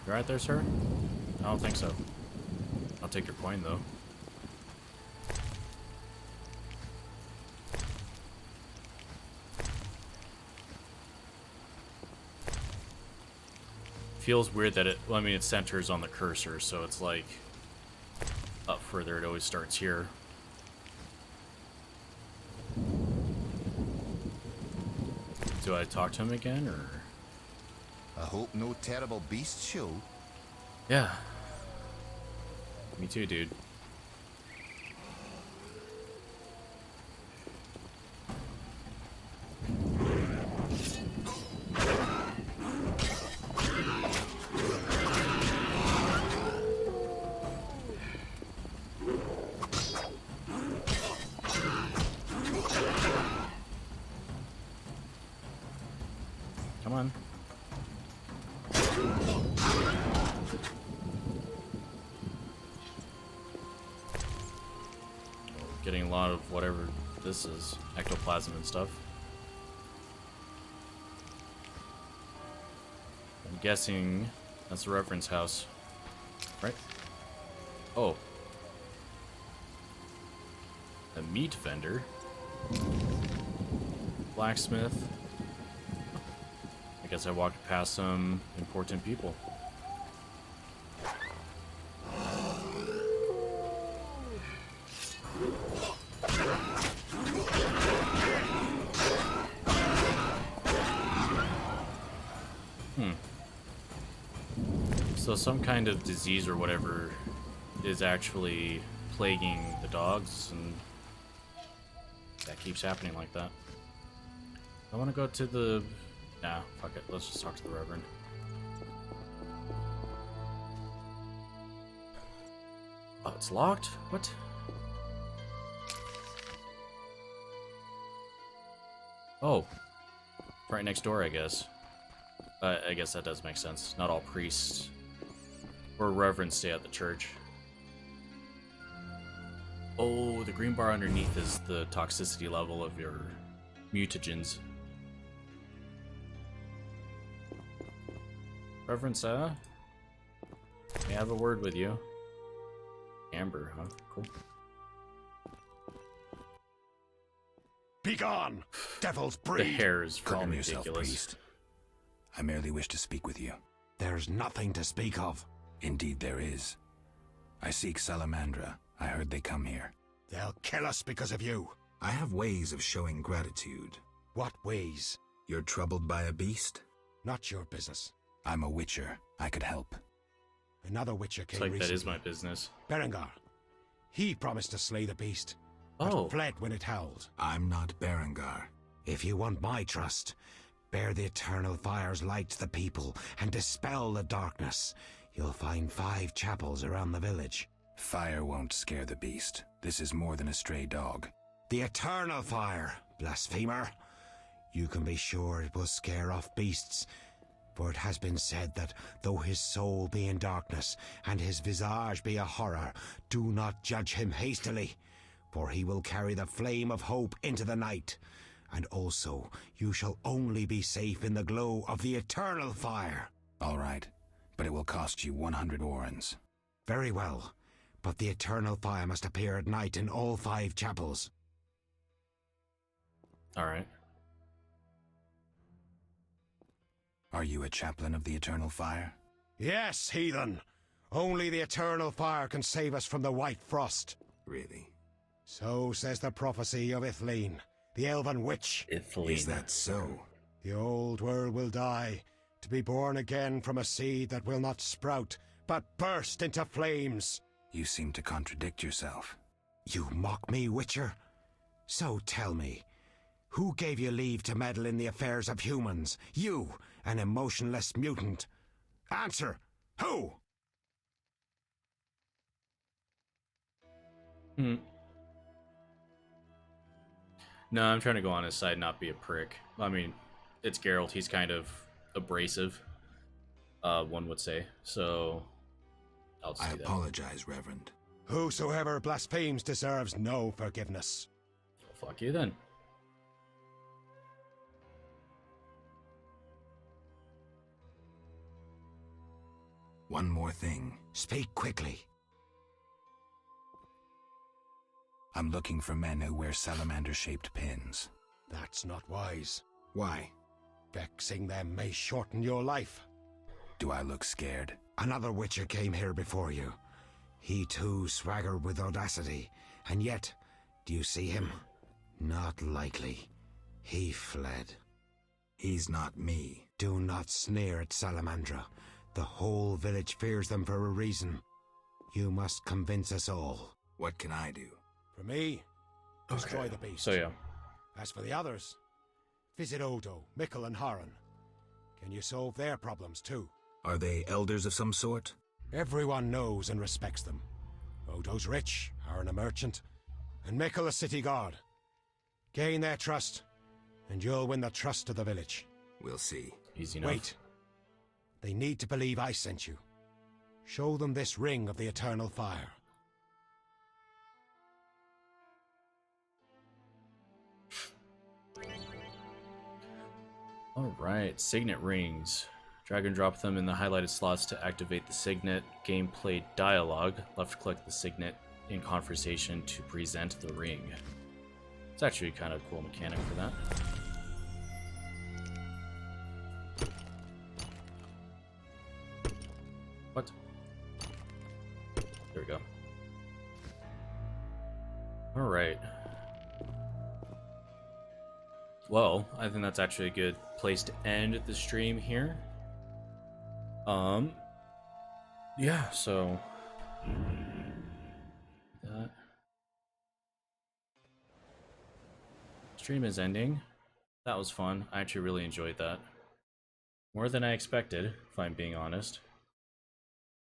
you right there, sir? I don't think so. I'll take your coin, though. Feels weird that it, well, I mean, it centers on the cursor, so it's like up further, it always starts here. Do I talk to him again, or? I hope no terrible beasts show. Yeah. Me too, dude. Come on. Getting a lot of whatever this is, ectoplasm and stuff. I'm guessing that's the reference house, right? Oh. The meat vendor. Blacksmith. guess I walked past some important people. So some kind of disease or whatever is actually plaguing the dogs, and that keeps happening like that. I want to go to the... Nah, fuck it. Let's just talk to the Reverend. Oh, it's locked? What? Oh. Right next door, I guess. I guess that does make sense. Not all priests or reverends stay at the church. Oh, the green bar underneath is the toxicity level of your mutagens. Reverend Sarah? May I have a word with you? Amber, huh? Cool. Begone, devil's breed! The hair is Calm freaking yourself, ridiculous. priest. I merely wish to speak with you. There's nothing to speak of. Indeed there is. I seek Salamandra. I heard they come here. They'll kill us because of you. I have ways of showing gratitude. What ways? You're troubled by a beast? Not your business. I'm a witcher. I could help. Another witcher came It's like recently. that is my business. Berengar. He promised to slay the beast, Oh. but fled when it howled. I'm not Berengar. If you want my trust, bear the eternal fire's light to the people and dispel the darkness. You'll find 5 chapels around the village. Fire won't scare the beast. This is more than a stray dog. The eternal fire, blasphemer. You can be sure it will scare off beasts, for it has been said that though his soul be in darkness and his visage be a horror, do not judge him hastily, for he will carry the flame of hope into the night. And also, you shall only be safe in the glow of the eternal fire. All right, but it will cost you 100 orens. Very well, but the eternal fire must appear at night in all 5 chapels. Alright. Are you a chaplain of the eternal fire? Yes, heathen. Only the eternal fire can save us from the white frost. Really? So says the prophecy of Ithleen, the elven witch. Ithleen. Is that so? The old world will die, to be born again from a seed that will not sprout, but burst into flames. You seem to contradict yourself. You mock me, witcher? So tell me, who gave you leave to meddle in the affairs of humans? You, an emotionless mutant. Answer! Who? No, I'm trying to go on his side, not be a prick. I mean, it's Geralt. He's kind of abrasive, one would say. So, I'll just I do that. apologize, Reverend. Whosoever blasphemes deserves no forgiveness. Well, fuck you then. One more thing. Speak quickly. I'm looking for men who wear salamander-shaped pins. That's not wise. Why? Vexing them may shorten your life. Do I look scared? Another witcher came here before you. He too swaggered with audacity. And yet, do you see him? Not likely. He fled. He's not me. Do not sneer at Salamandra. The whole village fears them for a reason. You must convince us all. What can I do? For me, destroy the beast. So, yeah. As for the others, visit Odo, Mikkel, and Haran. Can you solve their problems too? Are they elders of some sort? Everyone knows and respects them. Odo's rich, Haran a merchant, and Mikkel a city guard. Gain their trust, and you'll win the trust of the village. We'll see. Easy enough. Wait. They need to believe I sent you. Show them this ring of the eternal fire. Alright, signet rings. Drag and drop them in the highlighted slots to activate the signet. Gameplay dialogue. Left click the signet in conversation to present the ring. It's actually kind of a cool mechanic for that. What? There we go. Alright. Well, I think that's actually a good place to end the stream here. Yeah, so that stream is ending. That was fun. I actually really enjoyed that. More than I expected, if I'm being honest.